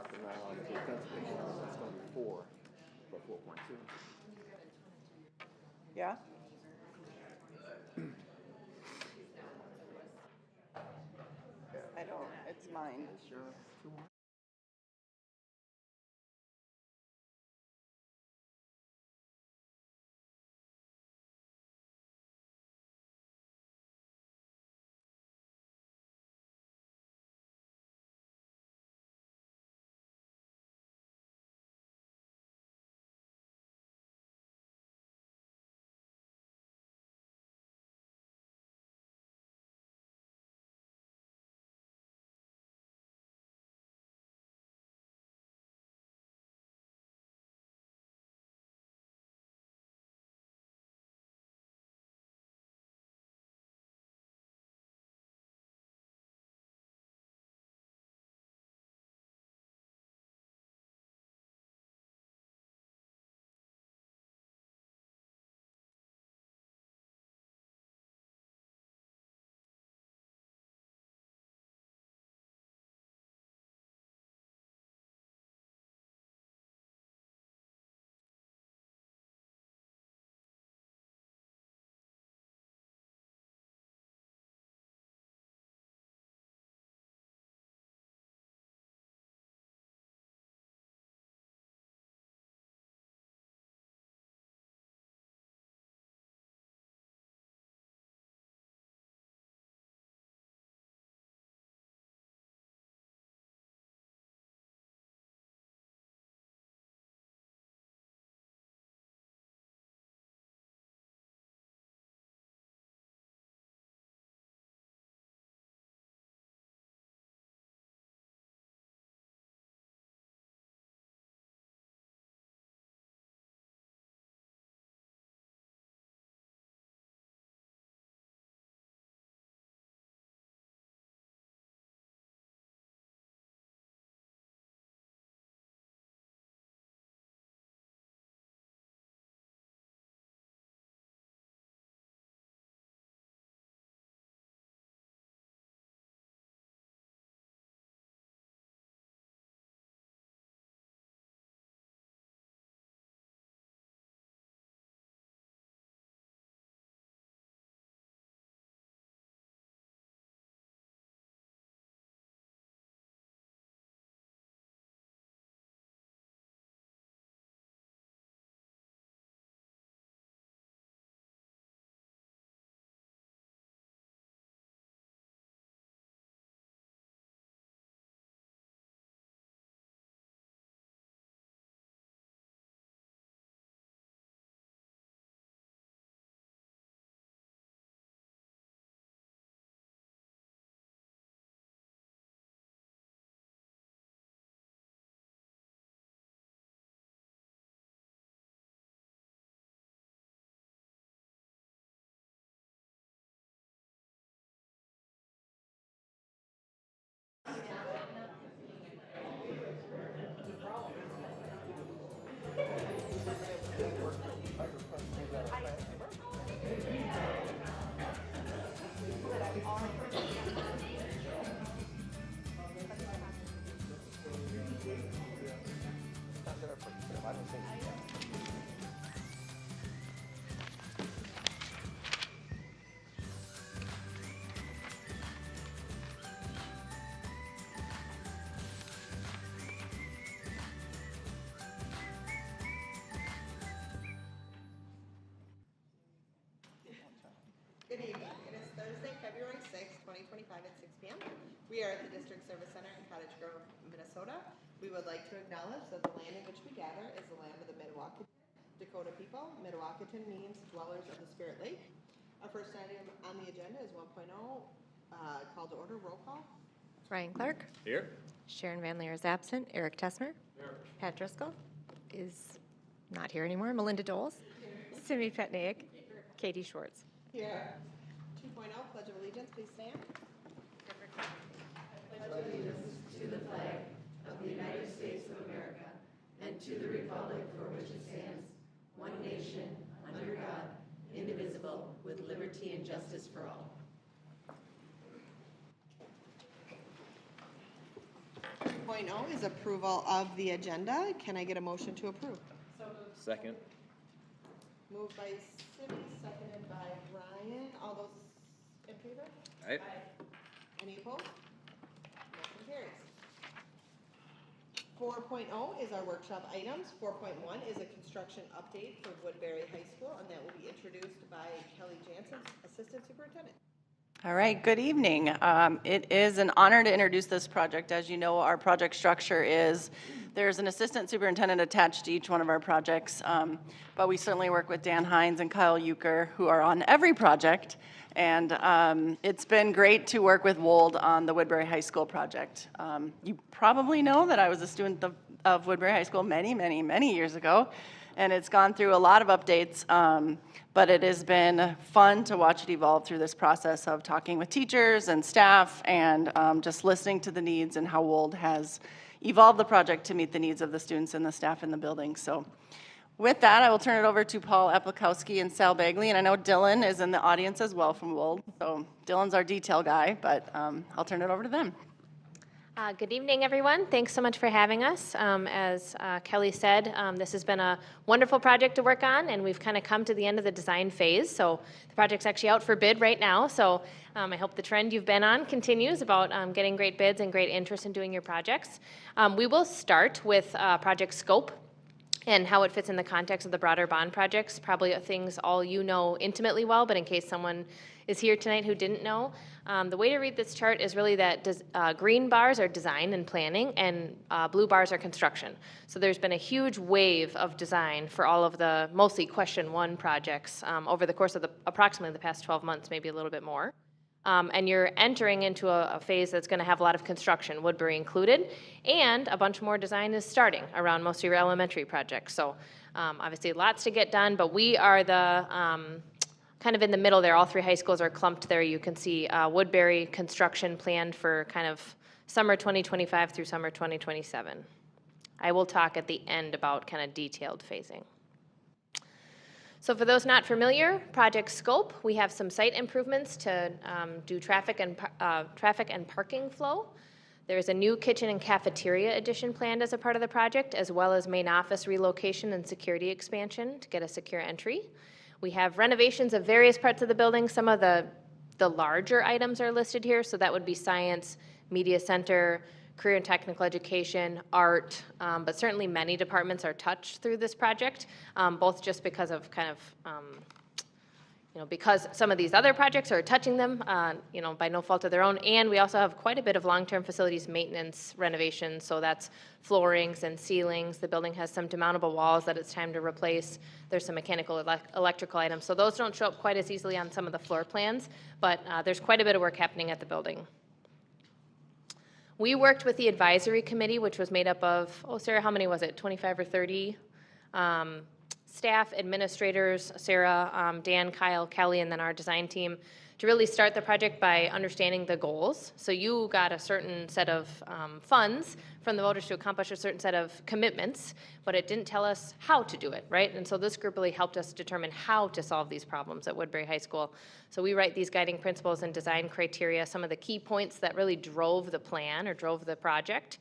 talking about the defense station, it's going to be 4, but 4.2. Yeah? I don't, it's mine. Sure. 2 more. Good evening. It is Thursday, February 6th, 2025 at 6 p.m. We are at the District Service Center in Cottage Grove, Minnesota. We would like to acknowledge that the land in which we gather is the land of the Mdewakanton Dakota people. Mdewakanton means dwellers of the Spirit Lake. Our first item on the agenda is 1.0, call to order, roll call. Ryan Clark. Here. Sharon Van Leer is absent. Eric Tessmer. Here. Pat Driscoll is not here anymore. Melinda Doles. Simi Petnaik. Katie Schwartz. Here. 2.0, Pledge of Allegiance, please stand. Pledge allegiance to the flag of the United States of America and to the republic for which it stands, one nation, under God, indivisible, with liberty and justice for all. 2.0 is approval of the agenda. Can I get a motion to approve? Second. Moved by Simi, seconded by Ryan. All those in favor? Aye. Any opposed? Motion carries. 4.0 is our workshop items. 4.1 is a construction update for Woodbury High School, and that will be introduced by Kelly Jansen, Assistant Superintendent. All right, good evening. It is an honor to introduce this project. As you know, our project structure is there's an assistant superintendent attached to each one of our projects, but we certainly work with Dan Hines and Kyle Euchre, who are on every project. And it's been great to work with Wold on the Woodbury High School project. You probably know that I was a student of Woodbury High School many years ago, and it's gone through a lot of updates, but it has been fun to watch it evolve through this process of talking with teachers and staff and just listening to the needs and how Wold has evolved the project to meet the needs of the students and the staff in the building. So with that, I will turn it over to Paul Eplikowski and Sal Bagley, and I know Dylan is in the audience as well from Wold. So Dylan's our detail guy, but I'll turn it over to them. Good evening, everyone. Thanks so much for having us. As Kelly said, this has been a wonderful project to work on, and we've kind of come to the end of the design phase. So the project's actually out for bid right now. So I hope the trend you've been on continues about getting great bids and great interest in doing your projects. We will start with project scope and how it fits in the context of the broader bond projects. Probably things all you know intimately well, but in case someone is here tonight who didn't know, the way to read this chart is really that green bars are design and planning, and blue bars are construction. So there's been a huge wave of design for all of the mostly question one projects over the course of approximately the past 12 months, maybe a little bit more. And you're entering into a phase that's going to have a lot of construction, Woodbury included, and a bunch more design is starting around most of your elementary projects. So obviously lots to get done, but we are the kind of in the middle there. All three high schools are clumped there. You can see Woodbury construction planned for kind of summer 2025 through summer 2027. I will talk at the end about kind of detailed phasing. So for those not familiar, project scope, we have some site improvements to do traffic and parking flow. There's a new kitchen and cafeteria addition planned as a part of the project, as well as main office relocation and security expansion to get a secure entry. We have renovations of various parts of the building. Some of the larger items are listed here, so that would be science, media center, career and technical education, art, but certainly many departments are touched through this project, both just because of kind of, because some of these other projects are touching them, by no fault of their own, and we also have quite a bit of long-term facilities maintenance renovations, so that's floorings and ceilings. The building has some demountable walls that it's time to replace. There's some mechanical, electrical items, so those don't show up quite as easily on some of the floor plans, but there's quite a bit of work happening at the building. We worked with the advisory committee, which was made up of, Sarah, how many was it, 25 or 30? Staff, administrators, Sarah, Dan, Kyle, Kelly, and then our design team, to really start the project by understanding the goals. So you got a certain set of funds from the voters to accomplish a certain set of commitments, but it didn't tell us how to do it, right? And so this group really helped us determine how to solve these problems at Woodbury High School. So we write these guiding principles and design criteria, some of the key points that really drove the plan or drove the project.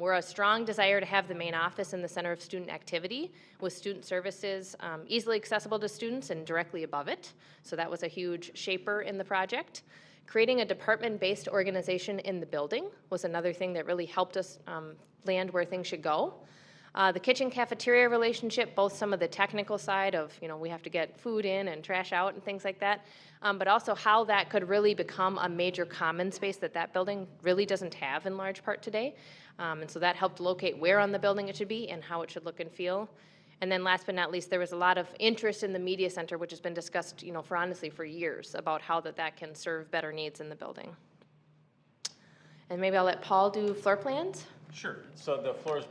We're a strong desire to have the main office in the center of student activity with student services easily accessible to students and directly above it. So that was a huge shaper in the project. Creating a department-based organization in the building was another thing that really helped us land where things should go. The kitchen cafeteria relationship, both some of the technical side of, we have to get food in and trash out and things like that, but also how that could really become a major common space that building really doesn't have in large part today. And so that helped locate where on the building it should be and how it should look and feel. And then last but not least, there was a lot of interest in the media center, which has been discussed, for years about how that can serve better needs in the building. And maybe I'll let Paul do floor plans. Sure. So the floors.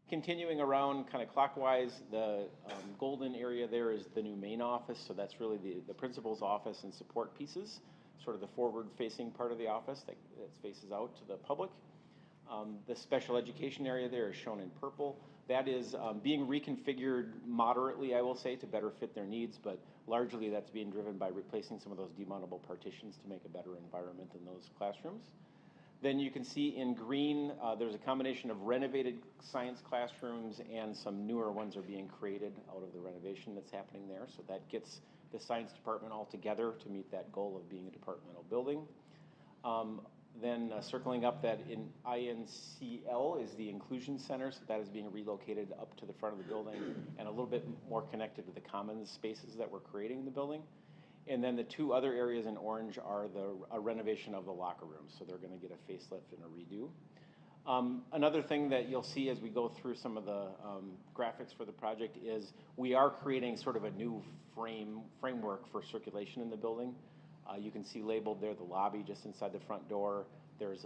Continuing around kind of clockwise, the golden area there is the new main office. So that's really the principal's office and support pieces, sort of the forward-facing part of the office that faces out to the public. The special education area there is shown in purple. That is being reconfigured moderately, I will say, to better fit their needs, but largely that's being driven by replacing some of those demountable partitions to make a better environment in those classrooms. Then you can see in green, there's a combination of renovated science classrooms and some newer ones are being created out of the renovation that's happening there. So that gets the science department all together to meet that goal of being a departmental building. Then circling up, that in INCL is the inclusion center, so that is being relocated up to the front of the building and a little bit more connected to the commons spaces that we're creating in the building. And then the two other areas in orange are a renovation of the locker rooms, so they're going to get a facelift and a redo. Another thing that you'll see as we go through some of the graphics for the project is we are creating sort of a new framework for circulation in the building. You can see labeled there the lobby just inside the front door. There's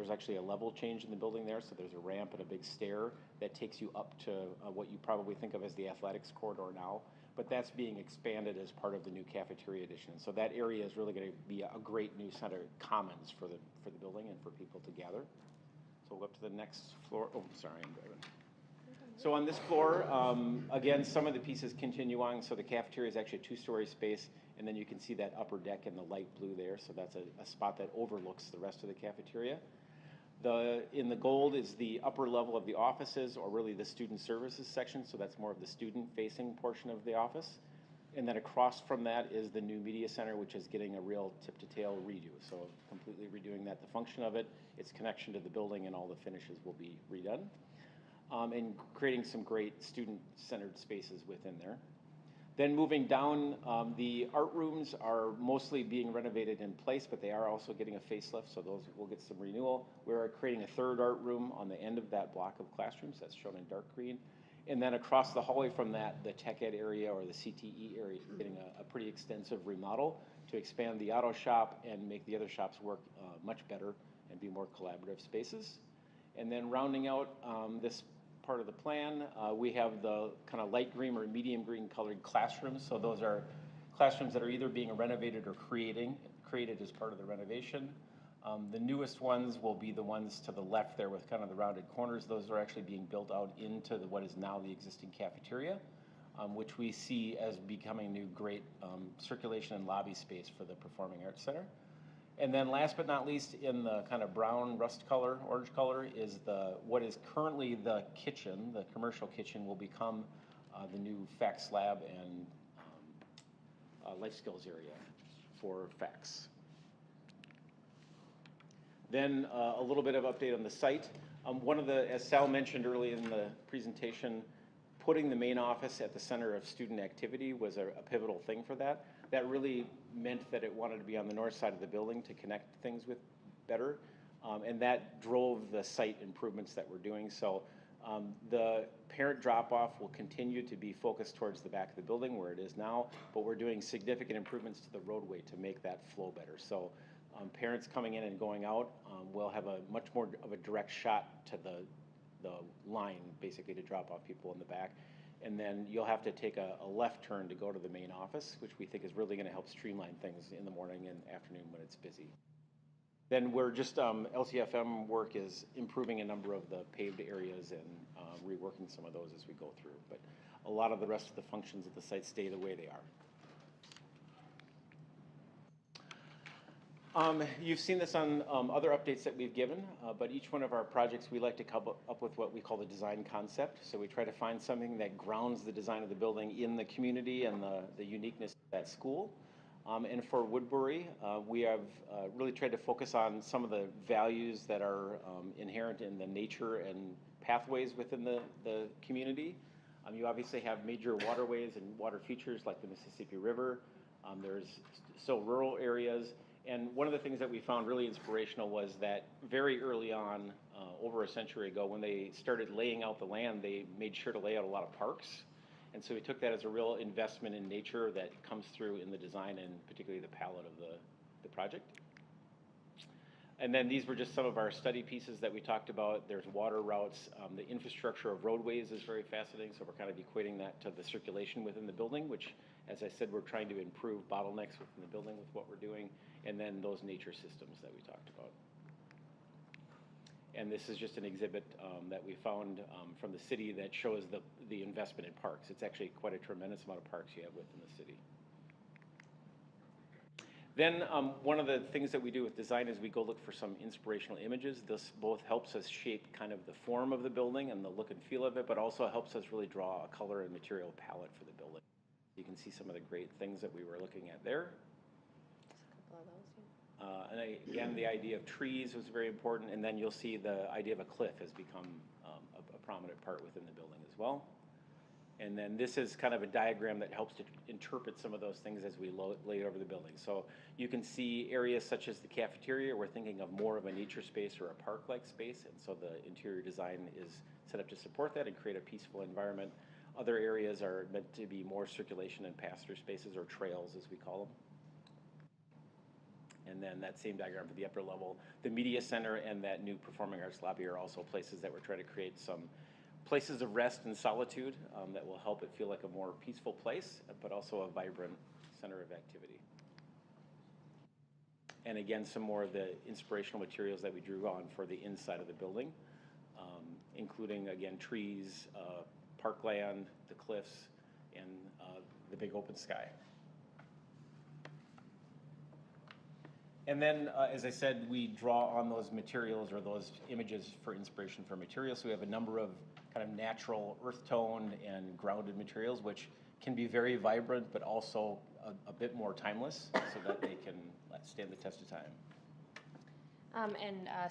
actually a level change in the building there, so there's a ramp and a big stair that takes you up to what you probably think of as the athletics corridor now, but that's being expanded as part of the new cafeteria addition. So that area is really going to be a great new center commons for the building and for people to gather. So we'll go up to the next floor. Oh, sorry, I'm driving. So on this floor, again, some of the pieces continue on. So the cafeteria is actually a 2-story space, and then you can see that upper deck in the light blue there. So that's a spot that overlooks the rest of the cafeteria. In the gold is the upper level of the offices, or really the student services section. So that's more of the student-facing portion of the office. And then across from that is the new media center, which is getting a real tip-to-tail redo. So completely redoing that, the function of it, its connection to the building, and all the finishes will be redone. And creating some great student-centered spaces within there. Then moving down, the art rooms are mostly being renovated in place, but they are also getting a facelift, so those will get some renewal. We're creating a third art room on the end of that block of classrooms, that's shown in dark green. And then across the hallway from that, the tech ed area or the CTE area is getting a pretty extensive remodel to expand the auto shop and make the other shops work much better and be more collaborative spaces. And then rounding out this part of the plan, we have the kind of light green or medium green colored classrooms. So those are classrooms that are either being renovated or created as part of the renovation. The newest ones will be the ones to the left there with kind of the rounded corners. Those are actually being built out into what is now the existing cafeteria, which we see as becoming new great circulation and lobby space for the Performing Arts Center. And then last but not least, in the kind of brown rust color, orange color, is what is currently the kitchen. The commercial kitchen will become the new FACS lab and life skills area for FACS. Then a little bit of update on the site. As Sal mentioned early in the presentation, putting the main office at the center of student activity was a pivotal thing for that. That really meant that it wanted to be on the north side of the building to connect things with better, and that drove the site improvements that we're doing. So the parent drop-off will continue to be focused towards the back of the building where it is now, but we're doing significant improvements to the roadway to make that flow better. So parents coming in and going out will have a much more of a direct shot to the line, basically, to drop off people in the back. And then you'll have to take a left turn to go to the main office, which we think is really going to help streamline things in the morning and afternoon when it's busy. Then we're just, LCFM work is improving a number of the paved areas and reworking some of those as we go through. But a lot of the rest of the functions at the site stay the way they are. You've seen this on other updates that we've given, but each one of our projects we like to come up with what we call the design concept. So we try to find something that grounds the design of the building in the community and the uniqueness of that school. And for Woodbury, we have really tried to focus on some of the values that are inherent in the nature and pathways within the community. You obviously have major waterways and water features like the Mississippi River. There's still rural areas. And one of the things that we found really inspirational was that very early on, over a century ago, when they started laying out the land, they made sure to lay out a lot of parks. And so we took that as a real investment in nature that comes through in the design and particularly the palette of the project. And then these were just some of our study pieces that we talked about. There's water routes. The infrastructure of roadways is very fascinating, so we're kind of equating that to the circulation within the building, which, as I said, we're trying to improve bottlenecks within the building with what we're doing, and then those nature systems that we talked about. And this is just an exhibit that we found from the city that shows the investment in parks. It's actually quite a tremendous amount of parks you have within the city. Then one of the things that we do with design is we go look for some inspirational images. This both helps us shape kind of the form of the building and the look and feel of it, but also helps us really draw a color and material palette for the building. You can see some of the great things that we were looking at there. Again, the idea of trees was very important, and then you'll see the idea of a cliff has become a prominent part within the building as well. And then this is kind of a diagram that helps to interpret some of those things as we lay it over the building. So you can see areas such as the cafeteria. We're thinking of more of a nature space or a park-like space, and so the interior design is set up to support that and create a peaceful environment. Other areas are meant to be more circulation and pass-through spaces, or trails as we call them. And then that same diagram for the upper level. The media center and that new performing arts lobby are also places that we're trying to create some places of rest and solitude that will help it feel like a more peaceful place, but also a vibrant center of activity. And again, some more of the inspirational materials that we drew on for the inside of the building, including, again, trees, parkland, the cliffs, and the big open sky. And then, as I said, we draw on those materials or those images for inspiration for materials. So we have a number of kind of natural earth tone and grounded materials, which can be very vibrant, but also a bit more timeless, so that they can stand the test of time.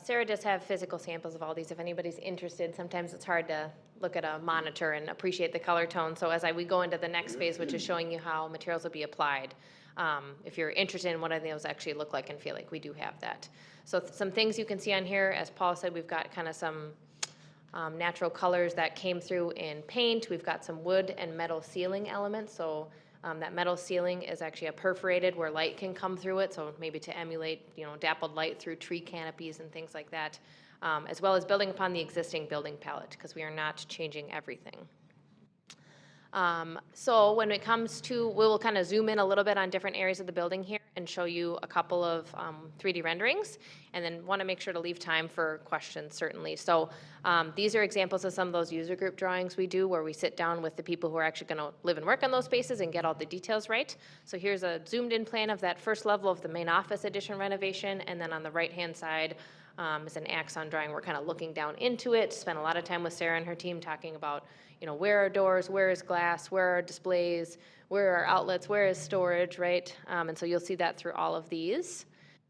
Sarah does have physical samples of all these if anybody's interested. Sometimes it's hard to look at a monitor and appreciate the color tone. So as we go into the next phase, which is showing you how materials will be applied, if you're interested in what those actually look like and feel like, we do have that. So some things you can see on here, as Paul said, we've got kind of some natural colors that came through in paint. We've got some wood and metal ceiling elements. So that metal ceiling is actually a perforated where light can come through it. So maybe to emulate, dappled light through tree canopies and things like that, as well as building upon the existing building palette, because we are not changing everything. So when it comes to, we will kind of zoom in a little bit on different areas of the building here and show you a couple of 3D renderings, and then want to make sure to leave time for questions, certainly. So these are examples of some of those user group drawings we do, where we sit down with the people who are actually going to live and work on those spaces and get all the details right. So here's a zoomed in plan of that first level of the main office addition renovation, and then on the right hand side is an axon drawing. We're kind of looking down into it. Spent a lot of time with Sarah and her team talking about, where are doors, where is glass, where are displays, where are outlets, where is storage, right? And so you'll see that through all of these.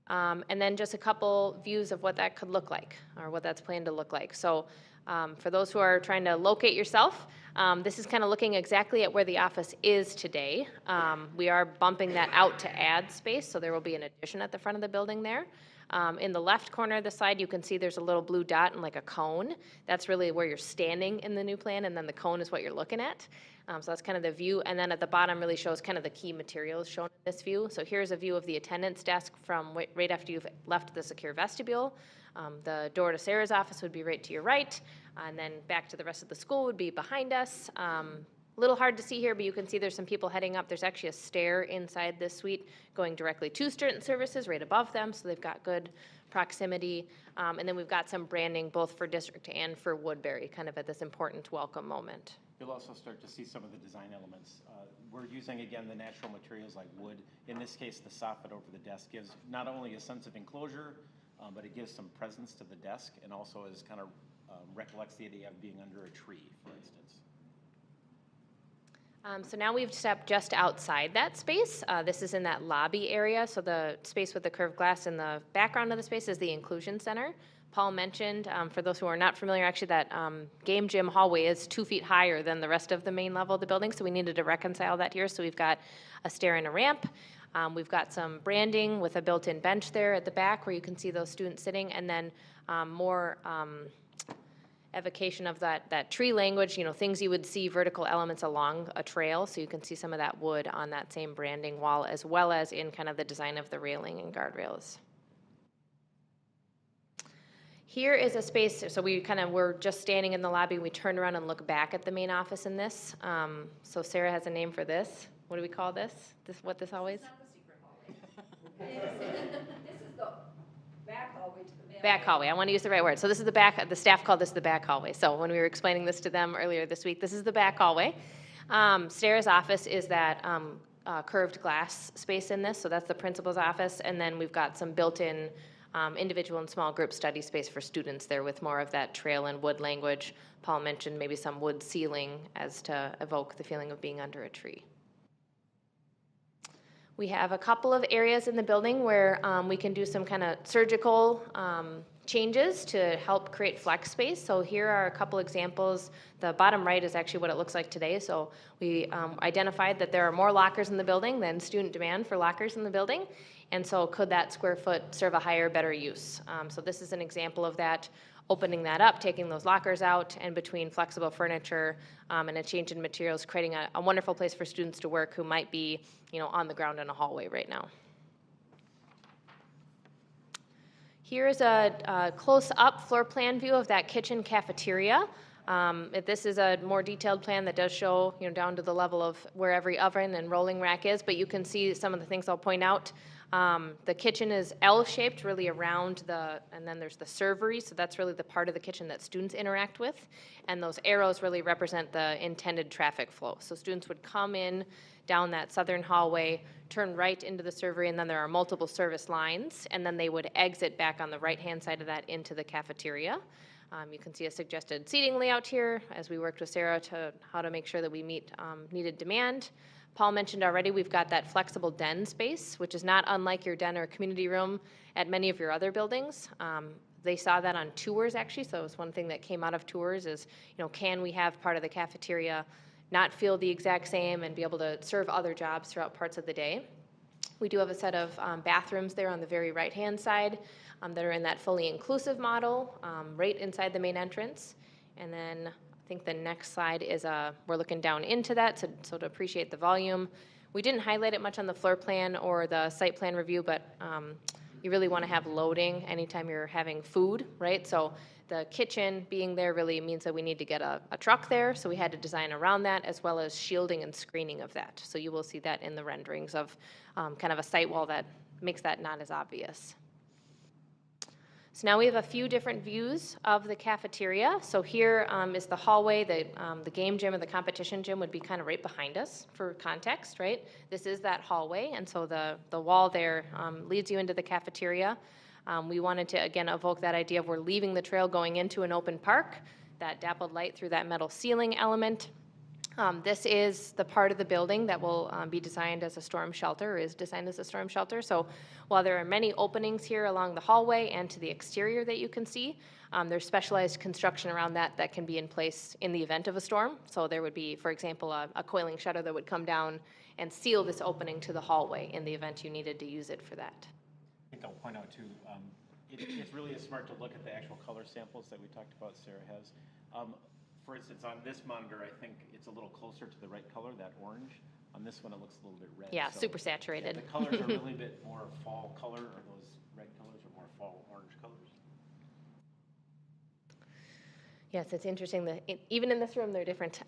And then just a couple views of what that could look like, or what that's planned to look like. So for those who are trying to locate yourself, this is kind of looking exactly at where the office is today. We are bumping that out to add space, so there will be an addition at the front of the building there. In the left corner of the slide, you can see there's a little blue dot and like a cone. That's really where you're standing in the new plan, and then the cone is what you're looking at. So that's kind of the view. And then at the bottom really shows kind of the key materials shown in this view. So here's a view of the attendance desk from right after you've left the secure vestibule. The door to Sarah's office would be right to your right, and then back to the rest of the school would be behind us. A little hard to see here, but you can see there's some people heading up. There's actually a stair inside this suite going directly to student services right above them, so they've got good proximity. And then we've got some branding both for district and for Woodbury, kind of at this important welcome moment. You'll also start to see some of the design elements. We're using, again, the natural materials like wood. In this case, the soffit over the desk gives not only a sense of enclosure, but it gives some presence to the desk, and also is kind of recollects the idea of being under a tree, for instance. So now we've stepped just outside that space. This is in that lobby area. So the space with the curved glass in the background of the space is the inclusion center. Paul mentioned, for those who are not familiar, actually that game gym hallway is 2 feet higher than the rest of the main level of the building. So we needed to reconcile that here. So we've got a stair and a ramp. We've got some branding with a built-in bench there at the back where you can see those students sitting, and then more evocation of that tree language, things you would see, vertical elements along a trail, so you can see some of that wood on that same branding wall, as well as in kind of the design of the railing and guardrails. Here is a space, so we're just standing in the lobby, we turn around and look back at the main office in this. So Sarah has a name for this. What do we call this? What this always? This is the back hallway to the main. Back hallway, I want to use the right word. So this is the back, the staff called this the back hallway. So when we were explaining this to them earlier this week, this is the back hallway. Sarah's office is that curved glass space in this, so that's the principal's office, and then we've got some built-in individual and small group study space for students there with more of that trail and wood language. Paul mentioned maybe some wood ceiling as to evoke the feeling of being under a tree. We have a couple of areas in the building where we can do some kind of surgical changes to help create flex space. So here are a couple examples. The bottom right is actually what it looks like today. So we identified that there are more lockers in the building than student demand for lockers in the building. And so could that square foot serve a higher, better use? So this is an example of that, opening that up, taking those lockers out, and between flexible furniture and a change in materials, creating a wonderful place for students to work who might be, on the ground in a hallway right now. Here is a close-up floor plan view of that kitchen cafeteria. This is a more detailed plan that does show, down to the level of where every oven and rolling rack is, but you can see some of the things I'll point out. The kitchen is L-shaped, really around and then there's the servery, so that's really the part of the kitchen that students interact with, and those arrows really represent the intended traffic flow. So students would come in down that southern hallway, turn right into the servery, and then there are multiple service lines, and then they would exit back on the right-hand side of that into the cafeteria. You can see a suggested seating layout here as we worked with Sarah to how to make sure that we meet needed demand. Paul mentioned already we've got that flexible den space, which is not unlike your den or community room at many of your other buildings. They saw that on tours, actually, so it was one thing that came out of tours is, can we have part of the cafeteria not feel the exact same and be able to serve other jobs throughout parts of the day. We do have a set of bathrooms there on the very right-hand side that are in that fully inclusive model right inside the main entrance. And then I think the next slide is we're looking down into that, so to appreciate the volume. We didn't highlight it much on the floor plan or the site plan review, but you really want to have loading anytime you're having food, right? So the kitchen being there really means that we need to get a truck there, so we had to design around that, as well as shielding and screening of that. So you will see that in the renderings of kind of a site wall that makes that not as obvious. So now we have a few different views of the cafeteria. So here is the hallway. The game gym or the competition gym would be kind of right behind us for context, right? This is that hallway, and so the wall there leads you into the cafeteria. We wanted to, again, evoke that idea of we're leaving the trail going into an open park, that dappled light through that metal ceiling element. This is the part of the building that will be designed as a storm shelter, or is designed as a storm shelter. So while there are many openings here along the hallway and to the exterior that you can see, there's specialized construction around that can be in place in the event of a storm. So there would be, for example, a coiling shutter that would come down and seal this opening to the hallway in the event you needed to use it for that. I think I'll point out too, it's really smart to look at the actual color samples that we talked about Sarah has. For instance, on this monitor, I think it's a little closer to the right color, that orange. On this one, it looks a little bit red. Yeah, so super saturated. the colors are really a bit more fall color, or those red colors are more fall orange colors. Yes, it's interesting that even in this room, they're different.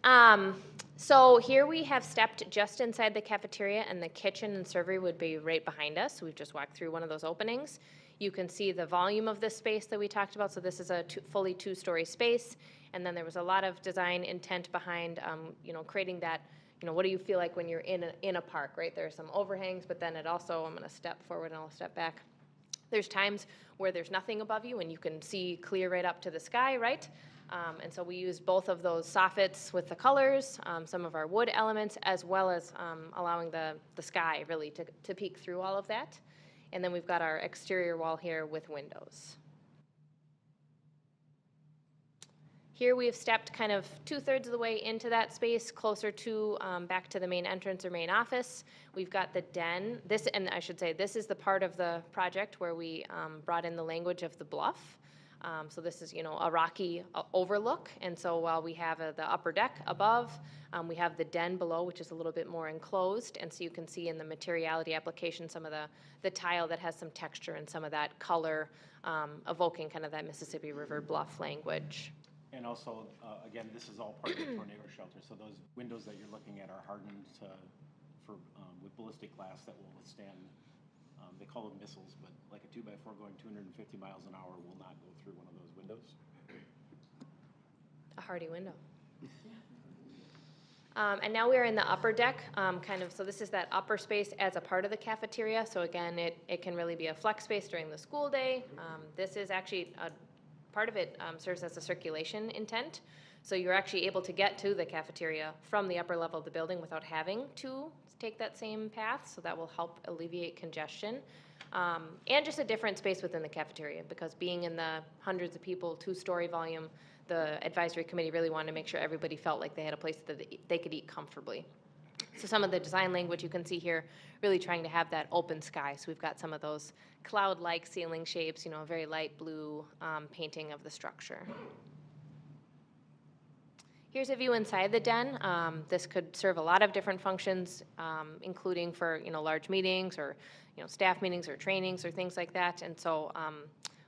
So here we have stepped just inside the cafeteria, and the kitchen and servery would be right behind us. We've just walked through one of those openings. You can see the volume of this space that we talked about. So this is a fully two-story space, and then there was a lot of design intent behind, creating that. What do you feel like when you're in a park, right? There are some overhangs, but then it also, I'm going to step forward and I'll step back. There's times where there's nothing above you and you can see clear right up to the sky, right? And so we use both of those soffits with the colors, some of our wood elements, as well as allowing the sky really to peek through all of that. And then we've got our exterior wall here with windows. Here we have stepped kind of 2/3 of the way into that space, closer to back to the main entrance or main office. We've got the den. And I should say, this is the part of the project where we brought in the language of the bluff. So this is, a rocky overlook. And so while we have the upper deck above, we have the den below, which is a little bit more enclosed. And so you can see in the materiality application some of the tile that has some texture and some of that color, evoking kind of that Mississippi River bluff language. And also, again, this is all part of the tornado shelter. So those windows that you're looking at are hardened with ballistic glass that will withstand, they call them missiles, but like a 2x4 going 250 miles an hour will not go through one of those windows. A hardy window. And now we're in the upper deck, so this is that upper space as a part of the cafeteria. So again, it can really be a flex space during the school day. This is actually, part of it serves as a circulation intent. So you're actually able to get to the cafeteria from the upper level of the building without having to take that same path. So that will help alleviate congestion. And just a different space within the cafeteria, because being in the hundreds of people, 2-story volume, the advisory committee really wanted to make sure everybody felt like they had a place that they could eat comfortably. So some of the design language you can see here, really trying to have that open sky. So we've got some of those cloud-like ceiling shapes, a very light blue painting of the structure. Here's a view inside the den. This could serve a lot of different functions, including for large meetings or staff meetings or trainings or things like that. And so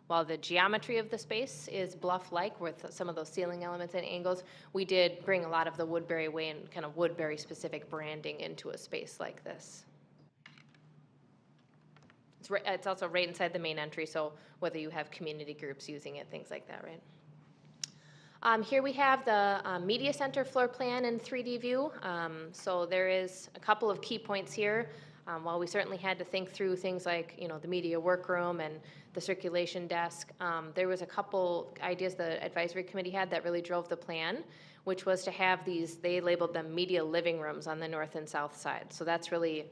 while the geometry of the space is bluff-like with some of those ceiling elements and angles, we did bring a lot of the Woodbury way and kind of Woodbury-specific branding into a space like this. It's also right inside the main entry, so whether you have community groups using it, things like that, right? Here we have the media center floor plan in 3D view. So there is a couple of key points here. While we certainly had to think through things like, the media workroom and the circulation desk, there was a couple ideas the advisory committee had that really drove the plan, which was to have these, they labeled them media living rooms on the north and south side. So that's really,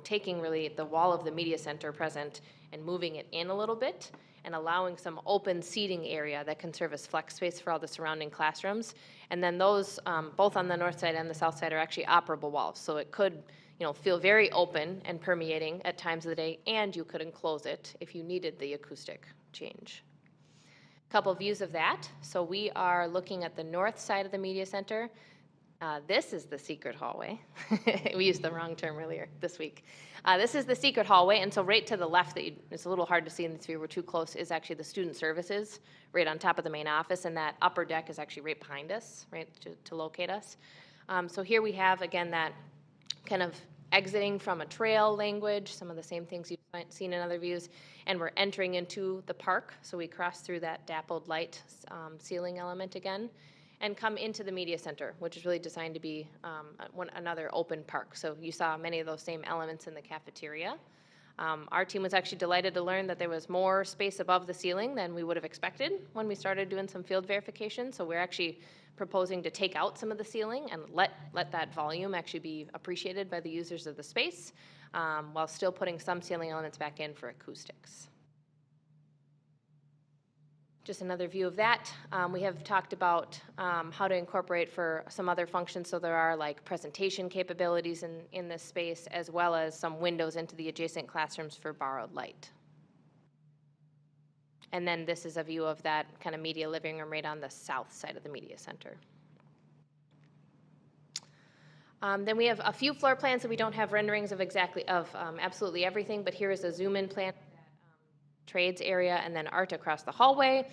taking really the wall of the media center present and moving it in a little bit and allowing some open seating area that can serve as flex space for all the surrounding classrooms. And then those, both on the north side and the south side, are actually operable walls. So it could feel very open and permeating at times of the day, and you could enclose it if you needed the acoustic change. A couple views of that. So we are looking at the north side of the media center. This is the secret hallway. We used the wrong term earlier this week. This is the secret hallway, and so right to the left, it's a little hard to see in this view, we're too close, is actually the student services right on top of the main office, and that upper deck is actually right behind us, right, to locate us. So here we have, again, that kind of exiting from a trail language, some of the same things you've seen in other views, and we're entering into the park, so we cross through that dappled light ceiling element again, and come into the media center, which is really designed to be another open park. So you saw many of those same elements in the cafeteria. Our team was actually delighted to learn that there was more space above the ceiling than we would have expected when we started doing some field verification. So we're actually proposing to take out some of the ceiling and let that volume actually be appreciated by the users of the space, while still putting some ceiling elements back in for acoustics. Just another view of that. We have talked about how to incorporate for some other functions. So there are like presentation capabilities in this space, as well as some windows into the adjacent classrooms for borrowed light. And then this is a view of that kind of media living room right on the south side of the media center. Then we have a few floor plans that we don't have renderings of absolutely everything, but here is a zoom-in plan. Trades area and then art across the hallway,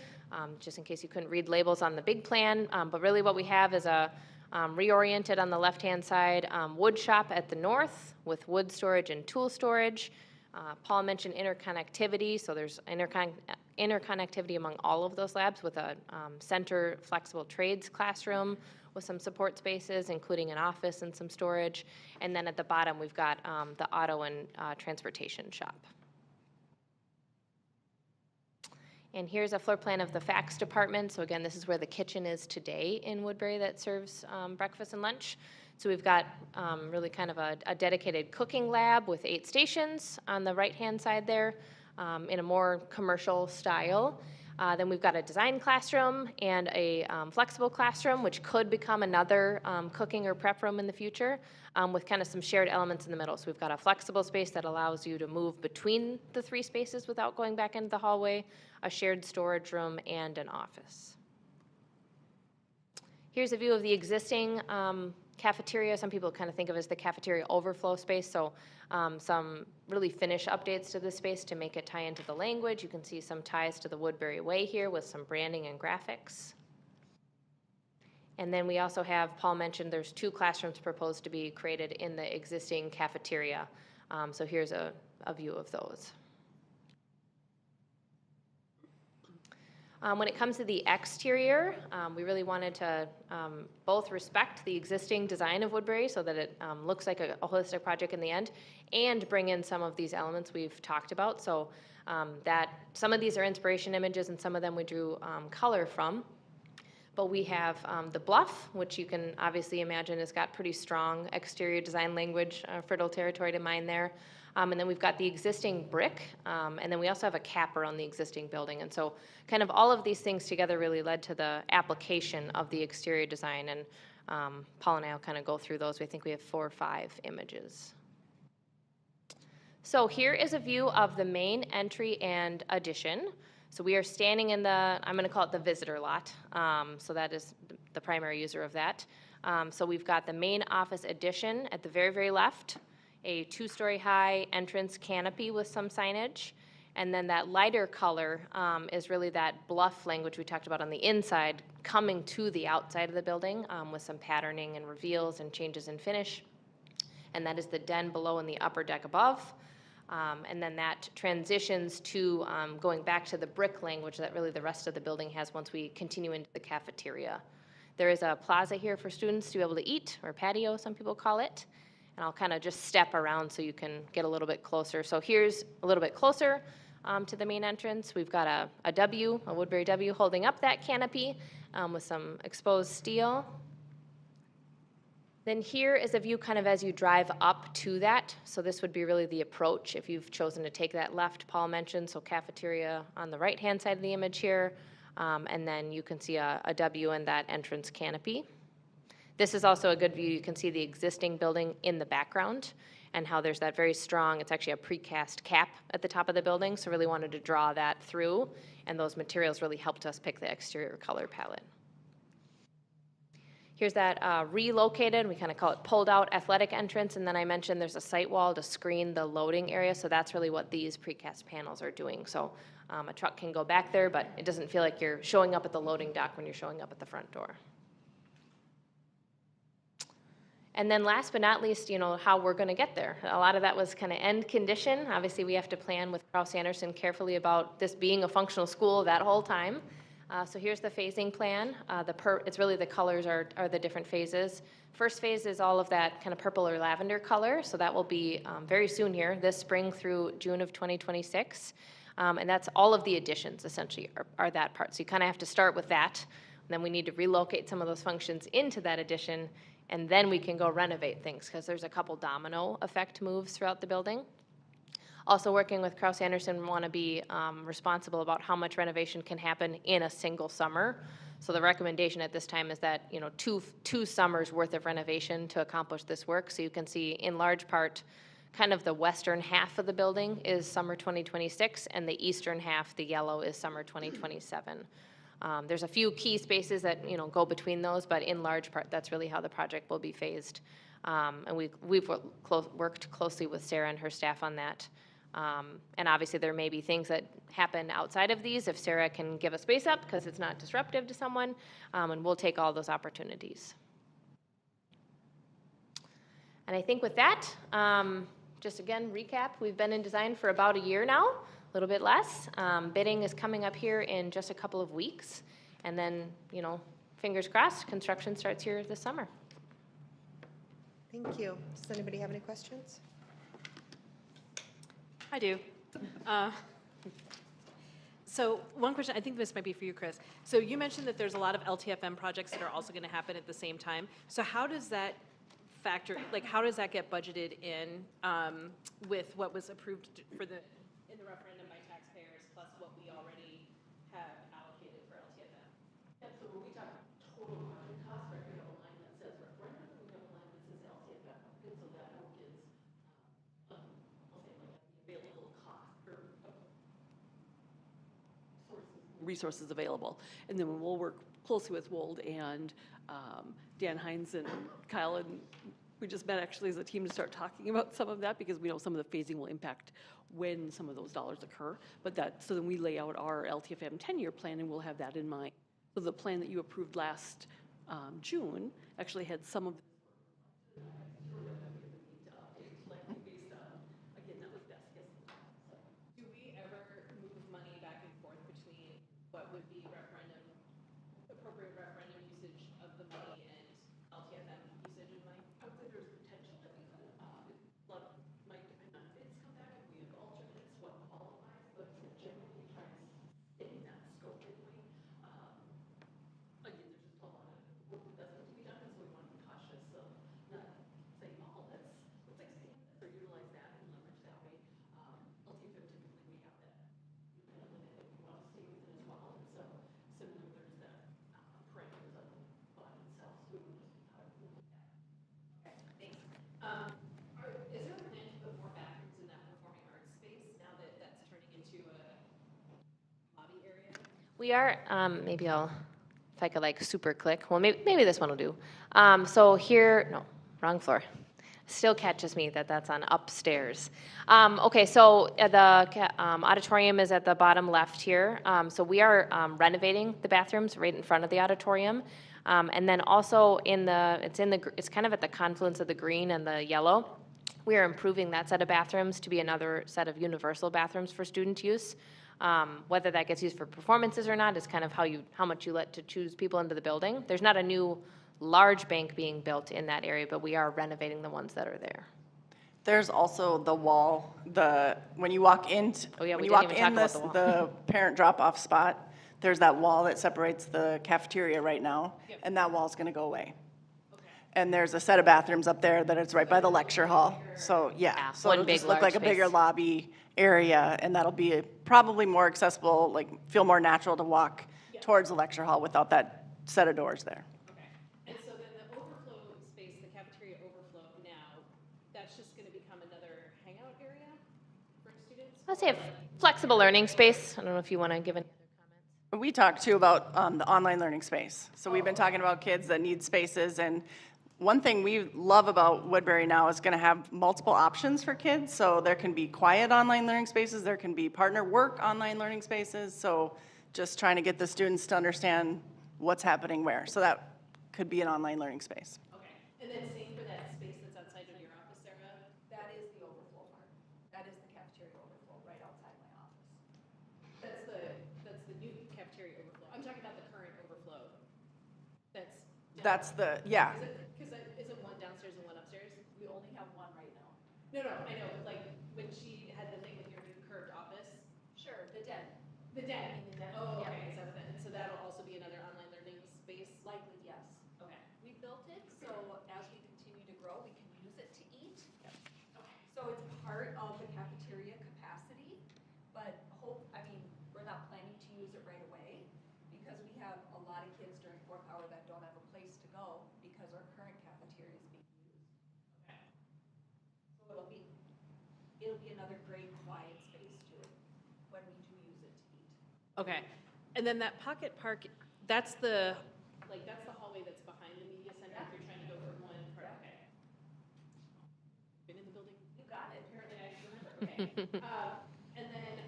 just in case you couldn't read labels on the big plan. But really what we have is a reoriented on the left-hand side wood shop at the north with wood storage and tool storage. Paul mentioned interconnectivity, so there's interconnectivity among all of those labs with a center flexible trades classroom with some support spaces, including an office and some storage. And then at the bottom, we've got the auto and transportation shop. And here's a floor plan of the fax department. So again, this is where the kitchen is today in Woodbury that serves breakfast and lunch. So we've got really kind of a dedicated cooking lab with 8 stations on the right-hand side there in a more commercial style. Then we've got a design classroom and a flexible classroom, which could become another cooking or prep room in the future, with kind of some shared elements in the middle. So we've got a flexible space that allows you to move between the 3 spaces without going back into the hallway, a shared storage room, and an office. Here's a view of the existing cafeteria. Some people kind of think of it as the cafeteria overflow space. So some really finish updates to this space to make it tie into the language. You can see some ties to the Woodbury Way here with some branding and graphics. And then we also have, Paul mentioned, there's 2 classrooms proposed to be created in the existing cafeteria. So here's a view of those. When it comes to the exterior, we really wanted to both respect the existing design of Woodbury so that it looks like a holistic project in the end, and bring in some of these elements we've talked about. So that some of these are inspiration images and some of them we drew color from. But we have the bluff, which you can obviously imagine has got pretty strong exterior design language, fertile territory to mine there. And then we've got the existing brick, and then we also have a cap around the existing building. And so kind of all of these things together really led to the application of the exterior design. And Paul and I will kind of go through those. We think we have 4 or 5 images. So here is a view of the main entry and addition. So we are standing in the, I'm going to call it the visitor lot. So that is the primary user of that. So we've got the main office addition at the very, very left, a 2-story high entrance canopy with some signage. And then that lighter color is really that bluff language we talked about on the inside coming to the outside of the building with some patterning and reveals and changes in finish. And that is the den below and the upper deck above. And then that transitions to going back to the brick language that really the rest of the building has once we continue into the cafeteria. There is a plaza here for students to be able to eat, or patio, some people call it. And I'll kind of just step around so you can get a little bit closer. So here's a little bit closer to the main entrance. We've got a W, a Woodbury W, holding up that canopy with some exposed steel. Then here is a view kind of as you drive up to that. So this would be really the approach if you've chosen to take that left, Paul mentioned. So cafeteria on the right-hand side of the image here. And then you can see a W in that entrance canopy. This is also a good view. You can see the existing building in the background and how there's that very strong, it's actually a precast cap at the top of the building. So really wanted to draw that through. And those materials really helped us pick the exterior color palette. Here's that relocated, we kind of call it pulled out athletic entrance, and then I mentioned there's a site wall to screen the loading area, so that's really what these precast panels are doing. So a truck can go back there, but it doesn't feel like you're showing up at the loading dock when you're showing up at the front door. And then last but not least, you know, how we're gonna get there. A lot of that was kind of end condition. Obviously we have to plan with Krause-Anderson carefully about this being a functional school that whole time. So here's the phasing plan. It's really the colors are the different phases. First phase is all of that kind of purple or lavender color. So that will be very soon here, this spring through June of 2026. And that's all of the additions essentially are that part. So you kind of have to start with that. And then we need to relocate some of those functions into that addition. And then we can go renovate things because there's a couple domino effect moves throughout the building. Also working with Krause-Anderson, we want to be responsible about how much renovation can happen in a single summer. So the recommendation at this time is that, you know, two summers worth of renovation to accomplish this work. So you can see in large part, kind of the western half of the building is summer 2026, and the eastern half, the yellow, is summer 2027. There's a few key spaces that, you know, go between those, but in large part, that's really how the project will be phased. And we've worked closely with Sarah and her staff on that. And obviously there may be things that happen outside of these if Sarah can give a space up because it's not disruptive to someone, and we'll take all those opportunities. And I think with that, just again, recap, we've been in design for about a year now, a little bit less. Bidding is coming up here in just a couple of weeks. And then, you know, fingers crossed, construction starts here this summer. Thank you. Does anybody have any questions? I do. So one question, I think this might be for you, Kris. So you mentioned that there's a lot of LTFM projects that are also going to happen at the same time. So how does that factor, like how does that get budgeted in with what was approved in the referendum by taxpayers plus what we already have resources available. And then we'll work closely with Wold and Dan Hines and Kyle, and we just met actually as a team to start talking about some of that, because we know some of the phasing will impact when some of those dollars occur. But so then we lay out our LTFM 10-year plan, and we'll have that in mind. So the plan that you approved last June actually had some of Do we ever move money back and forth between what would be appropriate referendum usage of the money and LTFM usage of money? I would say there's potential that we could, might depend on bids come back, if we have alternates, what qualifies, but generally try to stay in that scope anyway. Again, there's just a lot of work that doesn't have to be done, so we want to be cautious of not saying, oh, let's expand this or utilize that and leverage that way. LTFM typically we have that, you kind of limit if you want to stay within as well, and so similar, there's that parameters of the bond itself, so we would just be talking about that. Thanks. Is there a plan to put more bathrooms in that performing arts space now that that's turning into a lobby area? We are, maybe if I could like super click, well, maybe this one will do. So here, no, wrong floor. Still catches me that that's on upstairs. Okay, so the auditorium is at the bottom left here. So we are renovating the bathrooms right in front of the auditorium. And then also it's kind of at the confluence of the green and the yellow. We are improving that set of bathrooms to be another set of universal bathrooms for student use. Whether that gets used for performances or not is kind of how much you let to choose people into the building. There's not a new large bank being built in that area, but we are renovating the ones that are there. There's also the wall, when you walk in, Oh, yeah, when we you didn't walk even in talk about the parent drop-off spot, there's that wall that separates the cafeteria right now, and that wall's gonna go away. And there's a set of bathrooms up there that it's right by the lecture hall. So, yeah, so one it'll big, just look like a large bigger space. lobby area, and that'll be probably more accessible, like, feel more natural to walk towards the lecture hall without that set of doors there. Okay. And so then the overflow space, the cafeteria overflow now, that's just going to become another hangout area for students? Let's say a flexible learning space. I don't know if you want to give any other comments. We talked too about the online learning space. So we've been talking about kids that need spaces, and one thing we love about Woodbury now is going to have multiple options for kids. So there can be quiet online learning spaces, there can be partner work online learning spaces. So just trying to get the students to understand what's happening where. So that could be an online learning space. Okay. And then same for that space that's outside of your office, Sarah? That is the overflow part. That is the cafeteria overflow right outside my office. That's the new cafeteria overflow. I'm talking about the current overflow. That's the, yeah. Because isn't one downstairs and one upstairs? We only have one right now. No, I know, but like when she had the thing with your new curved office. Sure, the den. The den. The den. Oh, Yeah. okay, so that'll also be another online learning space? Likely, yes. Okay. We built it so as we continue to grow, we can use it to eat. So it's part of the cafeteria capacity, but we're not planning to use it right away because we have a lot of kids during fourth hour that don't have a place to go because our current cafeteria is being used. Okay. So it'll be another great quiet space too, when we do use it to eat. Okay. And then that pocket park, that's the hallway that's behind the media center if you're trying to go from one part. Yeah. Okay. Been in the building? You got it. Apparently I remember. Okay. And then,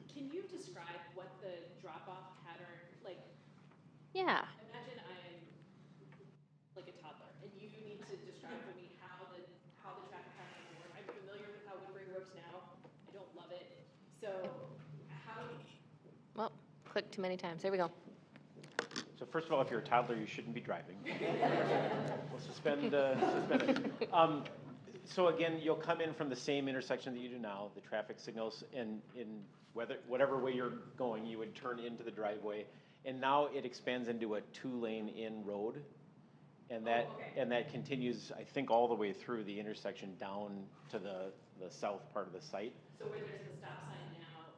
can you describe what the drop-off pattern, like, Yeah. imagine I'm like a toddler and you need to describe for me how the traffic patterns work. I'm familiar with how Woodbury works now. I don't love it. So how, Well, click too many times. There we go. So first of all, if you're a toddler, you shouldn't be driving. We'll suspend it. So again, you'll come in from the same intersection that you do now, the traffic signals, and in whatever way you're going, you would turn into the driveway. And now it expands into a 2-lane in road. And that continues, I think, all the way through the intersection down to the south part of the site. so where there's the stop sign now,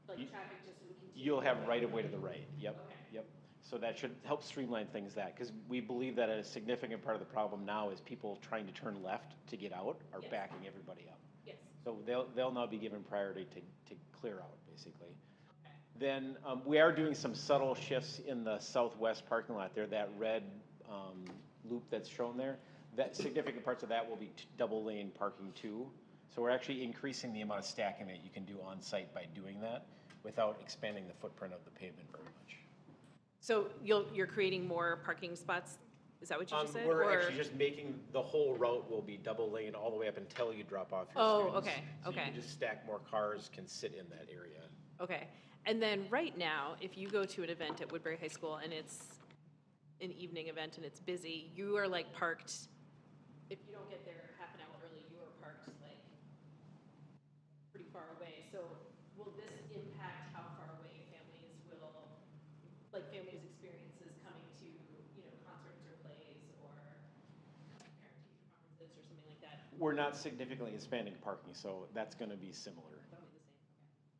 like traffic just would continue? You'll have right of way to the right. Yep. Okay. Yep. So that should help streamline things because we believe that a significant part of the problem now is people trying to turn left to get out are Yes. backing everybody up. Yes. So they'll now be given priority to clear out, basically. Okay. Then we are doing some subtle shifts in the southwest parking lot there, that red loop that's shown there. That significant parts of that will be double lane parking too. So we're actually increasing the amount of stacking that you can do on site by doing that without expanding the footprint of the pavement very much. So you're creating more parking spots? Is that what you just said? We're actually just making the whole route will be double lane all the way up until you drop off your students. Okay, So okay. you can just stack more cars, can sit in that area. Okay. And then right now, if you go to an event at Woodbury High School and it's an evening event and it's busy, you are like parked, if you don't get there half an hour early, you are parked like pretty far away. So will this impact how far away families will, like families' experiences coming to, concerts or plays or parent-teacher conferences or something like that? We're not significantly expanding parking, so that's going to be similar. That'll be the same,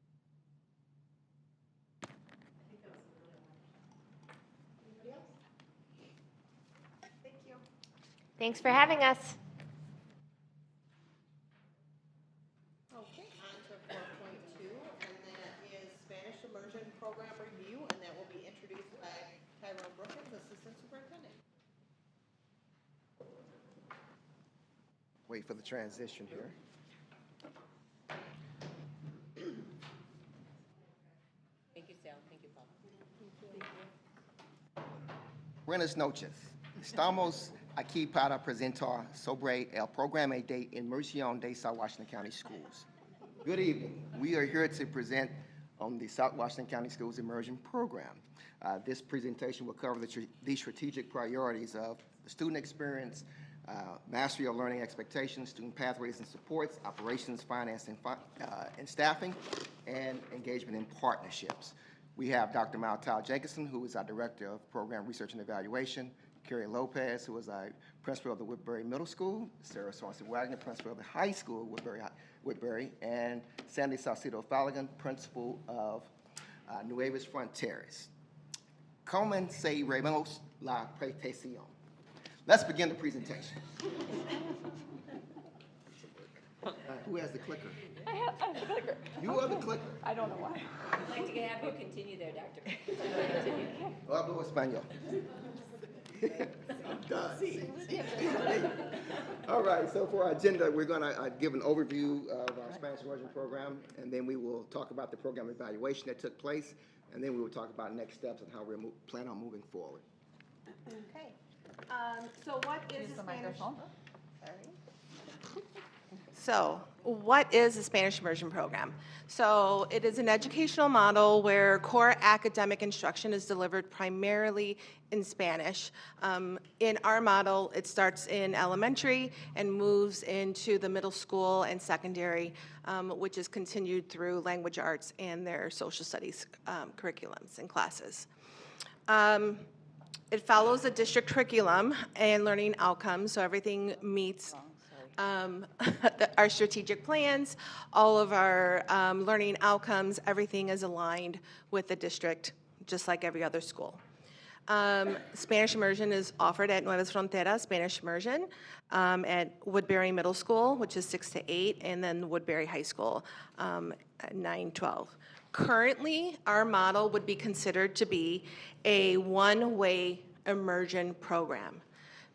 Anybody else? Thank you. Thanks for having us. Okay, on to 4.2, and that is Spanish Immersion Program Review, and that will be introduced by Tyrone, Brookins, Assistant Superintendent. Wait for the transition here. Thank you, Sal. Thank you, Paul. Buenas noches. Estamos aquí para presentar sobre el programa de Immersion de South Washington County Schools. Good evening. We are here to present on the South Washington County Schools Immersion Program. This presentation will cover the strategic priorities of the student experience, mastery of learning expectations, student pathways and supports, operations, finance, and staffing, and engagement in partnerships. We have Dr. Maltau Jenkinson, who is our Director of Program Research and Evaluation, Carrie Lopez, who is our Principal of the Woodbury Middle School, Sarah Swanson-Wagner, Principal of the High School, Woodbury, and Sandy Salcido-Falligan, Principal of Nuevas Fronteras. Comencemos la presentación. Let's begin the presentation. Who has the clicker? I have the clicker. You are the clicker. I don't know why. I'd like to have you continue there, Doctor. Hablo español. All right, so for our agenda, we're going to give an overview of our Spanish immersion program, and then we will talk about the program evaluation that took place, and then we will talk about next steps and how we plan on moving forward. Okay. So what is the Spanish? Sorry. So what is the Spanish Immersion Program? So it is an educational model where core academic instruction is delivered primarily in Spanish. In our model, it starts in elementary and moves into the middle school and secondary, which is continued through language arts and their social studies curriculums and classes. It follows a district curriculum and learning outcomes, so everything meets our strategic plans, all of our learning outcomes, everything is aligned with the district, just like every other school. Spanish immersion is offered at Nuevas Fronteras, Spanish immersion, at Woodbury Middle School, which is 6 to 8, and then Woodbury High School, at 9-12. Currently, our model would be considered to be a one-way immersion program,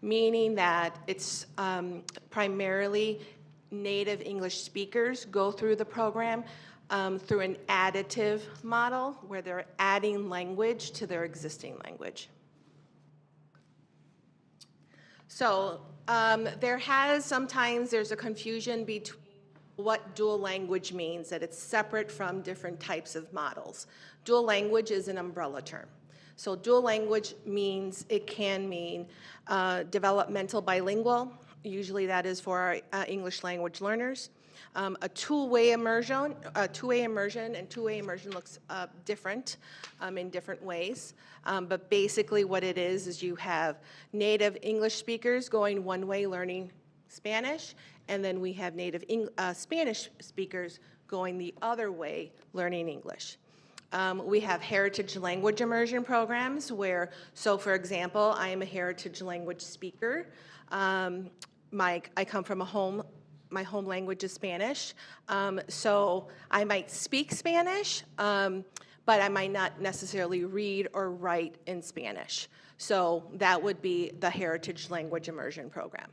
meaning that it's primarily native English speakers go through the program through an additive model where they're adding language to their existing language. So sometimes there's a confusion between what dual language means, that it's separate from different types of models. Dual language is an umbrella term. So dual language means, it can mean developmental bilingual. Usually that is for our English language learners. A two-way immersion and two-way immersion looks different in different ways. But basically what it is you have native English speakers going one way learning Spanish, and then we have native Spanish speakers going the other way learning English. We have heritage language immersion programs where, so for example, I am a heritage language speaker. I come from my home language is Spanish, so I might speak Spanish, but I might not necessarily read or write in Spanish. So that would be the Heritage Language Immersion Program.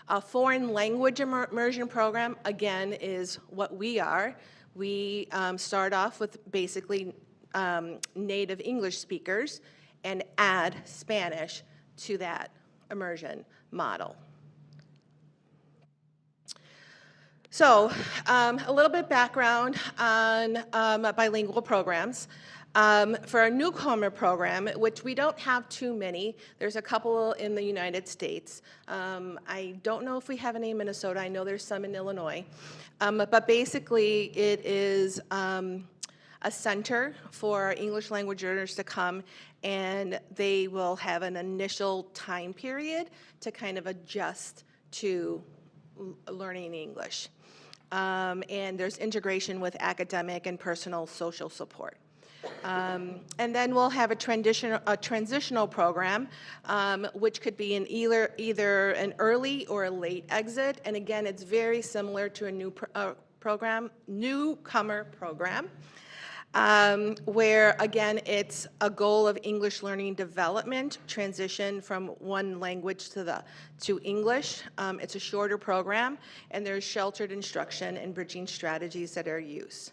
A foreign language immersion program, again, is what we are. We start off with basically native English speakers and add Spanish to that immersion model. So a little bit background on bilingual programs. For our newcomer program, which we don't have too many, there's a couple in the United States. I don't know if we have any in Minnesota. I know there's some in Illinois. But basically, it is a center for English language learners to come, and they will have an initial time period to kind of adjust to learning English. And there's integration with academic and personal social support. And then we'll have a transitional program, which could be either an early or a late exit. And again, it's very similar to a newcomer program, where again, it's a goal of English learning development, transition from one language to English. It's a shorter program, and there's sheltered instruction and bridging strategies that are used.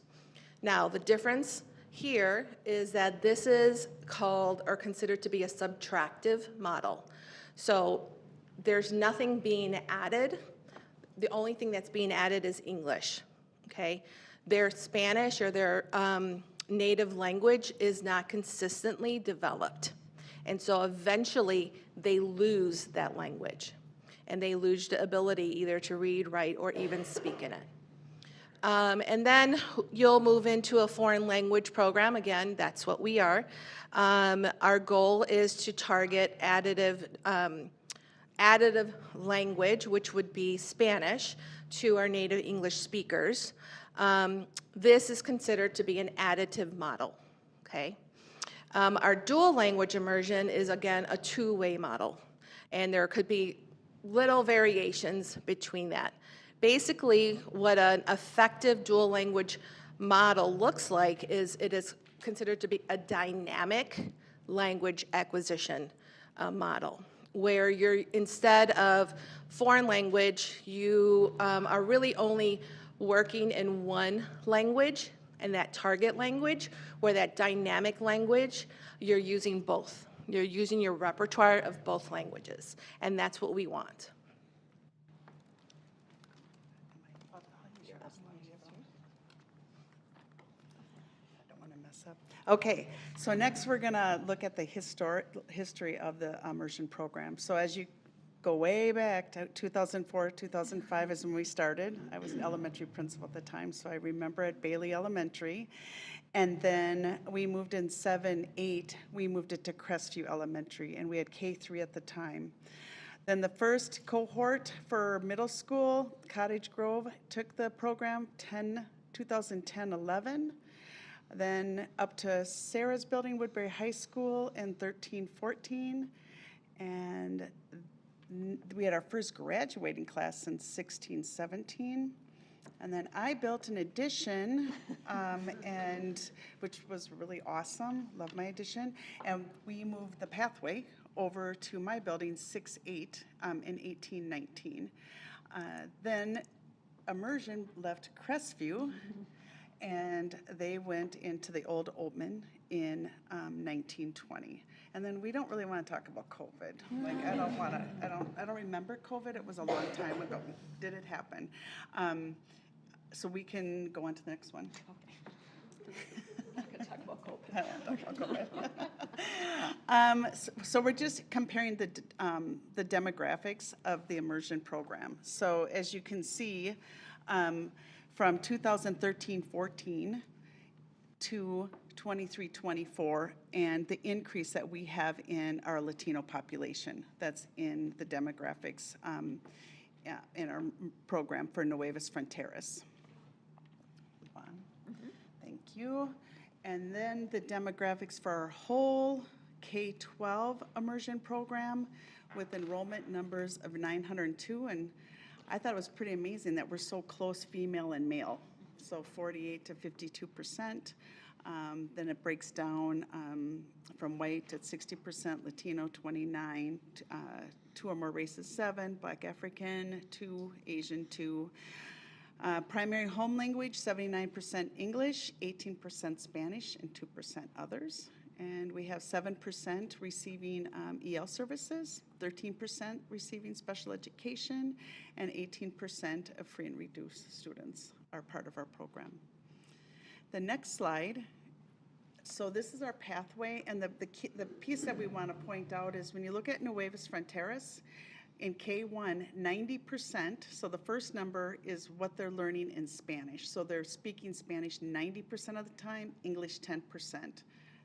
Now, the difference here is that this is called or considered to be a subtractive model. So there's nothing being added. The only thing that's being added is English, okay? Their Spanish or their native language is not consistently developed. And so eventually they lose that language, and they lose the ability either to read, write, or even speak in it. And then you'll move into a foreign language program. Again, that's what we are. Our goal is to target additive language, which would be Spanish, to our native English speakers. This is considered to be an additive model, okay? Our dual language immersion is, again, a two-way model, and there could be little variations between that. Basically, what an effective dual language model looks like is it is considered to be a dynamic language acquisition model, where you're, instead of foreign language, you are really only working in one language, and that target language, where that dynamic language, you're using both. You're using your repertoire of both languages, and that's what we want. Okay, so next we're going to look at the history of the immersion program. So as you go way back to 2004, 2005 is when we started. I was an elementary principal at the time, so I remember at Bailey Elementary. And then we moved in 7, 8, we moved it to Crestview Elementary, and we had K3 at the time. Then the first cohort for middle school, Cottage Grove, took the program 2010-11. Then up to Sarah's building, Woodbury High School in 13-14. And we had our first graduating class in 16-17. And then I built an addition, and which was really awesome. Love my addition. And we moved the pathway over to my building 6-8 in 18-19. Then Immersion left Crestview, and they went into the old Oatman in 1920. And then we don't really want to talk about COVID. Like, I don't remember COVID. It was a long time ago. Did it happen? So we can go on to the next one. Okay. I'm not going to talk about COVID. I don't want to talk about COVID. So we're just comparing the demographics of the immersion program. So as you can see, from 2013-14 to 23-24, and the increase that we have in our Latino population that's in the demographics in our program for Nuevas Fronteras. Thank you. And then the demographics for our whole K-12 immersion program with enrollment numbers of 902, and I thought it was pretty amazing that we're so close female and male so 48 to 52%. Then it breaks down from white at 60%, Latino 29, 2 or more races 7, Black African 2, Asian 2. Primary home language 79% English, 18% Spanish, and 2% others. And we have 7% receiving EL services, 13% receiving special education, and 18% of free and reduced students are part of our program. The next slide, so this is our pathway, and the piece that we want to point out is when you look at Nuevas Fronteras, in K1, 90%, so the first number is what they're learning in Spanish. So they're speaking Spanish 90% of the time, English 10%.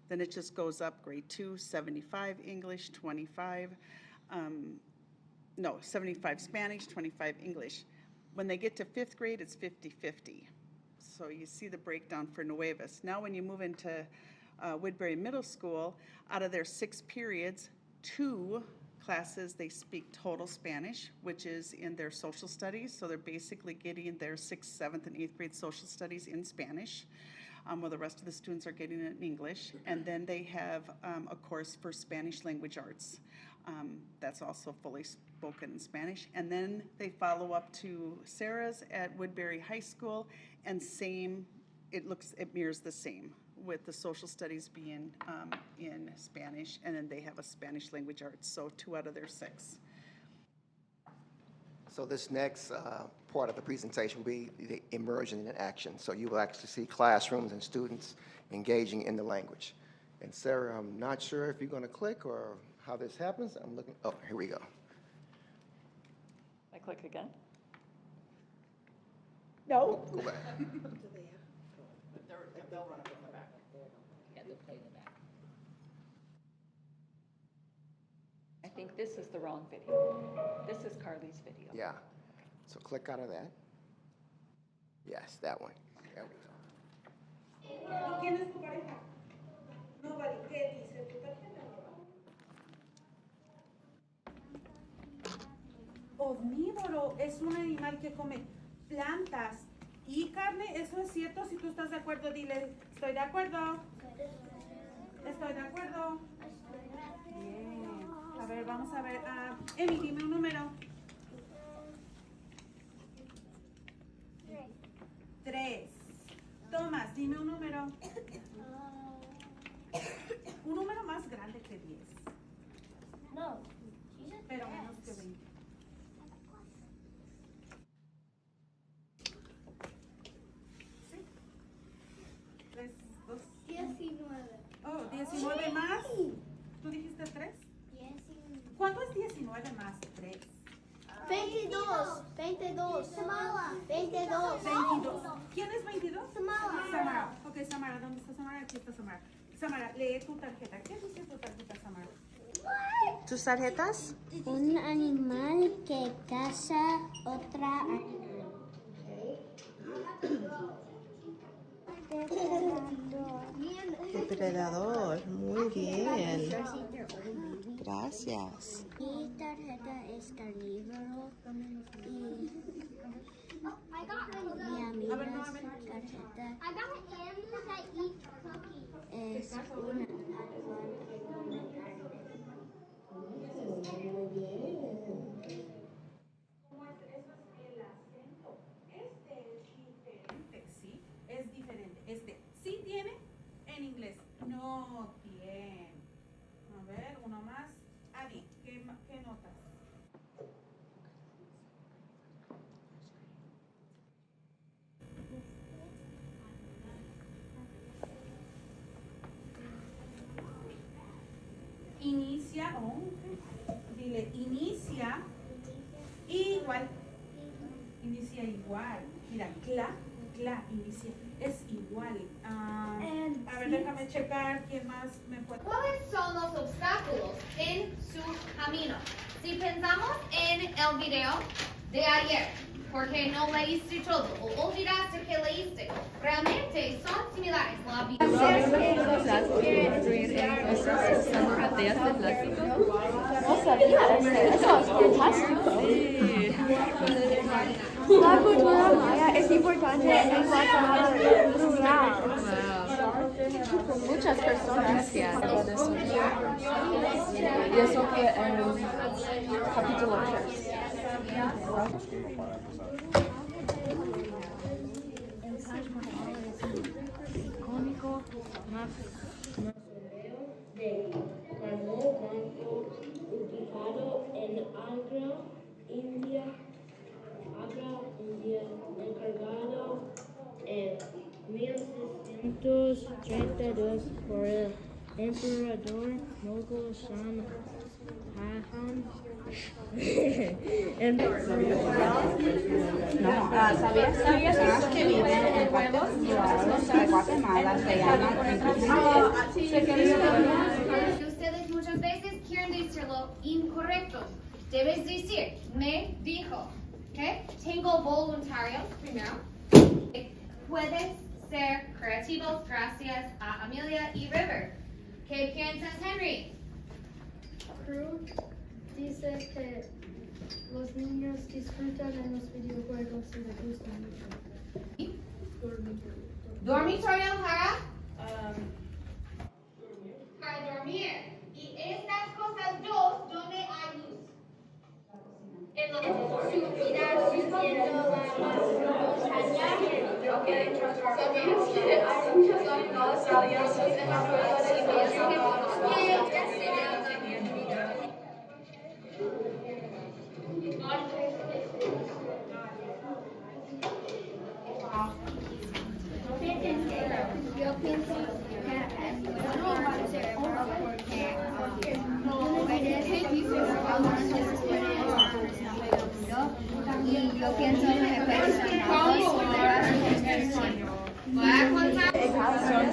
Then it just goes up, grade 2, 75 English, 75 Spanish, 25 English. When they get to 5th grade, it's 50-50. So you see the breakdown for Nuevas. Now when you move into Woodbury Middle School, out of their 6 periods, 2 classes they speak total Spanish, which is in their social studies. So they're basically getting their 6th, 7th, and 8th grade social studies in Spanish, while the rest of the students are getting it in English. And then they have a course for Spanish language arts. That's also fully spoken in Spanish. And then they follow up to Sarah's at Woodbury High School, and it mirrors the same, with the social studies being in Spanish, and then they have a Spanish language arts, so 2 out of their 6. So this next part of the presentation will be the immersion in action. So you will actually see classrooms and students engaging in the language. And Sarah, I'm not sure if you're going to click or how this happens. I'm looking, oh, here we go. I click again? No. Go back. I think this is the wrong video. This is Carly's video. Yeah. So click out of that. Yes, that one. There we go. ¿Quién es tu pareja? Nobody. ¿Qué dice tu tarjeta? Omnívoro es un animal que come plantas y carne. Eso es cierto. Si tú estás de acuerdo, dile, estoy de acuerdo. Estoy de acuerdo. Bien. A ver, vamos a ver. Emi, dime un número. 3. Tomás, dime un número. Un número más grande que 10. No. Pero menos que 20. ¿Sí? 3, 2. 19. Oh, 19 más. ¿Tú dijiste 3? 19. ¿Cuánto es 19 más 3? 22. 22. Samara. 22. 22. ¿Quién es 22? Samara. Samara. Ok, Samara, ¿dónde está Samara? Aquí está Samara. Samara, lee tu tarjeta. ¿Qué dice tu tarjeta, Samara? ¿Tus tarjetas? Un animal que caza otra animal. Depredador, muy bien. Gracias. Mi tarjeta es carnívoro y mi amiga tarjeta es una. ¿Cómo es? Eso es el acento. Este es diferente, ¿sí? Es diferente. Este sí tiene en inglés. No tiene. A ver, uno más. Adi, ¿qué notas? Inicia, dile, inicia igual. Inicia igual. Mira, inicia. Es igual. A ver, déjame checar quién más me puede. ¿Cuáles son los obstáculos en su camino? Si pensamos en el video de ayer, porque no leíste todo o olvidaste que leíste, realmente son similares. La vida. No sabía, eso es fantástico. La cultura maya es importante en Guatemala rural. Muchas personas. Gracias. Y eso fue el capítulo 3. Icónico mausoleo de mármol blanco ubicado en Agra, India, encargado en 1632 por el emperador mogol Shah Jahan. ¿Sabías que viven en pueblos isolados de Guatemala? Se llaman Ustedes muchas veces quieren decirlo incorrecto. Debes decir, me dijo. ¿Ok? Tengo voluntarios primero. Puedes ser creativos gracias a Amelia y River. ¿Qué piensas, Henry? Cruz dice que los niños disfrutan de los videojuegos y les gusta mucho. Dormitorio para dormir. Y estas cosas dos, ¿dónde hay luz? En la subida subiendo la montaña. Hay muchos domingos valiosos en la puerta de Yo pienso y yo pienso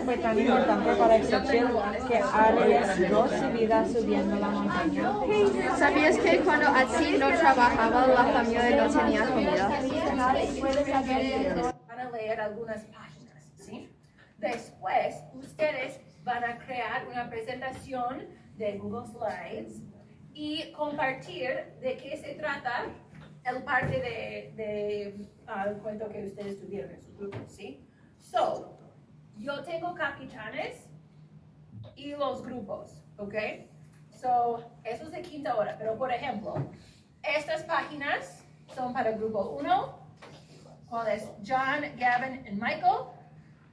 fue tan importante para el Xochitl que Arias no subida subiendo la montaña. ¿Sabías que cuando Atsi no trabajaba, la familia no tenía comida? Van a leer algunas páginas, ¿sí? Después, ustedes van a crear una presentación de Google Slides y compartir de qué se trata el parte de cuento que ustedes tuvieron en su grupo, ¿sí? So, yo tengo capitanes y los grupos, ¿ok? So, eso es de quinta hora, pero por ejemplo, estas páginas son para el grupo 1, ¿cuál es? John, Gavin y Michael.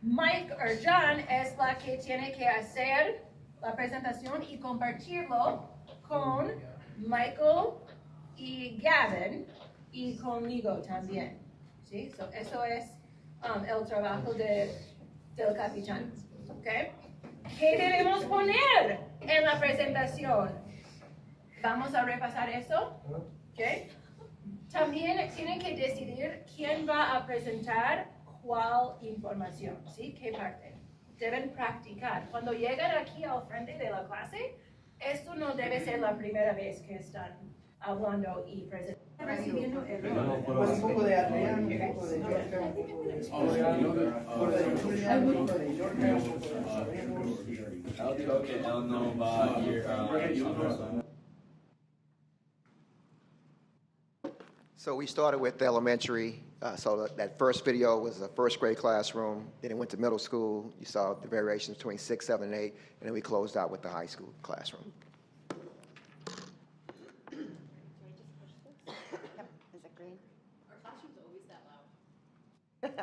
Mike o John es la que tiene que hacer la presentación y compartirlo con Michael y Gavin y conmigo también, ¿sí? So, eso es el trabajo del capitán, ¿ok? ¿Qué debemos poner en la presentación? Vamos a repasar eso, ¿ok? También tienen que decidir quién va a presentar cuál información, ¿sí? ¿Qué parte? Deben practicar. Cuando llegan aquí al frente de la clase, esto no debe ser la primera vez que están hablando y presentando. Recibiendo Un poco de Adrián, un poco de Georgia, un poco de Julián, un poco de Georgia, un poco de So we started with elementary. So that first video was a first grade classroom. Then it went to middle school. You saw the variations between 6, 7, and 8. And then we closed out with the high school classroom. Is it green? Are classrooms always that loud?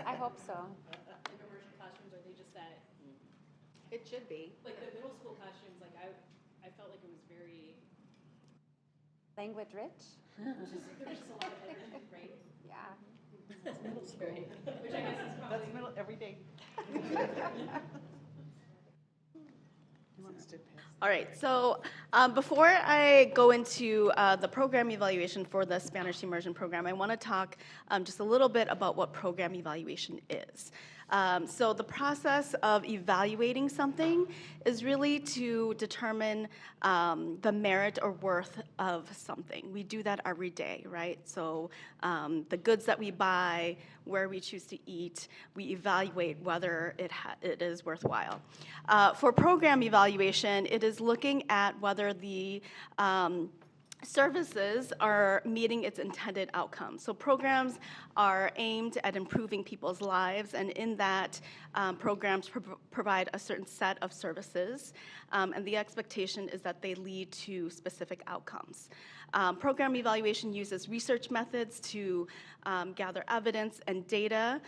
I hope so. Like immersion classrooms, are they just that? It should be. Like the middle school classrooms, like I felt like it was very. Language rich? There's just a lot of energy, right? Yeah. That's middle school. Which I guess is probably. That's middle, every day. All right, so before I go into the program evaluation for the Spanish immersion program, I want to talk just a little bit about what program evaluation is. So the process of evaluating something is really to determine the merit or worth of something. We do that every day, right? So the goods that we buy, where we choose to eat, we evaluate whether it is worthwhile. For program evaluation, it is looking at whether the services are meeting its intended outcome. So programs are aimed at improving people's lives, and in that, programs provide a certain set of services, and the expectation is that they lead to specific outcomes. Program evaluation uses research methods to gather evidence and data.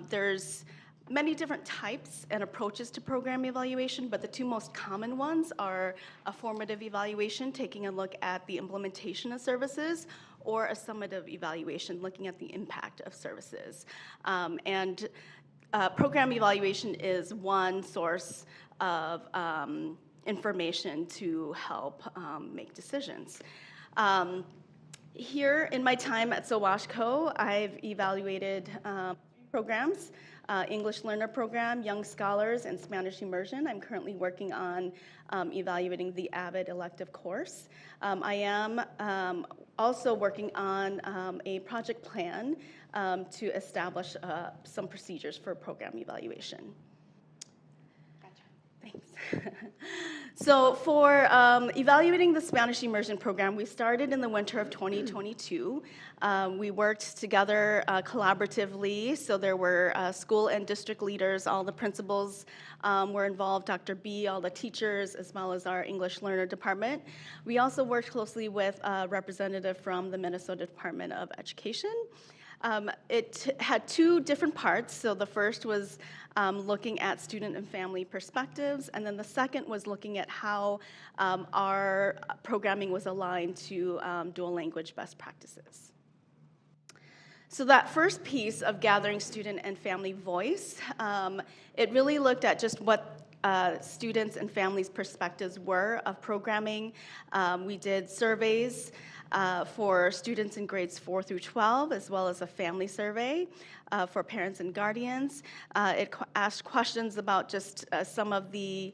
There's many different types and approaches to program evaluation, but the two most common ones are a formative evaluation, taking a look at the implementation of services, or a summative evaluation, looking at the impact of services. Program evaluation is one source of information to help make decisions. Here in my time at SoWashCo, I've evaluated programs. English Learner Program, Young Scholars, and Spanish Immersion. I'm currently working on evaluating the AVID elective course. I am also working on a project plan to establish some procedures for program evaluation. Thanks. So for evaluating the Spanish Immersion Program, we started in the winter of 2022. We worked together collaboratively, so there were school and district leaders, all the principals were involved, Dr. B, all the teachers, as well as our English Learner Department. We also worked closely with a representative from the Minnesota Department of Education. It had two different parts. So the first was looking at student and family perspectives, and then the second was looking at how our programming was aligned to dual language best practices. So that first piece of gathering student and family voice, it really looked at just what students and families' perspectives were of programming. We did surveys for students in grades 4 through 12, as well as a family survey for parents and guardians. It asked questions about just some of the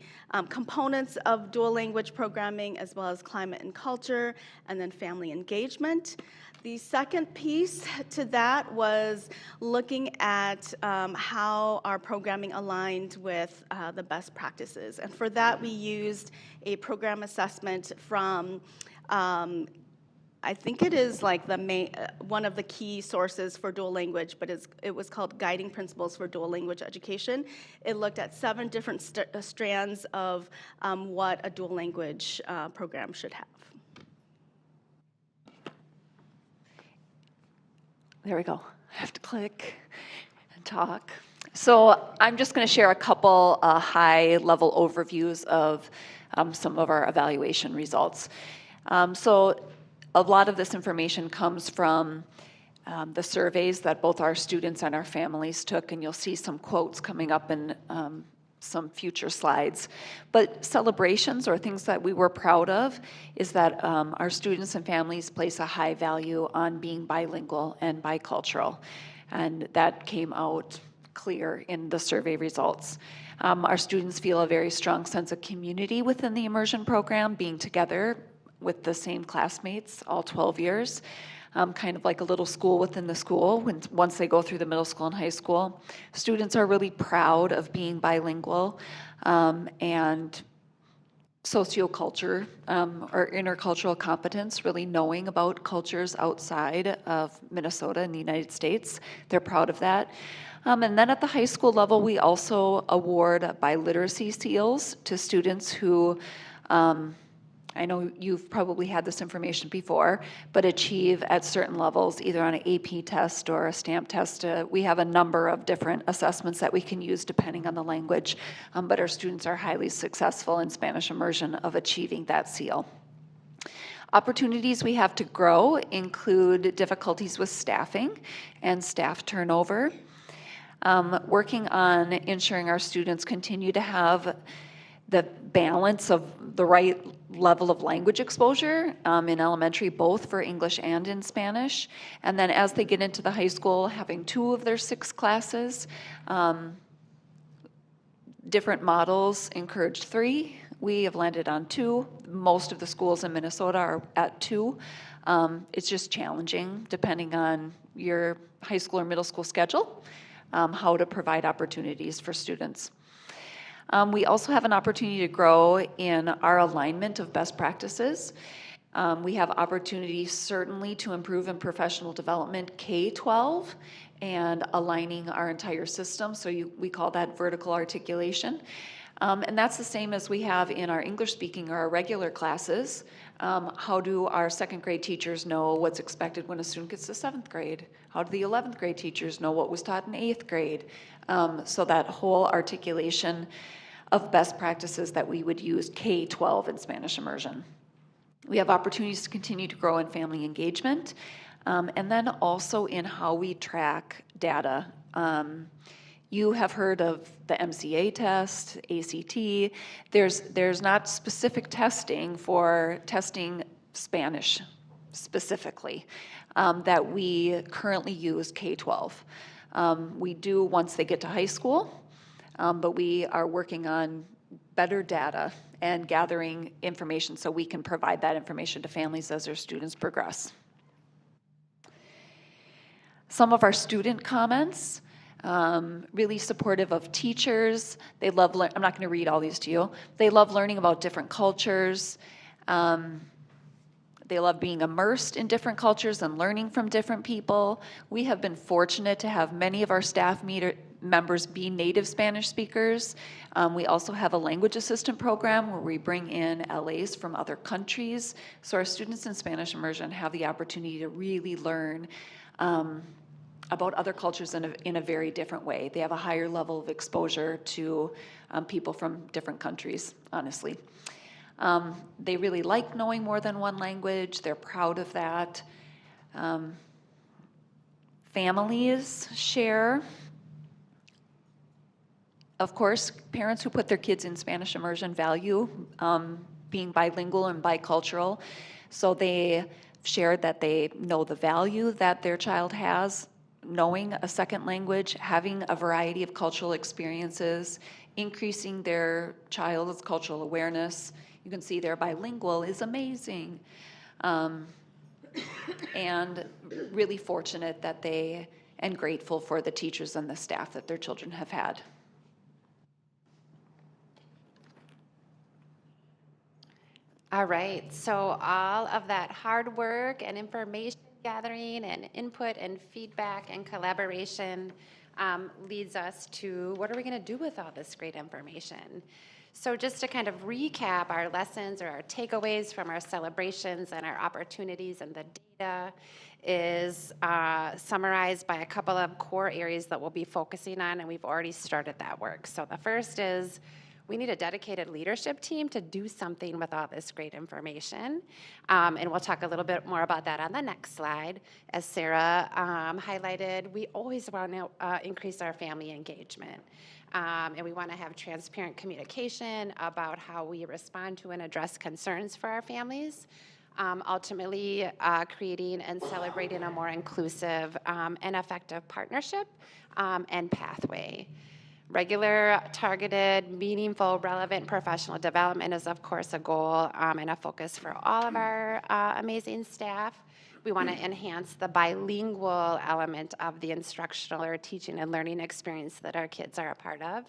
components of dual language programming, as well as climate and culture, and then family engagement. The second piece to that was looking at how our programming aligned with the best practices. And for that, we used a program assessment from I think it is like the main, one of the key sources for dual language, but it was called Guiding Principles for Dual Language Education. It looked at 7 different strands of what a dual language program should have. There we go. I have to click and talk. So I'm just going to share a couple high-level overviews of some of our evaluation results. So a lot of this information comes from the surveys that both our students and our families took, and you'll see some quotes coming up in some future slides. But celebrations, or things that we were proud of, is that our students and families place a high value on being bilingual and bicultural, and that came out clear in the survey results. Our students feel a very strong sense of community within the immersion program, being together with the same classmates all 12 years, kind of like a little school within the school once they go through the middle school and high school. Students are really proud of being bilingual, and socioculture or intercultural competence, really knowing about cultures outside of Minnesota and the United States. They're proud of that. And then at the high school level, we also award biliteracy seals to students who I know you've probably had this information before, but achieve at certain levels, either on an AP test or a STAMP test. We have a number of different assessments that we can use depending on the language, but our students are highly successful in Spanish immersion of achieving that seal. Opportunities we have to grow include difficulties with staffing and staff turnover. Working on ensuring our students continue to have the balance of the right level of language exposure in elementary, both for English and in Spanish. And then as they get into the high school, having 2 of their 6 classes. Different models encourage 3. We have landed on 2. Most of the schools in Minnesota are at 2. It's just challenging, depending on your high school or middle school schedule, how to provide opportunities for students. We also have an opportunity to grow in our alignment of best practices. We have opportunities certainly to improve in professional development K-12 and aligning our entire system, so we call that vertical articulation. And that's the same as we have in our English speaking or our regular classes. How do our second grade teachers know what's expected when a student gets to 7th grade? How do the 11th grade teachers know what was taught in 8th grade? So that whole articulation of best practices that we would use K-12 in Spanish immersion. We have opportunities to continue to grow in family engagement, and then also in how we track data. You have heard of the MCA test, ACT. There's not specific testing for testing Spanish specifically that we currently use K-12. We do once they get to high school, but we are working on better data and gathering information so we can provide that information to families as their students progress. Some of our student comments, really supportive of teachers. They love, I'm not going to read all these to you. They love learning about different cultures. They love being immersed in different cultures and learning from different people. We have been fortunate to have many of our staff members be native Spanish speakers. We also have a language assistant program where we bring in LAs from other countries. So our students in Spanish immersion have the opportunity to really learn about other cultures in a very different way. They have a higher level of exposure to people from different countries, honestly. They really like knowing more than one language. They're proud of that. Families share. Of course, parents who put their kids in Spanish immersion value being bilingual and bicultural. So they shared that they know the value that their child has, knowing a second language, having a variety of cultural experiences, increasing their child's cultural awareness. You can see they're bilingual is amazing. And really fortunate that and grateful for the teachers and the staff that their children have had. All right, so all of that hard work and information gathering and input and feedback and collaboration leads us to what are we going to do with all this great information? So just to kind of recap our lessons or our takeaways from our celebrations and our opportunities and the data is summarized by a couple of core areas that we'll be focusing on, and we've already started that work. So the first is we need a dedicated leadership team to do something with all this great information. And we'll talk a little bit more about that on the next slide. As Sarah highlighted, we always want to increase our family engagement. And we want to have transparent communication about how we respond to and address concerns for our families. Ultimately, creating and celebrating a more inclusive and effective partnership and pathway. Regular, targeted, meaningful, relevant professional development is, of course, a goal and a focus for all of our amazing staff. We want to enhance the bilingual element of the instructional or teaching and learning experience that our kids are a part of.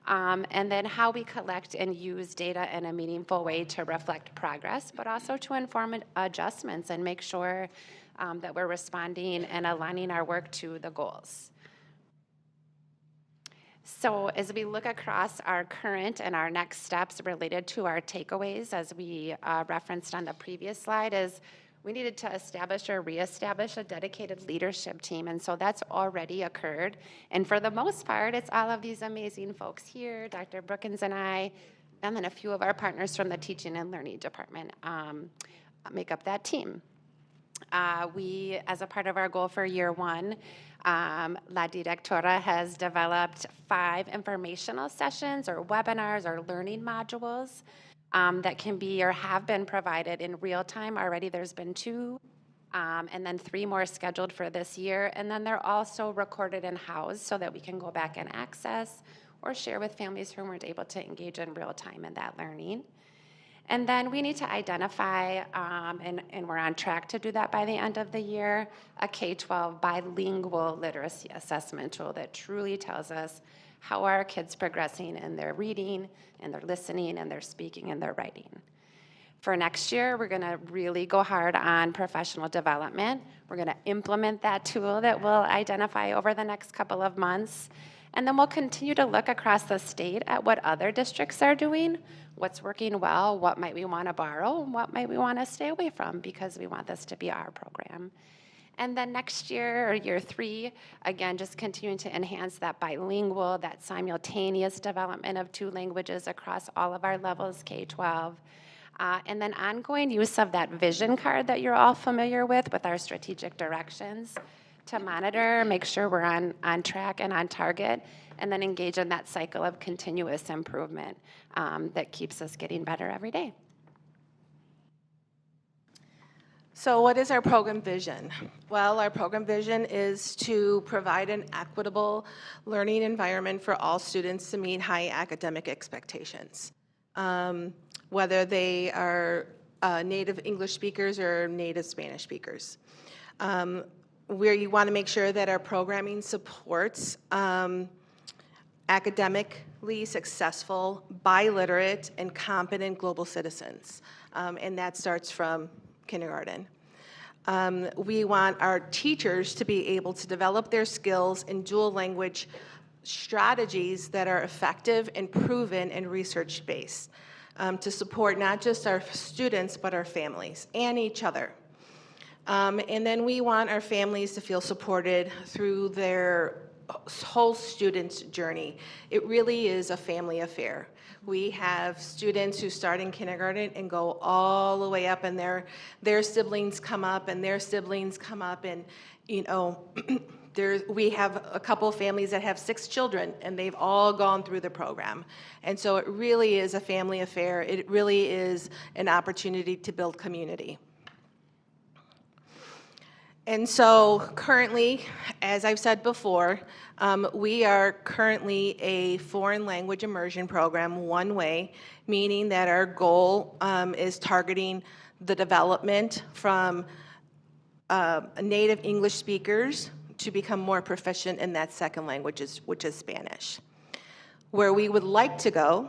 And then how we collect and use data in a meaningful way to reflect progress, but also to inform adjustments and make sure that we're responding and aligning our work to the goals. So as we look across our current and our next steps related to our takeaways, as we referenced on the previous slide, is we needed to establish or reestablish a dedicated leadership team, and so that's already occurred. And for the most part, it's all of these amazing folks here, Dr. Brookins and I, and then a few of our partners from the teaching and learning department make up that team. We, as a part of our goal for year one, La Directora has developed 5 informational sessions or webinars or learning modules that can be or have been provided in real time. Already there's been 2, and then 3 more scheduled for this year. And then they're also recorded and housed so that we can go back and access or share with families who weren't able to engage in real time in that learning. And then we need to identify, and we're on track to do that by the end of the year, a K-12 bilingual literacy assessment tool that truly tells us how are our kids progressing in their reading, and their listening, and their speaking, and their writing. For next year, we're going to really go hard on professional development. We're going to implement that tool that we'll identify over the next couple of months. And then we'll continue to look across the state at what other districts are doing, what's working well, what might we want to borrow, and what might we want to stay away from because we want this to be our program. And then next year, or year 3, again, just continuing to enhance that bilingual, that simultaneous development of 2 languages across all of our levels, K-12. And then ongoing use of that vision card that you're all familiar with our strategic directions to monitor, make sure we're on track and on target, and then engage in that cycle of continuous improvement that keeps us getting better every day. So what is our program vision? Well, our program vision is to provide an equitable learning environment for all students to meet high academic expectations. Whether they are native English speakers or native Spanish speakers. Where you want to make sure that our programming supports academically successful, biliterate, and competent global citizens. And that starts from kindergarten. We want our teachers to be able to develop their skills in dual language strategies that are effective and proven and research-based. To support not just our students, but our families and each other. And then we want our families to feel supported through their whole student's journey. It really is a family affair. We have students who start in kindergarten and go all the way up, and their siblings come up, and their siblings come up, and you know, we have a couple of families that have 6 children, and they've all gone through the program. And so it really is a family affair. It really is an opportunity to build community. And so currently, as I've said before, we are currently a foreign language immersion program one way, meaning that our goal is targeting the development from native English speakers to become more proficient in that second language, which is Spanish. Where we would like to go,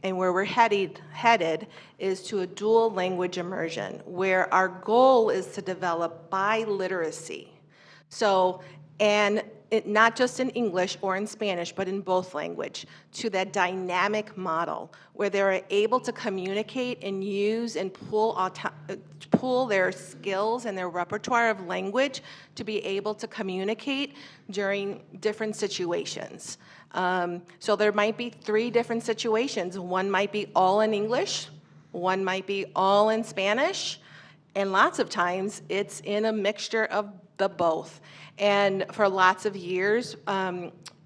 and where we're headed is to a dual language immersion, where our goal is to develop biliteracy. So, and not just in English or in Spanish, but in both language, to that dynamic model where they're able to communicate and use and pull their skills and their repertoire of language to be able to communicate during different situations. So there might be 3 different situations. One might be all in English, one might be all in Spanish, and lots of times it's in a mixture of the both. And for lots of years,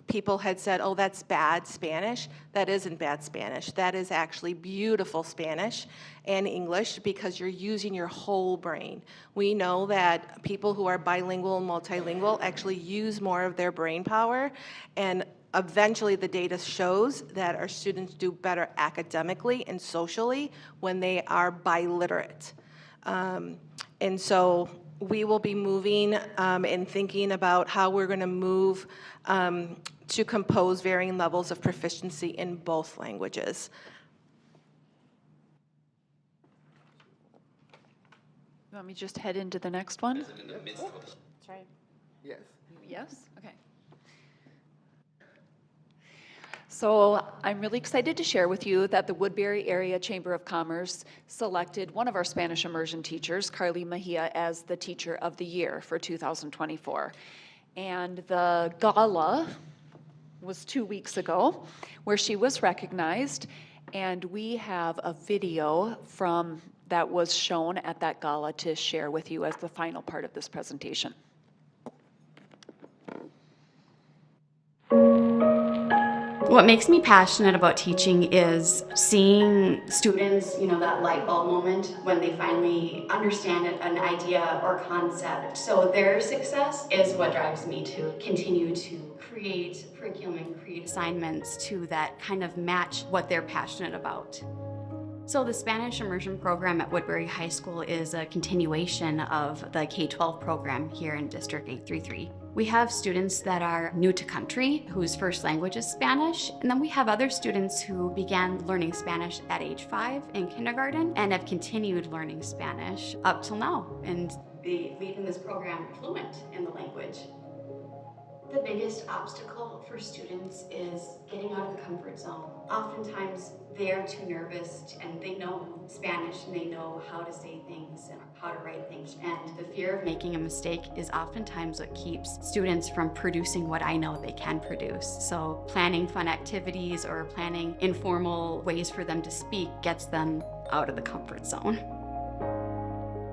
people had said, oh, that's bad Spanish. That isn't bad Spanish. That is actually beautiful Spanish and English because you're using your whole brain. We know that people who are bilingual and multilingual actually use more of their brain power, and eventually the data shows that our students do better academically and socially when they are biliterate. And so we will be moving and thinking about how we're going to move to compose varying levels of proficiency in both languages. You want me to just head into the next one? That's right. Yes. Yes? Okay. So I'm really excited to share with you that the Woodbury Area Chamber of Commerce selected one of our Spanish immersion teachers, Carly Mejia, as the Teacher of the Year for 2024. And the gala was 2 weeks ago where she was recognized, and we have a video from that was shown at that gala to share with you as the final part of this presentation. What makes me passionate about teaching is seeing students, that light bulb moment when they finally understand an idea or concept. So their success is what drives me to continue to create curriculum and create assignments that kind of match what they're passionate about. So the Spanish immersion program at Woodbury High School is a continuation of the K-12 program here in District 833. We have students that are new to country, whose first language is Spanish, and then we have other students who began learning Spanish at age 5 in kindergarten and have continued learning Spanish up till now, and they leave in this program fluent in the language. The biggest obstacle for students is getting out of the comfort zone. Oftentimes, they're too nervous and they know Spanish and they know how to say things and how to write things. And the fear of making a mistake is oftentimes what keeps students from producing what I know they can produce. So planning fun activities or planning informal ways for them to speak gets them out of the comfort zone.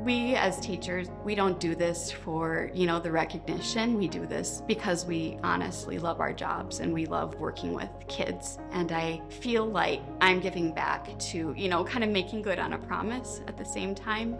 We as teachers, we don't do this for, the recognition. We do this because we honestly love our jobs and we love working with kids. And I feel like I'm giving back to, kind of making good on a promise at the same time.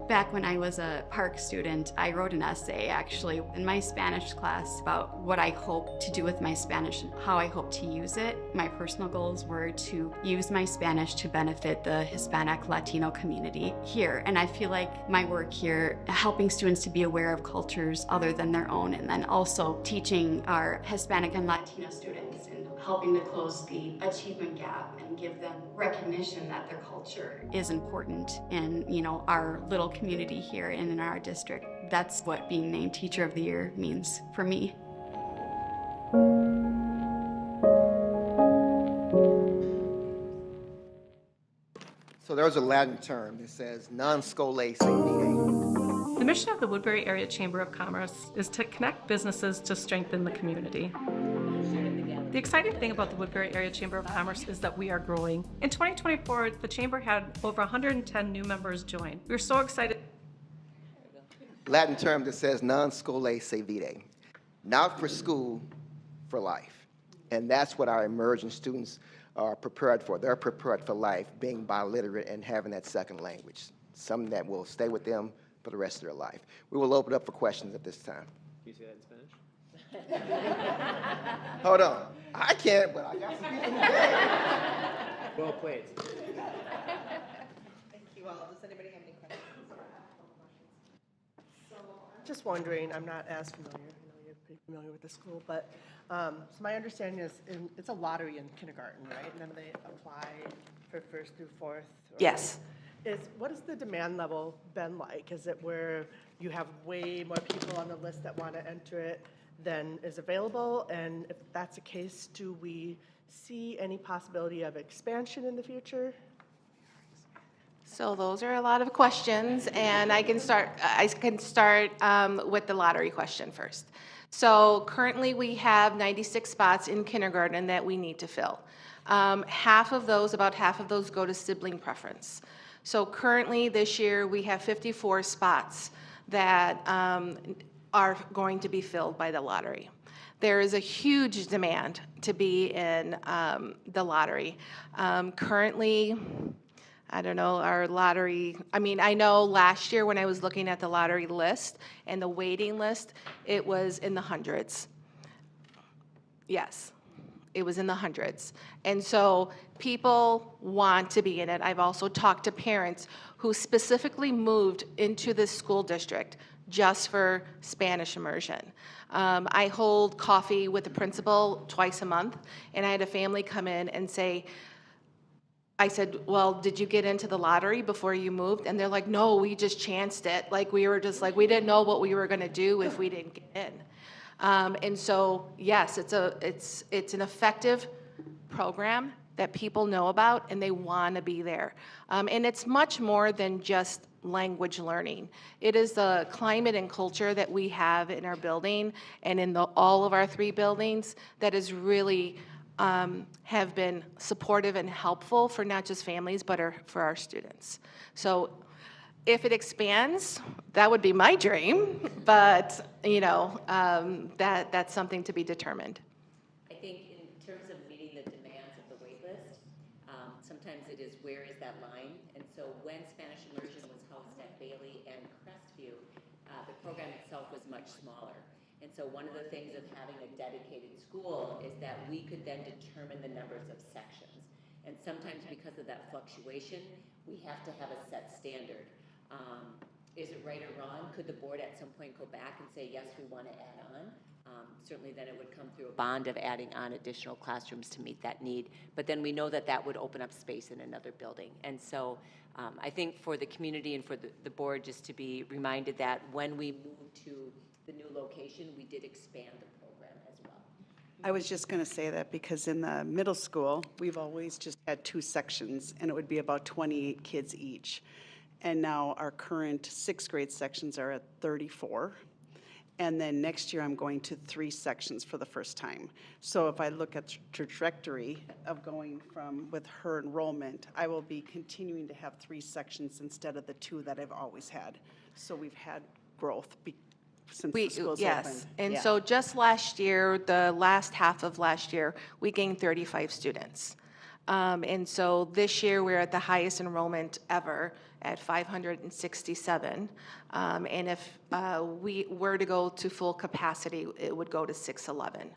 Back when I was a Park student, I wrote an essay actually in my Spanish class about what I hope to do with my Spanish and how I hope to use it. My personal goals were to use my Spanish to benefit the Hispanic Latino community here. And I feel like my work here, helping students to be aware of cultures other than their own, and then also teaching our Hispanic and Latino students and helping to close the achievement gap and give them recognition that their culture is important in, our little community here and in our district. That's what being named Teacher of the Year means for me. So there's a Latin term that says non scole vitae. The mission of the Woodbury Area Chamber of Commerce is to connect businesses to strengthen the community. The exciting thing about the Woodbury Area Chamber of Commerce is that we are growing. In 2024, the Chamber had over 110 new members join. We're so excited. Latin term that says non scole vitae, not for school, for life. And that's what our immersion students are prepared for. They're prepared for life, being biliterate and having that second language, something that will stay with them for the rest of their life. We will open up for questions at this time. Can you say that in Spanish? Hold on. I can't, but I got some people who can. Well played. Thank you all. Does anybody have any questions? So I'm just wondering, I'm not as familiar, I know you're pretty familiar with the school, but so my understanding is it's a lottery in kindergarten, right? And then they apply for first through fourth? Yes. What has the demand level been like? Is it where you have way more people on the list that want to enter it than is available? And if that's the case, do we see any possibility of expansion in the future? So those are a lot of questions, and I can start with the lottery question first. So currently we have 96 spots in kindergarten that we need to fill. About half of those go to sibling preference. So currently this year we have 54 spots that are going to be filled by the lottery. There is a huge demand to be in the lottery. Currently, I don't know, our lottery, I know last year when I was looking at the lottery list and the waiting list, it was in the hundreds. Yes, it was in the hundreds. And so people want to be in it. I've also talked to parents who specifically moved into this school district just for Spanish immersion. I hold coffee with the principal twice a month, and I had a family come in and say, I said, well, did you get into the lottery before you moved? And they're like, no, we just chanced it. We didn't know what we were gonna do if we didn't get in. And so, yes, it's an effective program that people know about and they wanna be there. And it's much more than just language learning. It is the climate and culture that we have in our building and in all of our 3 buildings that is really have been supportive and helpful for not just families, but for our students. So if it expands, that would be my dream, but that's something to be determined. I think in terms of meeting the demands of the wait list, sometimes it is where is that line? And so when Spanish Immersion was housed at Bailey and Crestview, the program itself was much smaller. And so one of the things of having a dedicated school is that we could then determine the numbers of sections. And sometimes because of that fluctuation, we have to have a set standard. Is it right or wrong? Could the board at some point go back and say, yes, we want to add on? Certainly then it would come through a bond of adding on additional classrooms to meet that need. But then we know that that would open up space in another building. And so I think for the community and for the board just to be reminded that when we moved to the new location, we did expand the program as well. I was just going to say that because in the middle school, we've always just had 2 sections, and it would be about 28 kids each. And now our current 6th grade sections are at 34. And then next year, I'm going to 3 sections for the first time. So if I look at the trajectory of going from with her enrollment, I will be continuing to have 3 sections instead of the 2 that I've always had. So we've had growth since the school's yes. opened. And Yeah. so just last year, the last half of last year, we gained 35 students. And so this year, we're at the highest enrollment ever at 567. And if we were to go to full capacity, it would go to 611.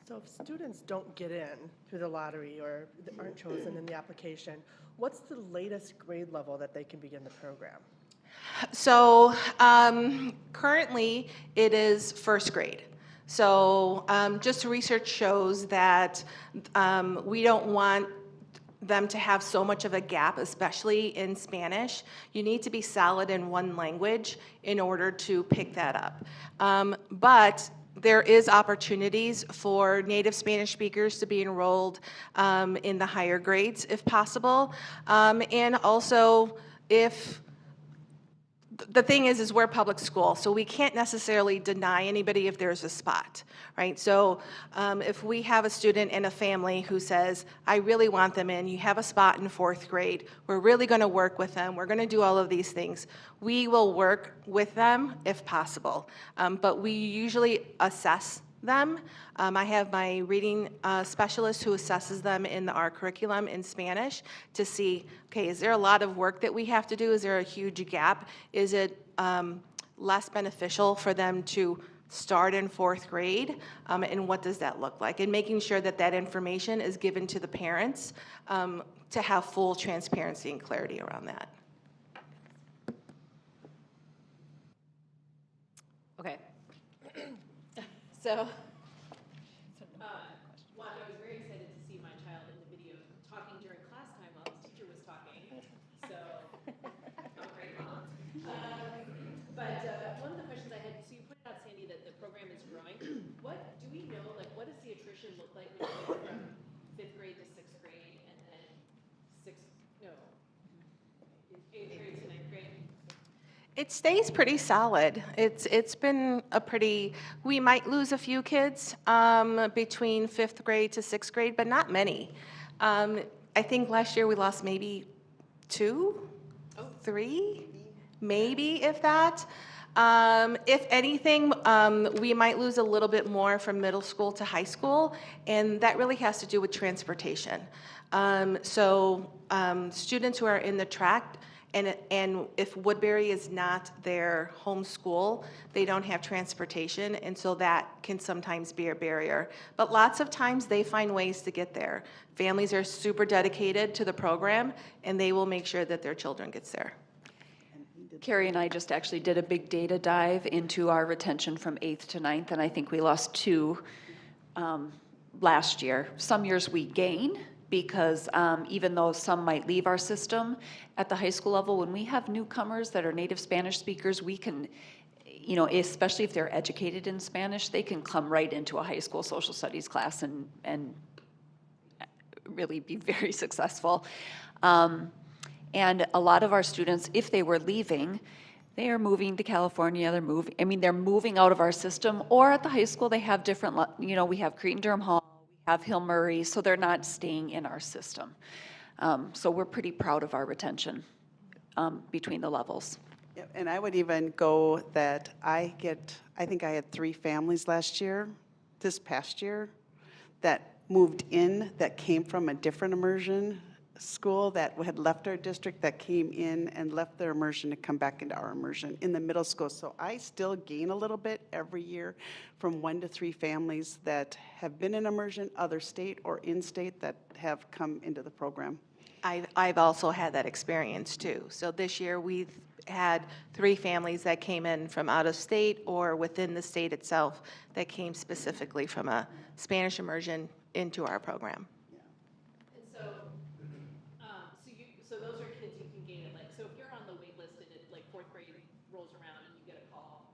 So if students don't get in through the lottery or aren't chosen in the application, what's the latest grade level that they can begin the program? So currently, it is 1st grade. So just research shows that we don't want them to have so much of a gap, especially in Spanish. You need to be solid in one language in order to pick that up. But there is opportunities for native Spanish speakers to be enrolled in the higher grades if possible. And also if the thing is we're public school, so we can't necessarily deny anybody if there's a spot, right? So if we have a student and a family who says, I really want them in, you have a spot in 4th grade, we're really going to work with them, we're going to do all of these things, we will work with them if possible. But we usually assess them. I have my reading specialist who assesses them in our curriculum in Spanish to see, okay, is there a lot of work that we have to do? Is there a huge gap? Is it less beneficial for them to start in 4th grade? And what does that look like? And making sure that that information is given to the parents to have full transparency and clarity around that. Okay. So, one, I was very excited to see my child in the video talking during class time while his teacher was talking. So, I'm great mom. But one of the questions I had, so you pointed out, Sandy, that the program is growing. What do we know? Like, what does the attrition look like when you go from 5th grade to 6th grade, and then 8th grade to 9th grade? It stays pretty solid. It's been a pretty, we might lose a few kids between 5th grade to 6th grade, but not many. I think last year we lost maybe 2, 3, maybe if that. If anything, we might lose a little bit more from middle school to high school, and that really has to do with transportation. So students who are in the track, and if Woodbury is not their home school, they don't have transportation, and so that can sometimes be a barrier. But lots of times they find ways to get there. Families are super dedicated to the program, and they will make sure that their children gets there. Carrie and I just actually did a big data dive into our retention from 8th to 9th, and I think we lost 2 last year. Some years we gain, because even though some might leave our system, at the high school level, when we have newcomers that are native Spanish speakers, we can, you know, especially if they're educated in Spanish, they can come right into a high school social studies class and really be very successful. And a lot of our students, if they were leaving, they are moving to California, they're moving out of our system, or at the high school they have different, you know, we have Cretin-Durham Hall, we have Hill Murray, so they're not staying in our system. So we're pretty proud of our retention between the levels. Yep, and I would even go that I think I had 3 families this past year, that moved in, that came from a different immersion school that had left our district that came in and left their immersion to come back into our immersion in the middle school. So I still gain a little bit every year from 1 to 3 families that have been in immersion, other state or in-state, that have come into the program. I've also had that experience too. So this year we've had 3 families that came in from out of state or within the state itself that came specifically from a Spanish immersion into our program. And so, so those are kids you can gain it, like, so if you're on the wait list and it, like, 4th grade rolls around and you get a call,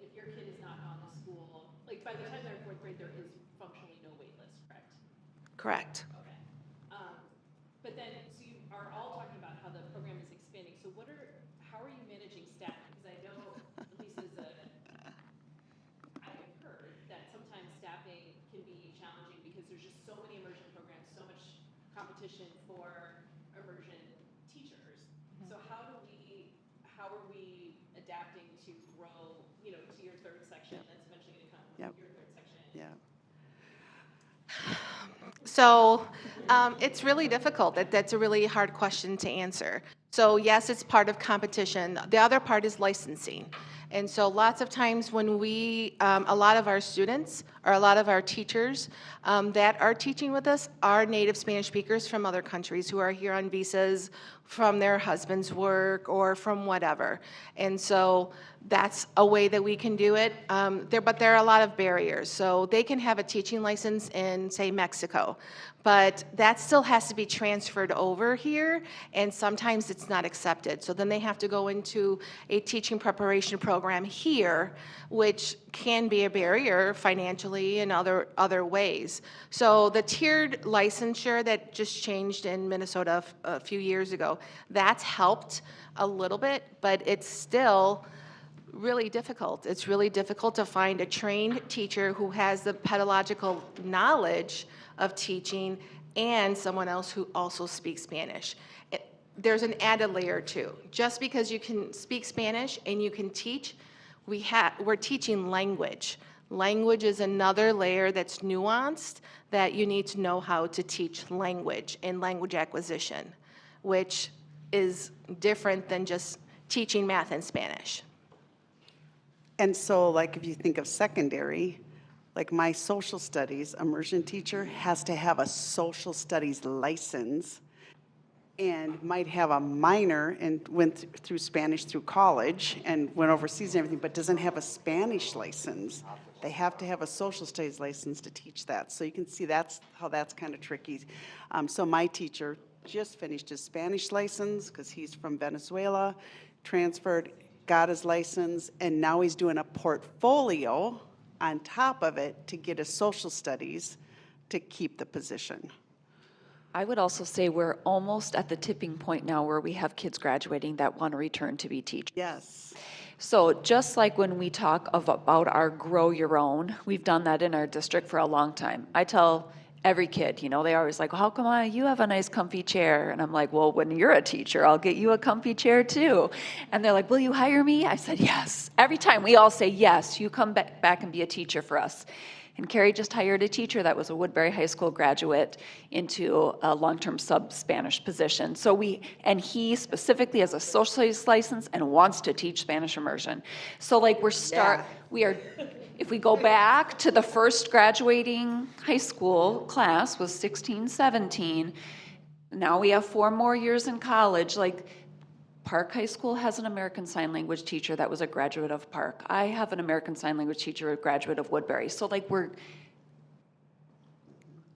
if your kid is not on the school, like, by the time they're in 4th grade, there is functionally no wait list, correct? Correct. Okay. But then, so you are all talking about how the program is expanding, so how are you managing staffing? Because I know, at least as I have heard that sometimes staffing can be challenging because there's just so many immersion programs, so much competition for immersion teachers. So how are we adapting to grow, to your 3rd section that's eventually going to come your 3rd section? Yeah. So it's really difficult. That's a really hard question to answer. So yes, it's part of competition. The other part is licensing. And so lots of times when a lot of our students or a lot of our teachers that are teaching with us are native Spanish speakers from other countries who are here on visas from their husband's work or from whatever. And so that's a way that we can do it. But there are a lot of barriers. So they can have a teaching license in, say, Mexico, but that still has to be transferred over here, and sometimes it's not accepted. So then they have to go into a teaching preparation program here, which can be a barrier financially and other ways. So the tiered licensure that just changed in Minnesota a few years ago, that's helped a little bit, but it's still really difficult. It's really difficult to find a trained teacher who has the pedagogical knowledge of teaching and someone else who also speaks Spanish. There's an added layer too. Just because you can speak Spanish and you can teach, we're teaching language. Language is another layer that's nuanced that you need to know how to teach language and language acquisition, which is different than just teaching math and Spanish. And so, like, if you think of secondary, like my social studies immersion teacher has to have a social studies license and might have a minor and went through Spanish through college and went overseas and everything, but doesn't have a Spanish license. They have to have a social studies license to teach that. So you can see that's how that's kind of tricky. So my teacher just finished his Spanish license because he's from Venezuela, transferred, got his license, and now he's doing a portfolio on top of it to get his social studies to keep the position. I would also say we're almost at the tipping point now where we have kids graduating that want to return to be teachers. Yes. So just like when we talk about our grow your own, we've done that in our district for a long time. I tell every kid, they're always like, well, how come you have a nice comfy chair? And I'm like, well, when you're a teacher, I'll get you a comfy chair too. And they're like, will you hire me? I said, yes. Every time we all say, yes, you come back and be a teacher for us. And Carrie just hired a teacher that was a Woodbury High School graduate into a long-term sub-Spanish position. And he specifically has a social studies license and wants to teach Spanish immersion. So like if we go back to the first graduating high school class was 16, 17. Now we have 4 more years in college. Like Park High School has an American Sign Language teacher that was a graduate of Park. I have an American Sign Language teacher, a graduate of Woodbury. So like we're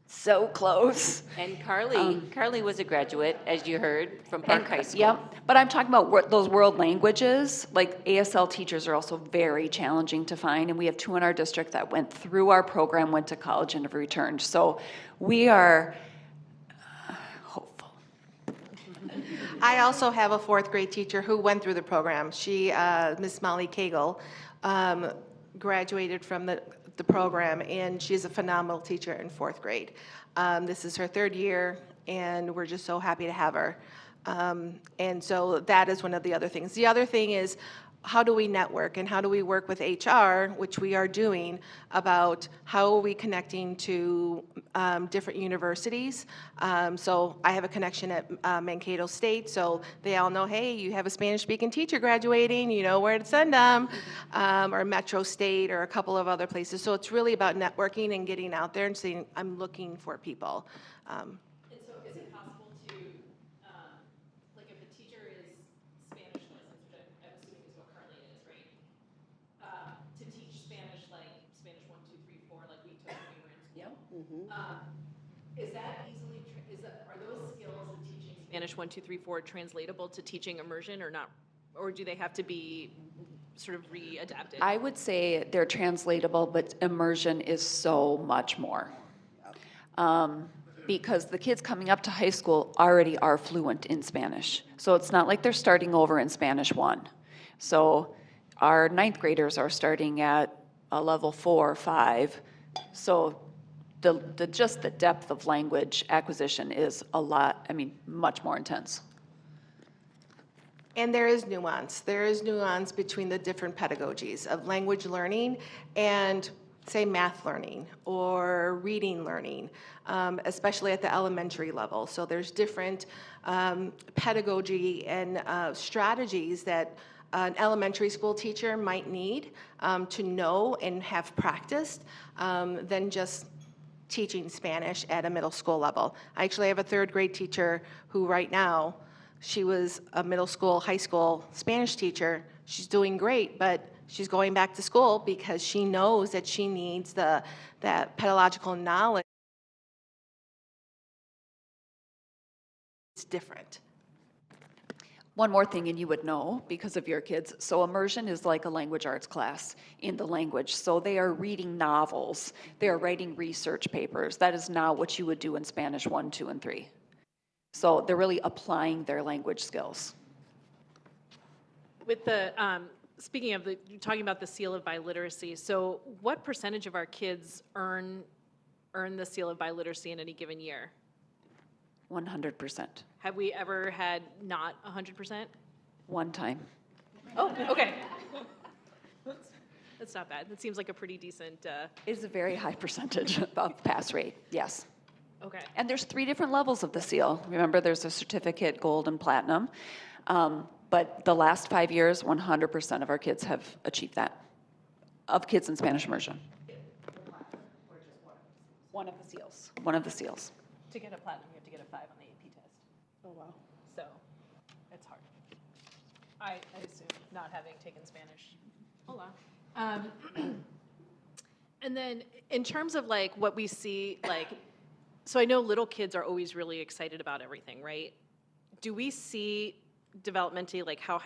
so close. And Carly was a graduate, as you heard, from Park High School. Yep, but I'm talking about those world languages. Like ASL teachers are also very challenging to find, and we have 2 in our district that went through our program, went to college, and have returned. So we are hopeful. I also have a 4th grade teacher who went through the program. She, Miss Molly Cagle, graduated from the program, and she's a phenomenal teacher in 4th grade. This is her 3rd year, and we're just so happy to have her. And so that is one of the other things. The other thing is how do we network and how do we work with HR, which we are doing, about how are we connecting to different universities. So I have a connection at Mankato State, so they all know, hey, you have a Spanish-speaking teacher graduating, you know where to send them, or Metro State or a couple of other places. So it's really about networking and getting out there and saying, I'm looking for people. And so is it possible to, like if a teacher is Spanish licensed, which I'm assuming is what currently it is, right? To teach Spanish, like Spanish 1, 2, 3, 4, like we took when we were in school. Is that easily, are those skills of teaching Spanish 1, 2, 3, 4 translatable to teaching immersion or not? Or do they have to be sort of readapted? I would say they're translatable, but immersion is so much more. Because the kids coming up to high school already are fluent in Spanish. So it's not like they're starting over in Spanish 1. So our 9th graders are starting at a level 4 or 5. So just the depth of language acquisition is a lot, much more intense. And there is nuance. There is nuance between the different pedagogies of language learning and, say, math learning or reading learning, especially at the elementary level. So there's different pedagogy and strategies that an elementary school teacher might need to know and have practiced than just teaching Spanish at a middle school level. I actually have a 3rd grade teacher who right now, she was a middle school, high school Spanish teacher. She's doing great, but she's going back to school because she knows that she needs that pedagogical knowledge. It's different. One more thing, and you would know because of your kids. So immersion is like a language arts class in the language. So they are reading novels. They are writing research papers. That is not what you would do in Spanish 1, 2, and 3. So they're really applying their language skills. With the, speaking of talking about the seal of biliteracy, so what percentage of our kids earn the seal of biliteracy in any given year? 100%. Have we ever had not 100%? One time. Oh, okay. That's not bad. That seems like a pretty decent. It is a very high percentage of pass rate, yes. Okay. And there's 3 different levels of the seal. Remember, there's a certificate, gold, and platinum. But the last 5 years, 100% of our kids have achieved that, of kids in Spanish immersion. One of the seals. One of the seals. To get a platinum, you have to get a 5 on the AP test. Oh, wow. So it's hard. I assume, not having taken Spanish. Hola. And then in terms of like what we see, like, so I know little kids are always really excited about everything, right? Do we see developmentally like how do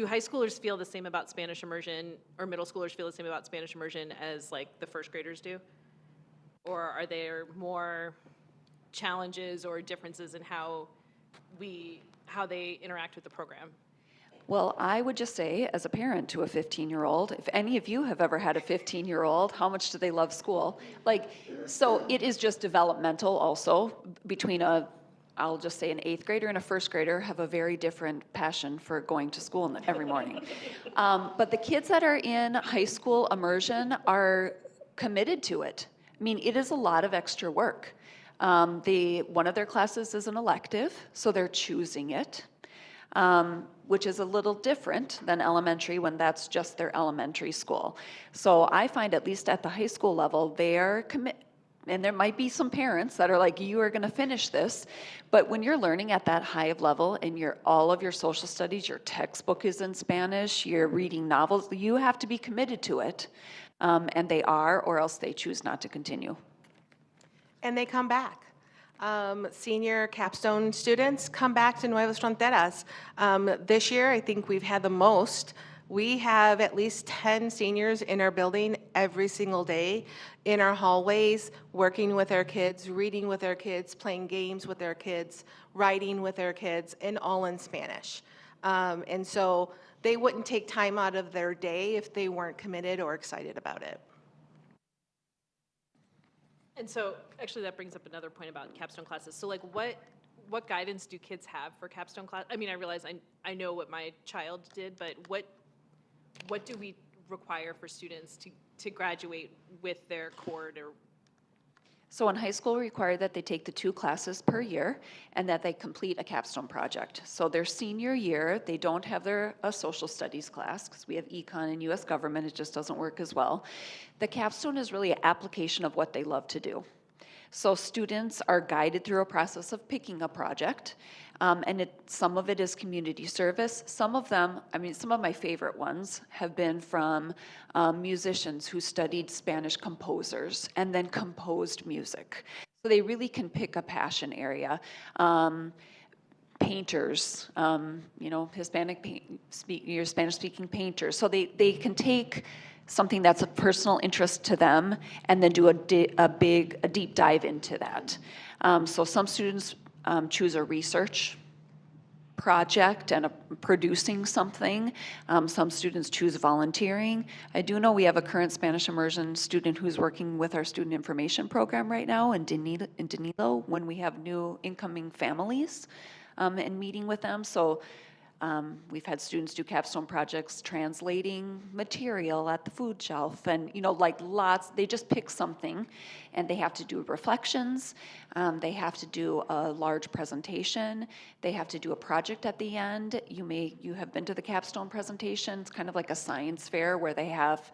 high schoolers feel the same about Spanish immersion, or middle schoolers feel the same about Spanish immersion as like the 1st graders do? Or are there more challenges or differences in how they interact with the program? Well, I would just say, as a parent to a 15-year-old, if any of you have ever had a 15-year-old, how much do they love school? Like, so it is just developmental also between I'll just say an 8th grader and a 1st grader have a very different passion for going to school every morning. But the kids that are in high school immersion are committed to it. I mean, it is a lot of extra work. One of their classes is an elective, so they're choosing it, which is a little different than elementary when that's just their elementary school. So I find, at least at the high school level, they are and there might be some parents that are like, you are going to finish this, but when you're learning at that high of level and all of your social studies, your textbook is in Spanish, you're reading novels, you have to be committed to it. And they are, or else they choose not to continue. And they come back. Senior capstone students come back to Nuevas Fronteras. This year, I think we've had the most. We have at least 10 seniors in our building every single day, in our hallways, working with our kids, reading with our kids, playing games with our kids, writing with our kids, and all in Spanish. And so they wouldn't take time out of their day if they weren't committed or excited about it. And so actually that brings up another point about capstone classes. So like what guidance do kids have for capstone class? I mean, I realize I know what my child did, but what do we require for students to graduate with their cord or? So in high school, we require that they take the 2 classes per year and that they complete a capstone project. So their senior year, they don't have their social studies class because we have econ and US government, it just doesn't work as well. The capstone is really an application of what they love to do. So students are guided through a process of picking a project, and some of it is community service. Some of them, I mean, some of my favorite ones have been from musicians who studied Spanish composers and then composed music. So they really can pick a passion area. Painters, you know, Spanish-speaking painters. So they can take something that's of personal interest to them and then do a deep dive into that. So some students choose a research project and producing something. Some students choose volunteering. I do know we have a current Spanish immersion student who's working with our student information program right now in Danilo when we have new incoming families and meeting with them. So we've had students do capstone projects translating material at the food shelf and, you know, like lots, they just pick something and they have to do reflections, they have to do a large presentation, they have to do a project at the end. You have been to the capstone presentation, it's kind of like a science fair where they have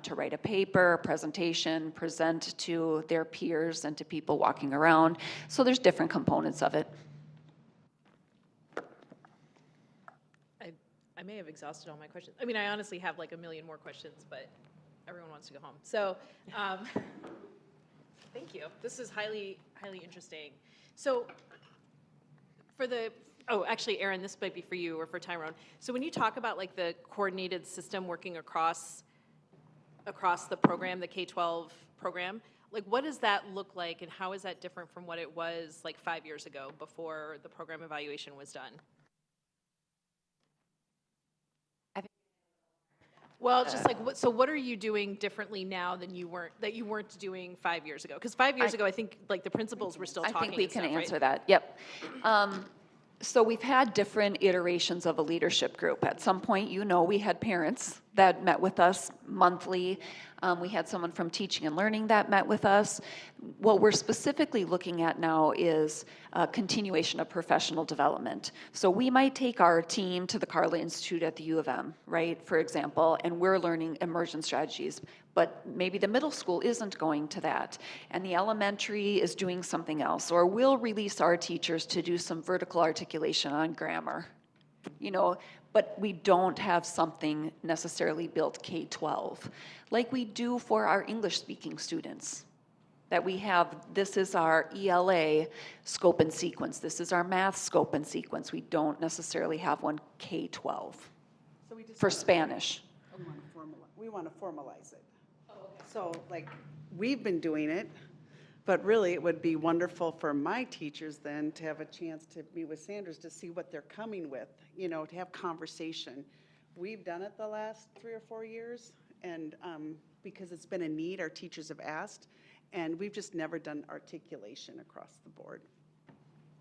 to write a paper, a presentation, present to their peers and to people walking around. So there's different components of it. I may have exhausted all my questions. I mean, I honestly have like a million more questions, but everyone wants to go home. So, thank you. This is highly, highly interesting. So, actually, Erin, this might be for you or for Tyrone. So when you talk about like the coordinated system working across the program, the K-12 program, like what does that look like and how is that different from what it was like 5 years ago before the program evaluation was done? Well, just like, so what are you doing differently now than you weren't doing 5 years ago? Because 5 years ago, I think like the principals were still talking. I think we can answer right? that, yep. So we've had different iterations of a leadership group. At some point, you know, we had parents that met with us monthly. We had someone from teaching and learning that met with us. What we're specifically looking at now is a continuation of professional development. So we might take our team to the Carla Institute at the U of M, right, for example, and we're learning immersion strategies, but maybe the middle school isn't going to that, and the elementary is doing something else, or we'll release our teachers to do some vertical articulation on grammar, you know, but we don't have something necessarily built K-12 like we do for our English-speaking students. That we have, this is our ELA scope and sequence, this is our math scope and sequence. We don't necessarily have one K-12 for Spanish. We want to formalize it. Oh, okay. So like, we've been doing it, but really it would be wonderful for my teachers then to have a chance to meet with Sanders to see what they're coming with, you know, to have conversation. We've done it the last 3 or 4 years, and because it's been a need, our teachers have asked, and we've just never done articulation across the board,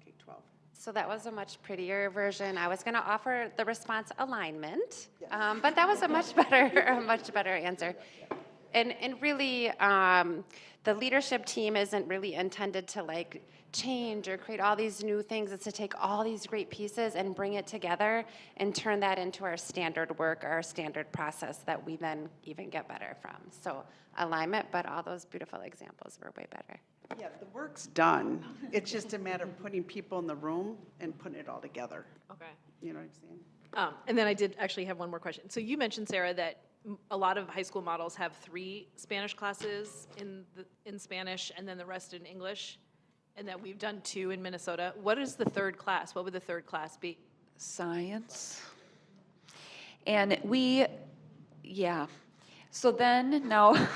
K-12. So that was a much prettier version. I was going to offer the response alignment, but that was a much better answer. And really, the leadership team isn't really intended to like change or create all these new things. It's to take all these great pieces and bring it together and turn that into our standard work, our standard process that we then even get better from. So alignment, but all those beautiful examples were way better. Yeah, the work's done. It's just a matter of putting people in the room and putting it all together. Okay. You know what I'm saying? And then I did actually have one more question. So you mentioned, Sarah, that a lot of high school models have 3 Spanish classes in Spanish and then the rest in English, and that we've done 2 in Minnesota. What is the 3rd class? What would the 3rd class be? Science. And so then now,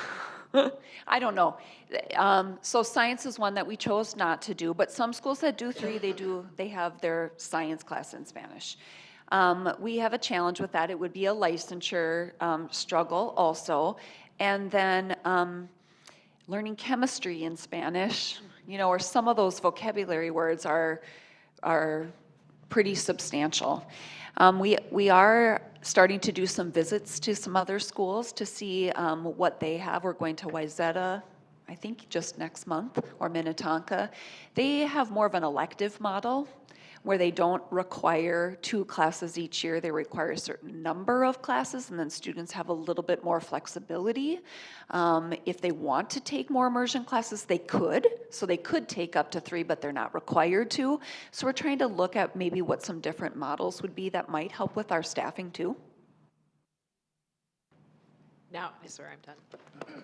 I don't know. So science is one that we chose not to do, but some schools that do 3, they have their science class in Spanish. We have a challenge with that. It would be a licensure struggle also. And then learning chemistry in Spanish, you know, or some of those vocabulary words are are pretty substantial. We are starting to do some visits to some other schools to see what they have. We're going to Wayzata, I think just next month, or Minnetonka. They have more of an elective model where they don't require 2 classes each year. They require a certain number of classes, and then students have a little bit more flexibility. If they want to take more immersion classes, they could. So they could take up to 3, but they're not required to. So we're trying to look at maybe what some different models would be that might help with our staffing too. Now, I swear I'm done.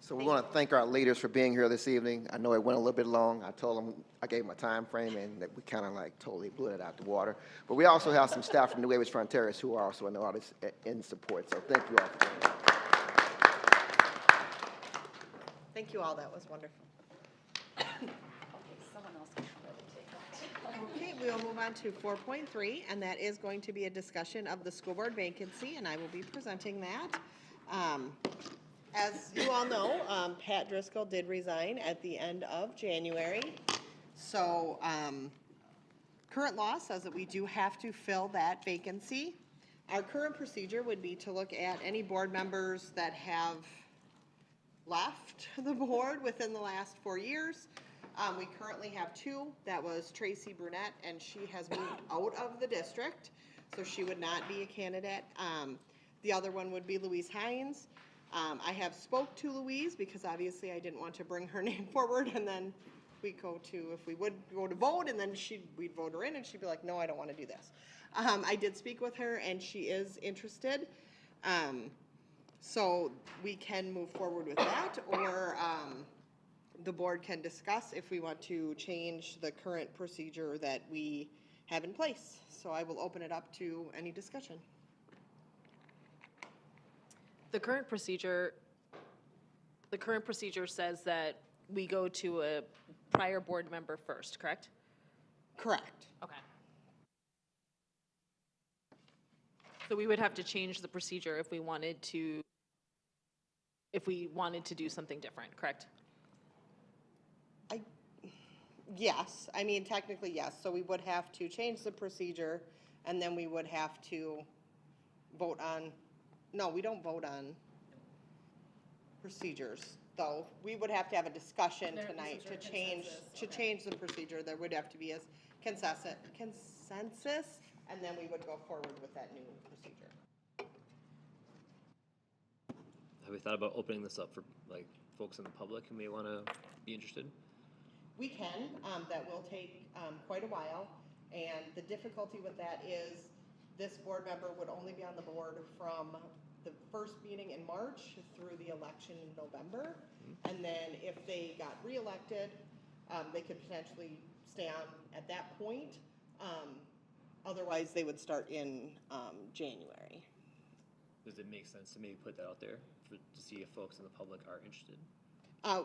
So we want to thank our leaders for being here this evening. I know it went a little bit long. I told them, I gave them a time frame, and that we kind of like totally blew it out the water. But we also have some staff from New Waves Frontiers who are also in the audience in support. So thank you all for being here. Thank you all, that was wonderful. Okay, we will move on to 4.3, and that is going to be a discussion of the school board vacancy, and I will be presenting that. As you all know, Pat Driscoll did resign at the end of January. So current law says that we do have to fill that vacancy. Our current procedure would be to look at any board members that have left the board within the last 4 years. We currently have 2. That was Tracy Brunette, and she has moved out of the district, so she would not be a candidate. The other one would be Louise Hines. I have spoke to Louise because obviously I didn't want to bring her name forward, and then we go to, if we would go to vote, and then we'd vote her in, and she'd be like, no, I don't want to do this. I did speak with her, and she is interested. So we can move forward with that, or the board can discuss if we want to change the current procedure that we have in place. So I will open it up to any discussion. The current procedure says that we go to a prior board member first, correct? Correct. Okay. So we would have to change the procedure if we wanted to do something different, correct? Yes, I mean, technically, yes. So we would have to change the procedure, and then we would have to vote on, no, we don't vote on procedures, though. We would have to have a discussion tonight to change the procedure. There would have to be a consensus, and then we would go forward with that new procedure. Have we thought about opening this up for like folks in the public who may want to be interested? We can. That will take quite a while, and the difficulty with that is this board member would only be on the board from the first meeting in March through the election in November, and then if they got reelected, they could potentially stay on at that point. Otherwise, they would start in January. Does it make sense to maybe put that out there to see if folks in the public are interested?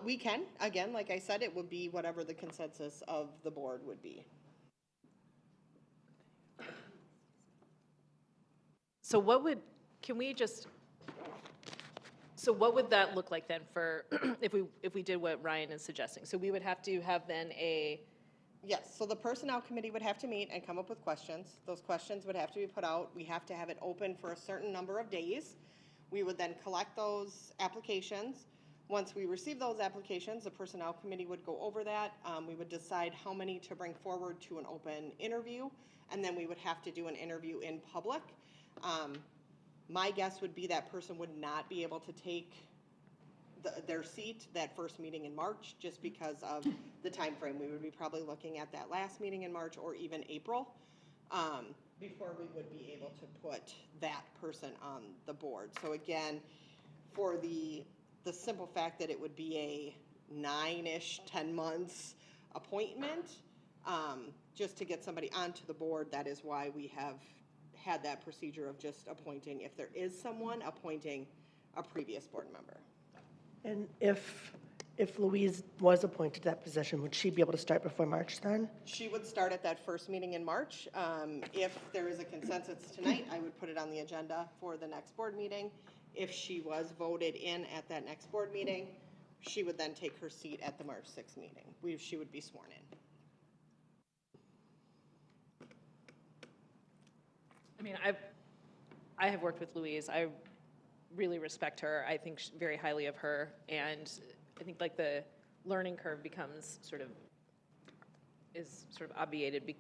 We can. Again, like I said, it would be whatever the consensus of the board would be. So what would that look like then for if we did what Ryan is suggesting? So we would have to have then a... Yes, so the personnel committee would have to meet and come up with questions. Those questions would have to be put out. We have to have it open for a certain number of days. We would then collect those applications. Once we receive those applications, the personnel committee would go over that. We would decide how many to bring forward to an open interview, and then we would have to do an interview in public. My guess would be that person would not be able to take their seat that first meeting in March, just because of the time frame. We would be probably looking at that last meeting in March or even April before we would be able to put that person on the board. So again, for the simple fact that it would be a 9-ish, 10 months appointment, just to get somebody onto the board, that is why we have had that procedure of just appointing, if there is someone, appointing a previous board member. And if Louise was appointed to that position, would she be able to start before March then? She would start at that first meeting in March. If there is a consensus tonight, I would put it on the agenda for the next board meeting. If she was voted in at that next board meeting, she would then take her seat at the March 6th meeting. She would be sworn in. I mean, I have worked with Louise. I really respect her. I think very highly of her, and I think like the learning curve becomes is sort of obviated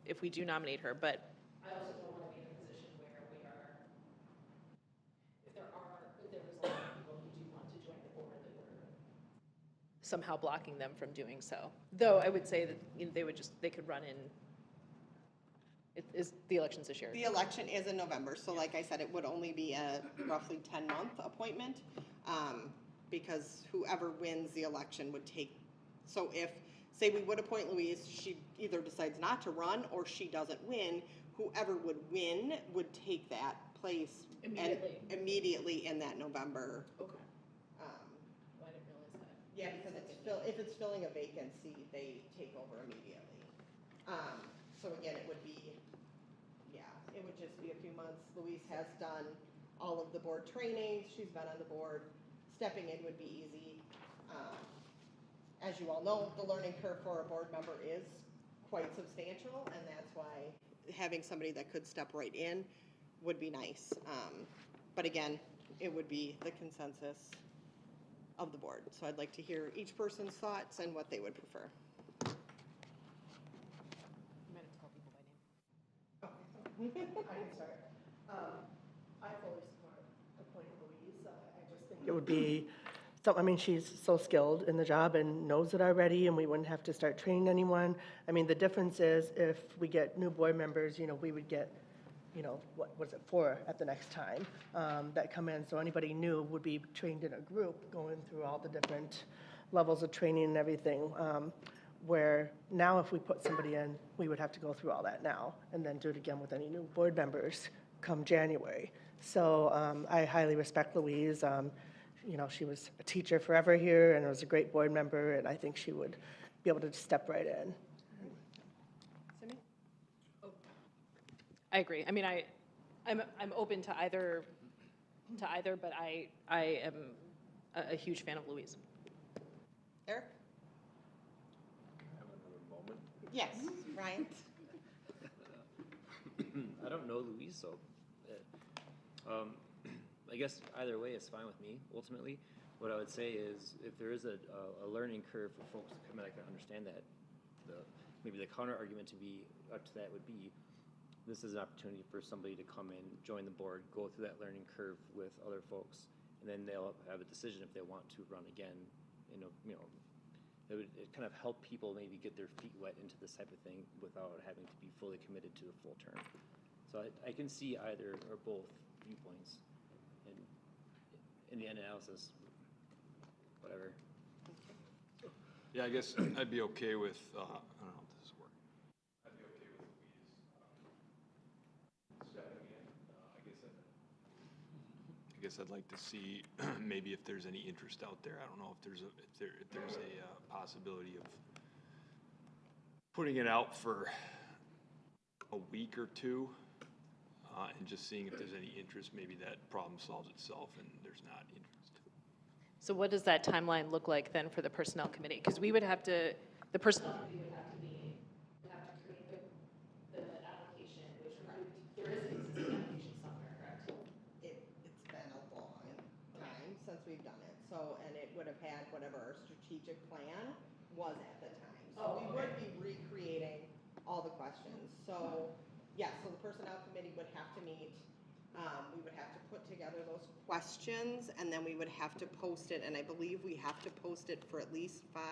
if we do nominate her. But I also don't want to be in a position where we are, if there is a lot of people who do want to join the board, that we're somehow blocking them from doing so. Though I would say that they could run in. The election's this year. The election is in November, so like I said, it would only be a roughly 10-month appointment, because whoever wins the election would take, so if, say we would appoint Louise, she either decides not to run or she doesn't win, whoever would win would take that place immediately in that November. Okay. I didn't realize that. Yeah, because if it's filling a vacancy, they take over immediately. So again, it would just be a few months. Louise has done all of the board trainings. She's been on the board. Stepping in would be easy. As you all know, the learning curve for a board member is quite substantial, and that's why having somebody that could step right in would be nice. But again, it would be the consensus of the board. So I'd like to hear each person's thoughts and what they would prefer. I can start. I fully support appointing Louise. I just think it would be something, I mean, she's so skilled in the job and knows it already, and we wouldn't have to start training anyone. I mean, the difference is if we get new board members, we would get, what was it, 4 at the next time that come in. So anybody new would be trained in a group going through all the different levels of training and everything. Where now if we put somebody in, we would have to go through all that now and then do it again with any new board members come January. So I highly respect Louise. She was a teacher forever here and was a great board member, and I think she would be able to step right in. I agree. I mean, I'm open to either, but I am a huge fan of Louise. Eric? Yes, Ryan. I don't know Louise, so I guess either way is fine with me. Ultimately, what I would say is if there is a learning curve for folks to come in, I can understand that. Maybe the counter argument to be up to that would be this is an opportunity for somebody to come in, join the board, go through that learning curve with other folks, and then they'll have a decision if they want to run again. It would kind of help people maybe get their feet wet into this type of thing without having to be fully committed to a full term. So I can see either or both viewpoints in the end analysis, whatever. Yeah, I guess I'd be okay with, I don't know if this is working. I'd be okay with Louise stepping in. I guess I'd like to see maybe if there's any interest out there. I don't know if there's a possibility of putting it out for a week or two and just seeing if there's any interest. Maybe that problem solves itself and there's not interest. So what does that timeline look like then for the personnel committee? Because we would have to, the personnel committee would have to create the application, which there is an existing application somewhere, correct? It's been a long time since we've done it. So, and it would have had whatever our strategic plan was at the time. So we would be recreating all the questions. So, yeah, so the personnel committee would have to meet. We would have to put together those questions, and then we would have to post it. And I believe we have to post it for at least 5.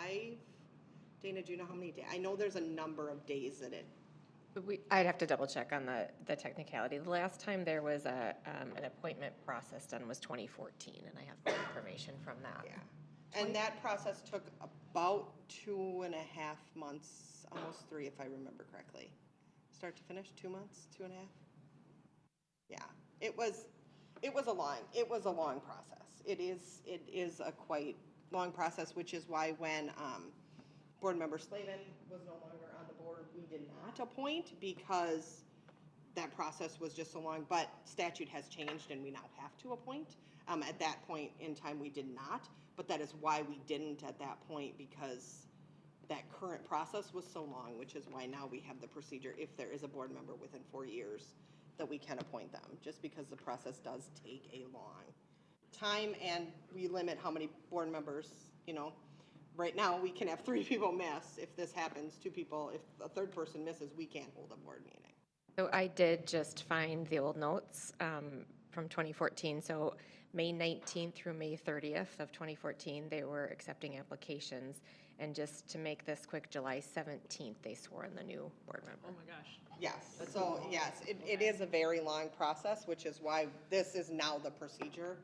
Dana, do you know how many days? I know there's a number of days that it. I'd have to double check on the technicality. The last time there was an appointment process done was 2014, and I have more information from that. Yeah, and that process took about 2.5 months, almost 3 if I remember correctly. Start to finish, 2 months, 2.5. Yeah, it was a long process. It is a quite long process, which is why when board member Slavin was no longer on the board, we did not appoint because that process was just so long. But statute has changed and we now have to appoint. At that point in time, we did not, but that is why we didn't at that point, because that current process was so long, which is why now we have the procedure if there is a board member within 4 years that we can appoint them, just because the process does take a long time, and we limit how many board members, you know. Right now, we can have 3 people miss. If this happens, 2 people, if a third person misses, we can't hold a board meeting. So I did just find the old notes from 2014. So May 19th through May 30th of 2014, they were accepting applications. And just to make this quick, July 17th, they swore in the new board member. Oh my gosh. Yes, so yes, it is a very long process, which is why this is now the procedure.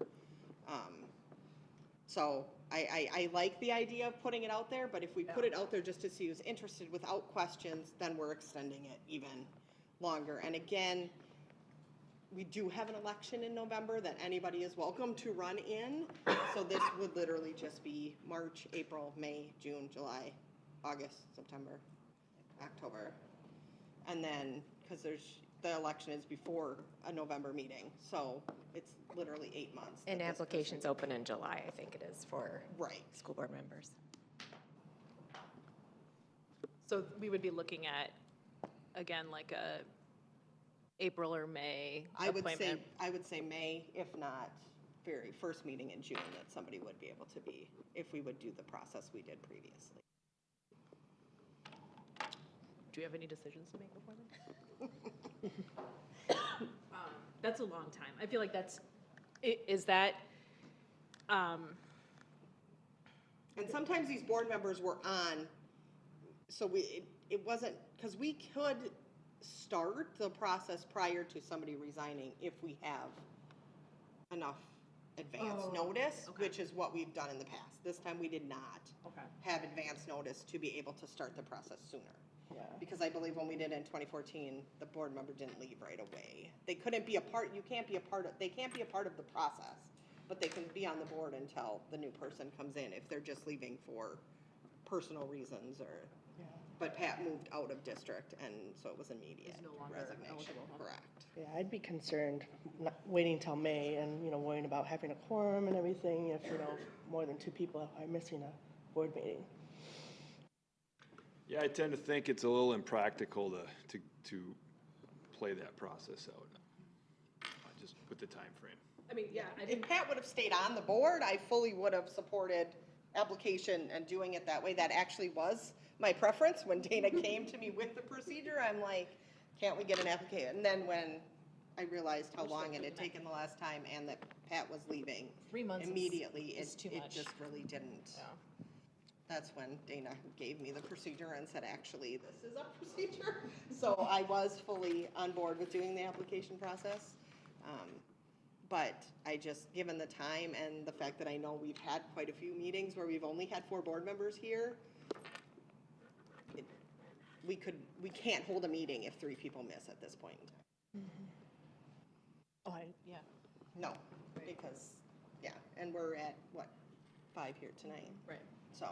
So I like the idea of putting it out there, but if we put it out there just to see who's interested without questions, then we're extending it even longer. And again, we do have an election in November that anybody is welcome to run in. So this would literally just be March, April, May, June, July, August, September, October. And then, because the election is before a November meeting, so it's literally 8 months. And applications open in July, I think it is, for school board members. So we would be looking at, again, like a April or May appointment. I would say May, if not very first meeting in June, that somebody would be able to be, if we would do the process we did previously. Do you have any decisions to make before then? That's a long time. I feel like is that, And sometimes these board members were on, so it wasn't, because we could start the process prior to somebody resigning if we have enough advance notice, which is what we've done in the past. This time we did not have advance notice to be able to start the process sooner. Because I believe when we did it in 2014, the board member didn't leave right away. They couldn't be a part, they can't be a part of the process, but they can be on the board until the new person comes in if they're just leaving for personal reasons or, but Pat moved out of district and so it was immediate resignation, correct. Yeah, I'd be concerned not waiting till May and, worrying about having a quorum and everything if, more than 2 people are missing a board meeting. Yeah, I tend to think it's a little impractical to play that process out, just with the time frame. I mean, yeah. If Pat would have stayed on the board, I fully would have supported application and doing it that way. That actually was my preference. When Dana came to me with the procedure, I'm like, can't we get an application? And then when I realized how long it had taken the last time and that Pat was leaving 3 months immediately, is too much. It just really didn't. That's when Dana gave me the procedure and said, actually, this is a procedure. So I was fully on board with doing the application process. But I just, given the time and the fact that I know we've had quite a few meetings where we've only had 4 board members here, we can't hold a meeting if 3 people miss at this point in time. No, because, and we're at, 5 here tonight? Right. So.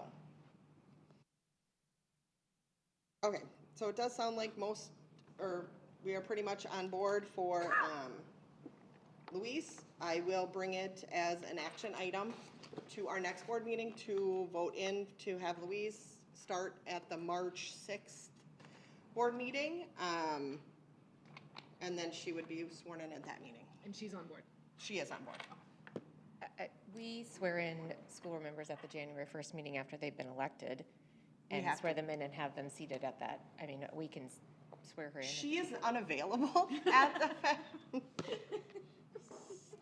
Okay, so it does sound like we are pretty much on board for Luis. I will bring it as an action item to our next board meeting to vote in to have Luis start at the March 6th board meeting. And then she would be sworn in at that meeting. And she's on board? She is on board. We swear in school board members at the January 1st meeting after they've been elected and have swear them in and have them seated at that. I mean, we can swear her in. She is unavailable at the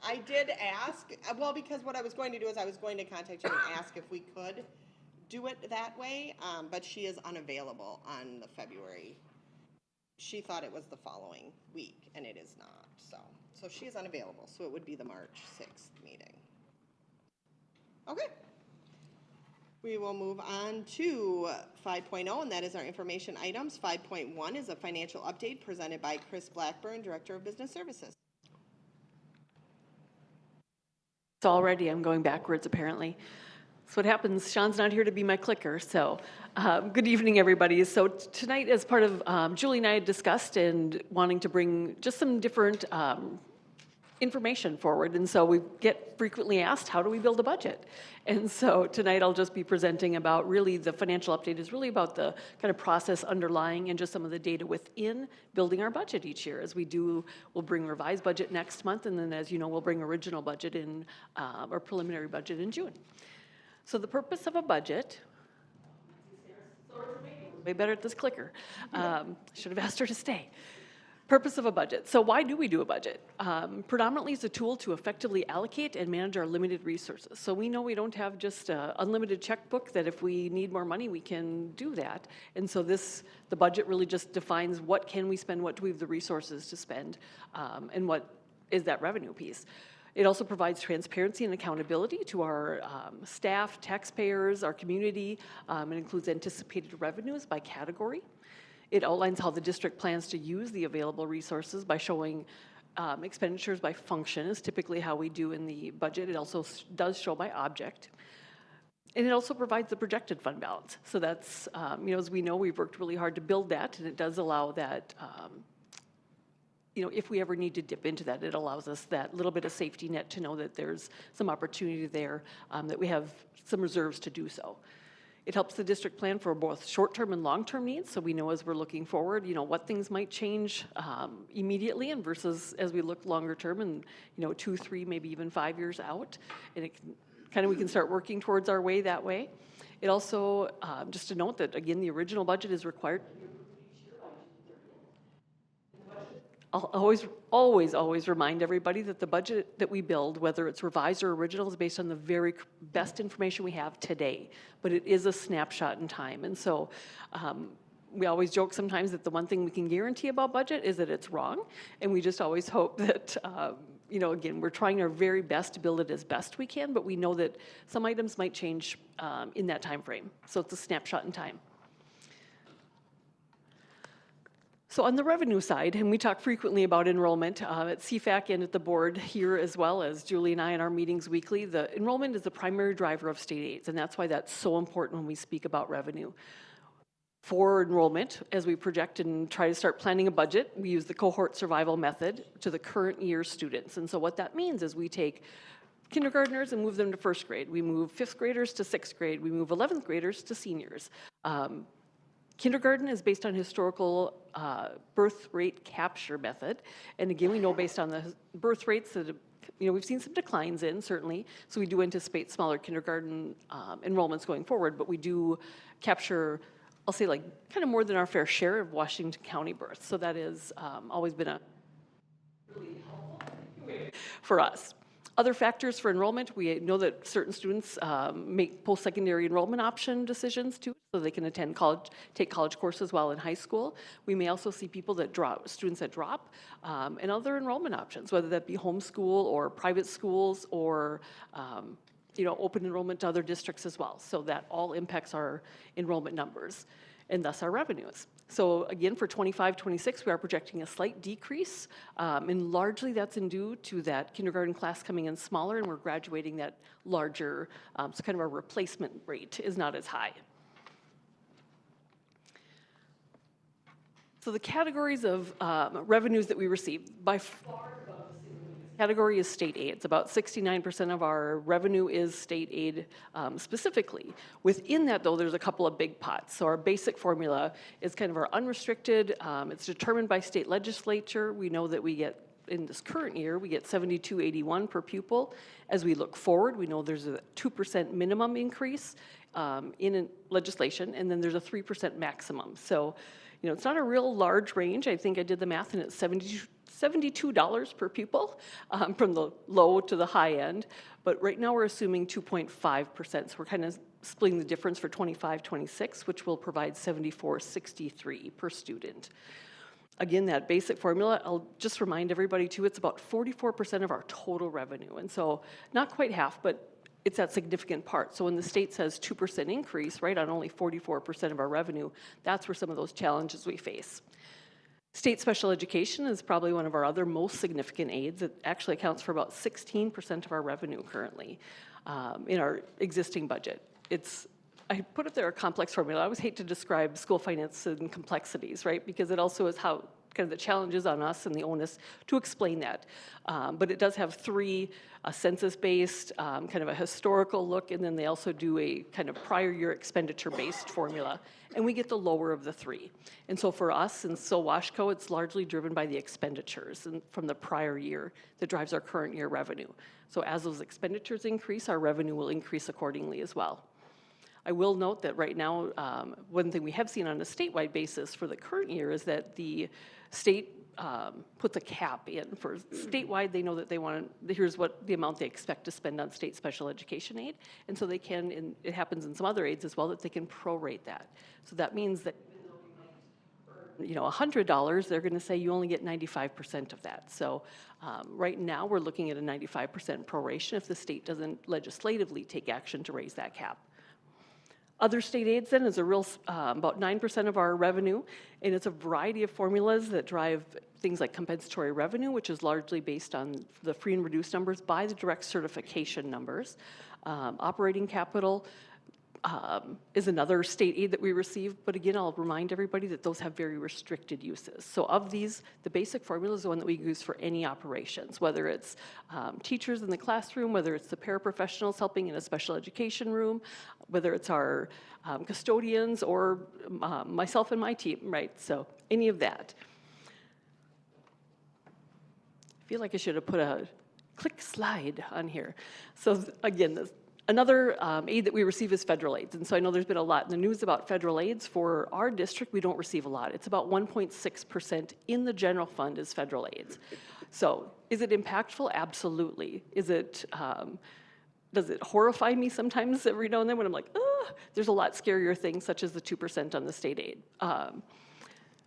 I did ask, well, because what I was going to do is I was going to contact you and ask if we could do it that way, but she is unavailable on the February. She thought it was the following week, and it is not, so she is unavailable, so it would be the March 6th meeting. Okay. We will move on to 5.0, and that is our information items. 5.1 is a financial update presented by Kris Blackburn, Director of Business Services. So already I'm going backwards, apparently. That's what happens. Sean's not here to be my clicker. So good evening, everybody. So tonight, as part of Julie and I had discussed and wanting to bring just some different information forward. And so we get frequently asked, how do we build a budget? And so tonight I'll just be presenting about really the financial update is really about the kind of process underlying and just some of the data within building our budget each year. As we do, we'll bring revised budget next month, and then as you know, we'll bring original budget in, or preliminary budget in June. So the purpose of a budget, way better at this clicker. Should have asked her to stay. Purpose of a budget. So why do we do a budget? Predominantly it's a tool to effectively allocate and manage our limited resources. So we know we don't have just an unlimited checkbook that if we need more money, we can do that. And so the budget really just defines what can we spend, what do we have the resources to spend, and what is that revenue piece. It also provides transparency and accountability to our staff, taxpayers, our community. It includes anticipated revenues by category. It outlines how the district plans to use the available resources by showing expenditures by function is typically how we do in the budget. It also does show by object. And it also provides the projected fund balance. So that's, as we know, we've worked really hard to build that, and it does allow that, if we ever need to dip into that, it allows us that little bit of safety net to know that there's some opportunity there, that we have some reserves to do so. It helps the district plan for both short-term and long-term needs, so we know as we're looking forward, what things might change immediately and versus as we look longer term and, 2, 3, maybe even 5 years out. And it can, we can start working towards our way that way. It also, just to note that, again, the original budget is required. I'll always remind everybody that the budget that we build, whether it's revised or original, is based on the very best information we have today. But it is a snapshot in time. And so we always joke sometimes that the one thing we can guarantee about budget is that it's wrong. And we just always hope that, again, we're trying our very best to build it as best we can, but we know that some items might change in that time frame. So it's a snapshot in time. So on the revenue side, and we talk frequently about enrollment at CFAC and at the board here as well as Julie and I in our meetings weekly, the enrollment is the primary driver of state aids, and that's why that's so important when we speak about revenue. For enrollment, as we project and try to start planning a budget, we use the cohort survival method to the current year students. And so what that means is we take kindergartners and move them to first grade. We move 5th graders to 6th grade. We move 11th graders to seniors. Kindergarten is based on historical birth rate capture method. And again, we know based on the birth rates that, we've seen some declines in, certainly. So we do anticipate smaller kindergarten enrollments going forward, but we do capture, I'll say kind of more than our fair share of Washington County births. So that has always been a really helpful for us. Other factors for enrollment, we know that certain students make post-secondary enrollment option decisions too, so they can attend college, take college courses while in high school. We may also see people that drop, students that drop, and other enrollment options, whether that be homeschool or private schools or open enrollment to other districts as well. So that all impacts our enrollment numbers and thus our revenues. So again, for 25-26, we are projecting a slight decrease, and largely that's due to that kindergarten class coming in smaller, and we're graduating that larger, so kind of our replacement rate is not as high. So the categories of revenues that we receive, by far category is state aid. It's about 69% of our revenue is state aid specifically. Within that, though, there's a couple of big pots. So our basic formula is kind of our unrestricted. It's determined by state legislature. We know that we get, in this current year, we get $72.81 per pupil. As we look forward, we know there's a 2% minimum increase in legislation, and then there's a 3% maximum. So, it's not a real large range. I think I did the math, and it's $72 per pupil from the low to the high end. But right now we're assuming 2.5%. So we're kind of splitting the difference for 25-26, which will provide $74.63 per student. Again, that basic formula, I'll just remind everybody too, it's about 44% of our total revenue. And so not quite half, but it's that significant part. So when the state says 2% increase, right, on only 44% of our revenue, that's where some of those challenges we face. State special education is probably one of our other most significant aids. It actually accounts for about 16% of our revenue currently in our existing budget. I put up there a complex formula. I always hate to describe school finance and complexities, right? Because it also is how kind of the challenges on us and the onus to explain that. But it does have three, a census-based, kind of a historical look, and then they also do a kind of prior year expenditure-based formula, and we get the lower of the three. And so for us in SoWashCo, it's largely driven by the expenditures from the prior year that drives our current year revenue. So as those expenditures increase, our revenue will increase accordingly as well. I will note that right now, one thing we have seen on a statewide basis for the current year is that the state puts a cap in for statewide. They know that they want to, here's what the amount they expect to spend on state special education aid. And so they can, and it happens in some other aids as well, that they can prorate that. So that means that, you know, $100, they're going to say you only get 95% of that. So right now we're looking at a 95% proration if the state doesn't legislatively take action to raise that cap. Other state aids then is a real, about 9% of our revenue, and it's a variety of formulas that drive things like compensatory revenue, which is largely based on the free and reduced numbers by the direct certification numbers. Operating capital is another state aid that we receive, but again, I'll remind everybody that those have very restricted uses. So of these, the basic formula is the one that we use for any operations, whether it's teachers in the classroom, whether it's the paraprofessionals helping in a special education room, whether it's our custodians or myself and my team, right? So any of that. I feel like I should have put a click slide on here. So again, another aid that we receive is federal aids. And so I know there's been a lot in the news about federal aids. For our district, we don't receive a lot. It's about 1.6% in the general fund is federal aids. So is it impactful? Absolutely. Is it, does it horrify me sometimes every now and then when I'm like, oh, there's a lot scarier things such as the 2% on the state aid.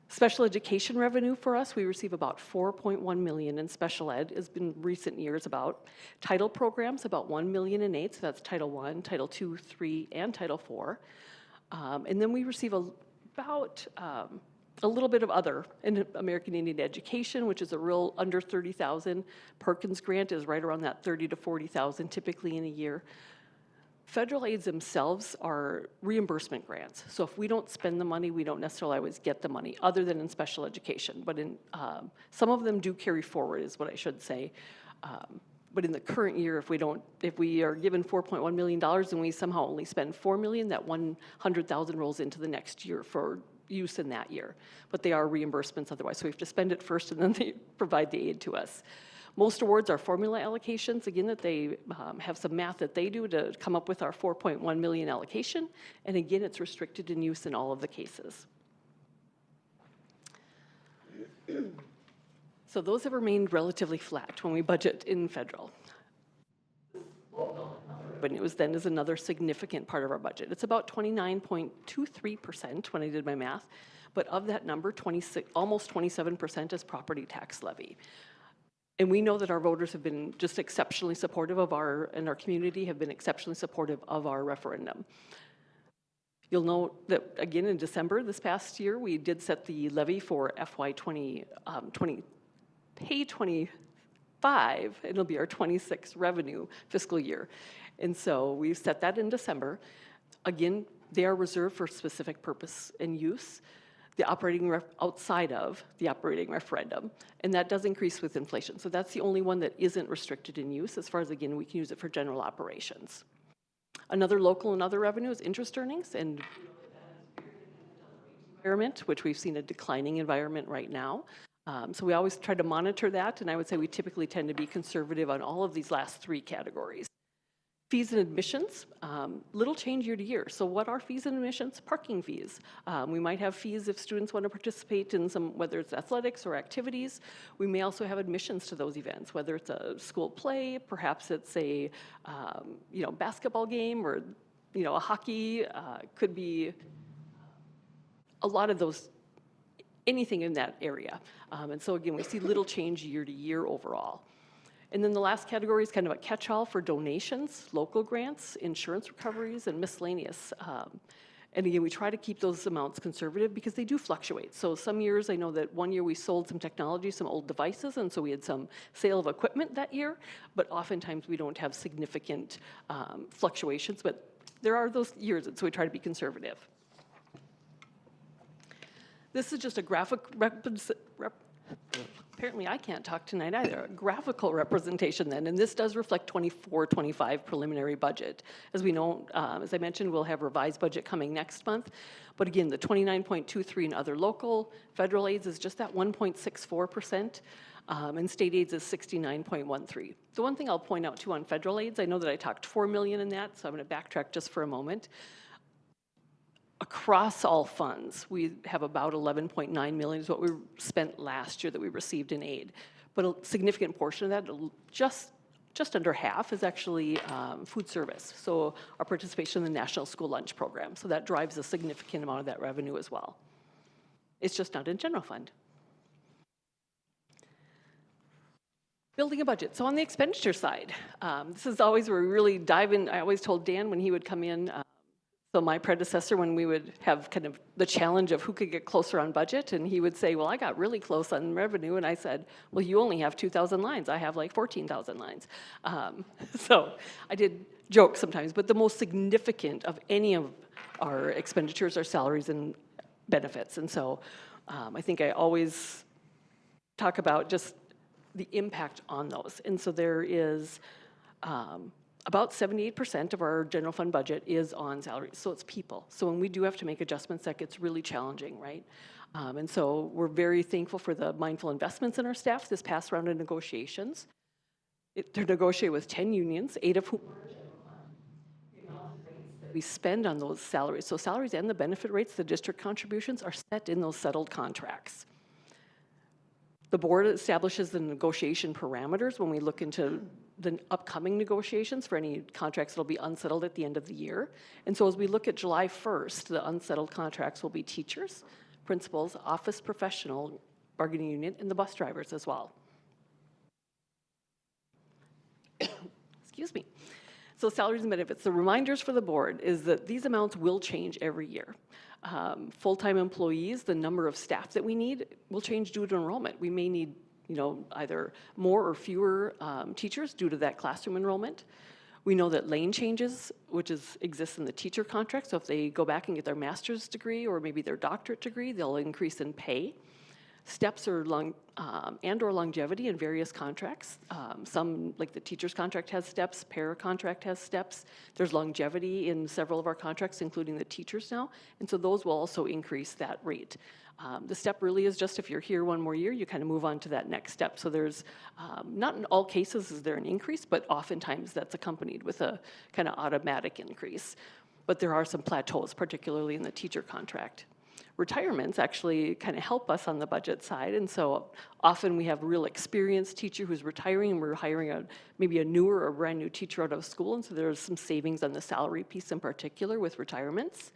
Special education revenue for us, we receive about $4.1 million in special ed. Has been recent years about. Title programs, about $1 million in aid, so that's Title I, Title II, III, and Title IV. And then we receive about a little bit of other in American Indian education, which is a real under $30,000. Perkins grant is right around that $30,000 to $40,000 typically in a year. Federal aids themselves are reimbursement grants. So if we don't spend the money, we don't necessarily always get the money, other than in special education. But in some of them do carry forward, is what I should say. But in the current year, if we are given $4.1 million and we somehow only spend $4 million, that $100,000 rolls into the next year for use in that year. But they are reimbursements otherwise. So we have to spend it first and then they provide the aid to us. Most awards are formula allocations, again, that they have some math that they do to come up with our $4.1 million allocation. And again, it's restricted in use in all of the cases. So those have remained relatively flat when we budget in federal. But it was then is another significant part of our budget. It's about 29.23% when I did my math. But of that number, almost 27% is property tax levy. And we know that our voters have been just exceptionally supportive of and our community have been exceptionally supportive of our referendum. You'll note that, again, in December this past year, we did set the levy for FY 25. It'll be our 26 revenue fiscal year. And so we set that in December. Again, they are reserved for specific purpose and use. The operating outside of the operating referendum, and that does increase with inflation. So that's the only one that isn't restricted in use as far as, again, we can use it for general operations. Another local and other revenue is interest earnings and environment, which we've seen a declining environment right now. So we always try to monitor that, and I would say we typically tend to be conservative on all of these last three categories. Fees and admissions, little change year to year. So what are fees and admissions? Parking fees. We might have fees if students want to participate in some, whether it's athletics or activities. We may also have admissions to those events, whether it's a school play, perhaps it's a basketball game or a hockey. Could be a lot of those, anything in that area. And so again, we see little change year to year overall. And then the last category is kind of a catch-all for donations, local grants, insurance recoveries, and miscellaneous. And again, we try to keep those amounts conservative because they do fluctuate. So some years, I know that one year we sold some technology, some old devices, and so we had some sale of equipment that year, but oftentimes we don't have significant fluctuations, but there are those years, and so we try to be conservative. This is just a apparently I can't talk tonight either, a graphical representation then, and this does reflect 24-25 preliminary budget. As we know, as I mentioned, we'll have revised budget coming next month, but again, the 29.23 in other local, federal aids is just that 1.64%, and state aids is 69.13. The one thing I'll point out too on federal aids, I know that I talked 4 million in that, so I'm going to backtrack just for a moment. Across all funds, we have about 11.9 million is what we spent last year that we received in aid. But a significant portion of that, just under half, is actually food service. So our participation in the National School Lunch Program. So that drives a significant amount of that revenue as well. It's just not in general fund. Building a budget. So on the expenditure side, this is always where we really dive in. I always told Dan when he would come in, so my predecessor, when we would have kind of the challenge of who could get closer on budget, and he would say, well, I got really close on revenue, and I said, well, you only have 2,000 lines. I have like 14,000 lines. So I did joke sometimes, but the most significant of any of our expenditures are salaries and benefits. And so I think I always talk about just the impact on those. And so there is about 78% of our general fund budget is on salaries, so it's people. So when we do have to make adjustments, that gets really challenging, right? And so we're very thankful for the mindful investments in our staff this past round of negotiations. They're negotiated with 10 unions, 8 of whom are general fund. We spend on those salaries. So salaries and the benefit rates, the district contributions, are set in those settled contracts. The board establishes the negotiation parameters when we look into the upcoming negotiations for any contracts that will be unsettled at the end of the year. And so as we look at July 1st, the unsettled contracts will be teachers, principals, office professional, bargaining unit, and the bus drivers as well. Excuse me. So salaries and benefits. The reminders for the board is that these amounts will change every year. Full-time employees, the number of staff that we need will change due to enrollment. We may need, either more or fewer teachers due to that classroom enrollment. We know that lane changes, which exists in the teacher contract, so if they go back and get their master's degree or maybe their doctorate degree, they'll increase in pay. Steps or and/or longevity in various contracts. Some, like the teacher's contract, has steps. Para contract has steps. There's longevity in several of our contracts, including the teachers now, and so those will also increase that rate. The step really is just if you're here one more year, you kind of move on to that next step. So there's, not in all cases is there an increase, but oftentimes that's accompanied with a kind of automatic increase. But there are some plateaus, particularly in the teacher contract. Retirements actually kind of help us on the budget side, and so often we have a real experienced teacher who's retiring, and we're hiring maybe a newer or brand new teacher out of school, and so there's some savings on the salary piece in particular with retirements.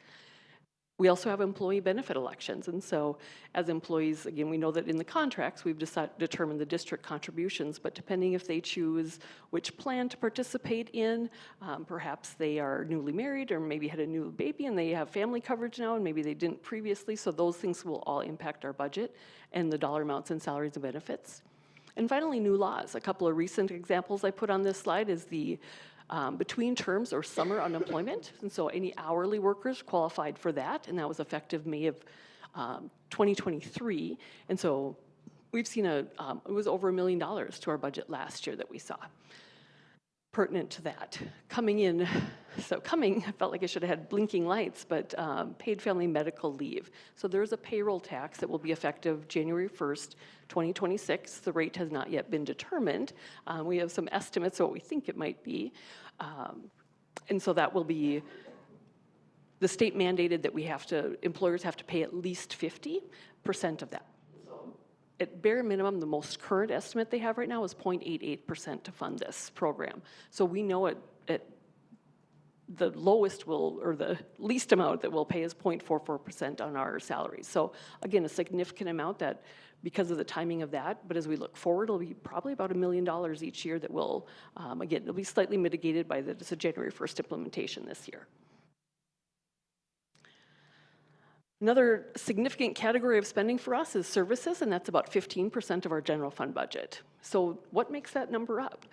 We also have employee benefit elections, and so as employees, again, we know that in the contracts we've determined the district contributions, but depending if they choose which plan to participate in, perhaps they are newly married or maybe had a new baby and they have family coverage now and maybe they didn't previously, so those things will all impact our budget and the dollar amounts in salaries and benefits. And finally, new laws. A couple of recent examples I put on this slide is the between terms or summer unemployment, and so any hourly workers qualified for that, and that was effective May of 2023, and so we've seen it was over $1 million to our budget last year that we saw. Pertinent to that, I felt like I should have had blinking lights, but paid family medical leave. So there's a payroll tax that will be effective January 1st, 2026. The rate has not yet been determined. We have some estimates of what we think it might be. And so that will be, the state mandated that employers have to pay at least 50% of that. At bare minimum, the most current estimate they have right now is 0.88% to fund this program. So we know at the lowest or the least amount that we'll pay is 0.44% on our salaries. So again, a significant amount that because of the timing of that, but as we look forward, it'll be probably about $1 million each year that will, again, it'll be slightly mitigated by the January 1st implementation this year. Another significant category of spending for us is services, and that's about 15% of our general fund budget. So what makes that number up?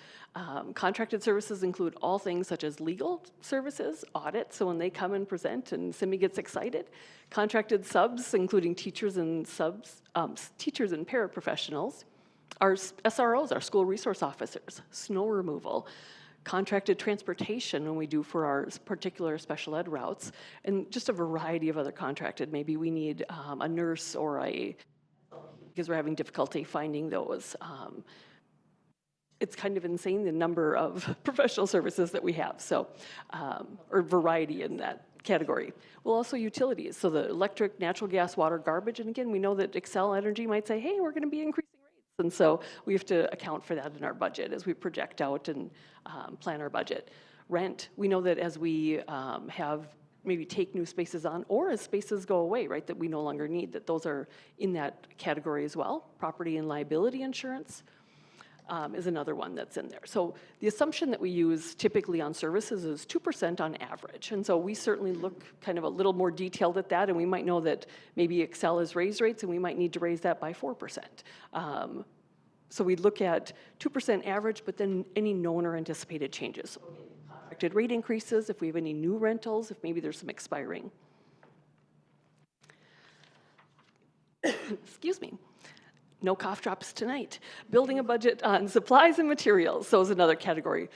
Contracted services include all things such as legal services, audit, so when they come and present and Simi gets excited. Contracted subs, including teachers and teachers and paraprofessionals. Our SROs, our school resource officers, snow removal, contracted transportation when we do for our particular special ed routes, and just a variety of other contracted. Maybe we need a nurse or because we're having difficulty finding those. It's kind of insane the number of professional services that we have, so, or variety in that category. Well, also utilities, so the electric, natural gas, water, garbage, and again, we know that Excel Energy might say, hey, we're gonna be increasing rates, and so we have to account for that in our budget as we project out and plan our budget. Rent, we know that as we have maybe take new spaces on, or as spaces go away, right, that we no longer need, that those are in that category as well. Property and liability insurance is another one that's in there. So the assumption that we use typically on services is 2% on average. And so we certainly look kind of a little more detailed at that, and we might know that maybe Excel has raised rates and we might need to raise that by 4%. So we look at 2% average, but then any known or anticipated changes. So contracted rate increases, if we have any new rentals, if maybe there's some expiring. Excuse me. No cough drops tonight. Building a budget on supplies and materials, so is another category.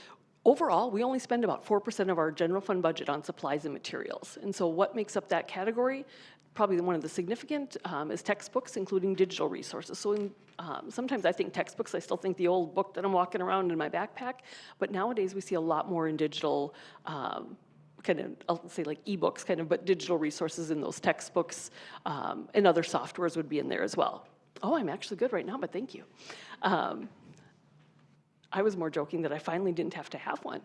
Overall, we only spend about 4% of our general fund budget on supplies and materials. And so what makes up that category? Probably one of the significant is textbooks, including digital resources. So sometimes I think textbooks, I still think the old book that I'm walking around in my backpack, but nowadays we see a lot more in digital, kind of, I'll say like ebooks kind of, but digital resources in those textbooks, and other softwares would be in there as well. Oh, I'm actually good right now, but thank you. I was more joking that I finally didn't have to have one.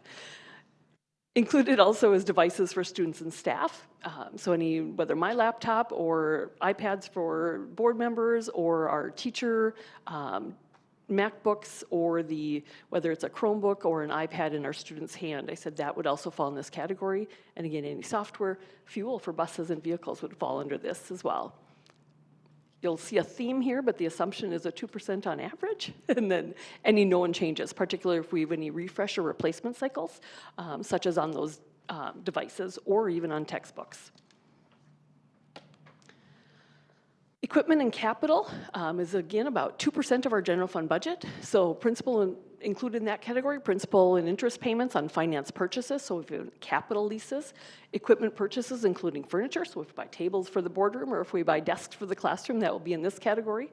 Included also is devices for students and staff. So whether my laptop or iPads for board members or our teacher, MacBooks, or whether it's a Chromebook or an iPad in our student's hand, I said that would also fall in this category. And again, any software, fuel for buses and vehicles would fall under this as well. You'll see a theme here, but the assumption is a 2% on average, and then any known changes, particularly if we have any refresh or replacement cycles, such as on those devices or even on textbooks. Equipment and capital is again about 2% of our general fund budget. So principal included in that category, principal and interest payments on finance purchases, so if we have capital leases, equipment purchases including furniture, so if we buy tables for the boardroom or if we buy desks for the classroom, that will be in this category.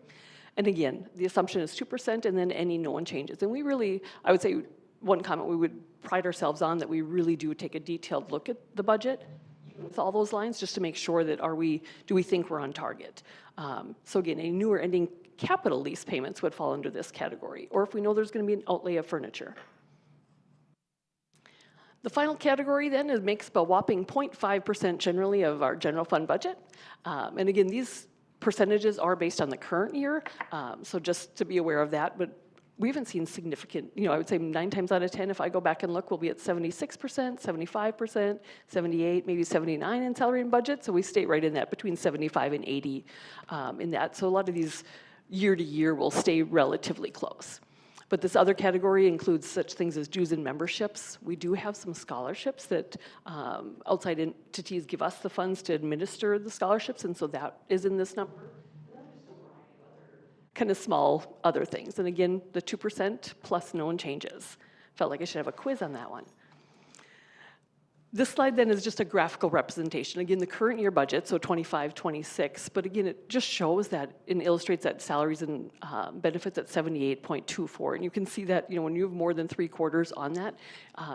And again, the assumption is 2% and then any known changes. And we really, I would say one comment we would pride ourselves on, that we really do take a detailed look at the budget with all those lines just to make sure that do we think we're on target. So again, any new or ending capital lease payments would fall under this category, or if we know there's going to be an outlay of furniture. The final category then makes up a whopping 0.5% generally of our general fund budget. And again, these percentages are based on the current year, so just to be aware of that, but we haven't seen significant, I would say 9 times out of 10, if I go back and look, we'll be at 76%, 75%, 78, maybe 79 in salary and budget. So we stay right in that, between 75 and 80 in that. So a lot of these year to year will stay relatively close. But this other category includes such things as dues and memberships. We do have some scholarships that outside entities give us the funds to administer the scholarships, and so that is in this number. Kind of small other things. And again, the 2% plus known changes. Felt like I should have a quiz on that one. This slide then is just a graphical representation. Again, the current year budget, so 25-26, but again, it just shows that and illustrates that salaries and benefits at 78.24. And you can see that, when you have more than 3/4 on that,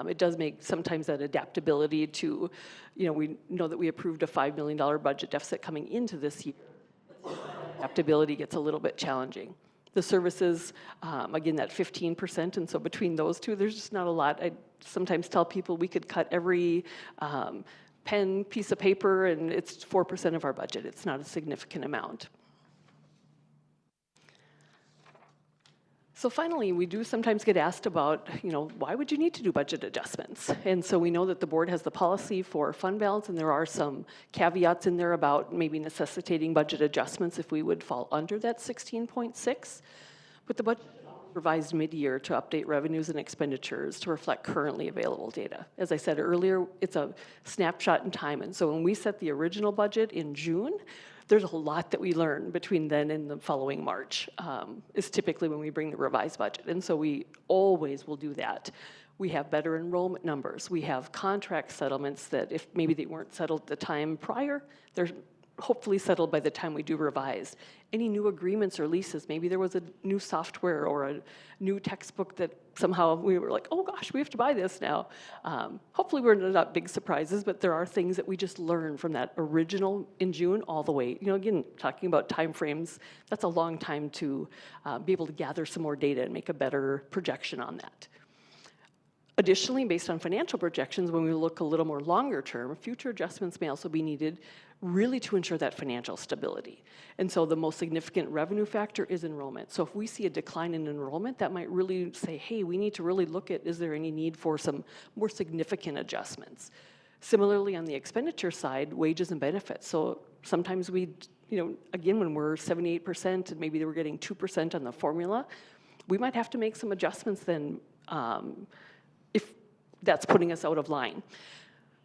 it does make sometimes that adaptability to, we know that we approved a $5 million budget deficit coming into this year. Adaptability gets a little bit challenging. The services, again, that 15%, and so between those two, there's just not a lot. I sometimes tell people we could cut every pen, piece of paper, and it's 4% of our budget. It's not a significant amount. So finally, we do sometimes get asked about, why would you need to do budget adjustments? And so we know that the board has the policy for fund balance, and there are some caveats in there about maybe necessitating budget adjustments if we would fall under that 16.6. But the budget revised mid-year to update revenues and expenditures to reflect currently available data. As I said earlier, it's a snapshot in time. And so when we set the original budget in June, there's a lot that we learn between then and the following March, is typically when we bring the revised budget. And so we always will do that. We have better enrollment numbers. We have contract settlements that if maybe they weren't settled at the time prior, they're hopefully settled by the time we do revise. Any new agreements or leases, maybe there was a new software or a new textbook that somehow we were like, oh gosh, we have to buy this now. Hopefully we're not big surprises, but there are things that we just learn from that original in June all the way. Again, talking about timeframes, that's a long time to be able to gather some more data and make a better projection on that. Additionally, based on financial projections, when we look a little more longer term, future adjustments may also be needed really to ensure that financial stability. And so the most significant revenue factor is enrollment. So if we see a decline in enrollment, that might really say, hey, we need to really look at, is there any need for some more significant adjustments? Similarly, on the expenditure side, wages and benefits. So sometimes we, again, when we're 78% and maybe we're getting 2% on the formula, we might have to make some adjustments then if that's putting us out of line.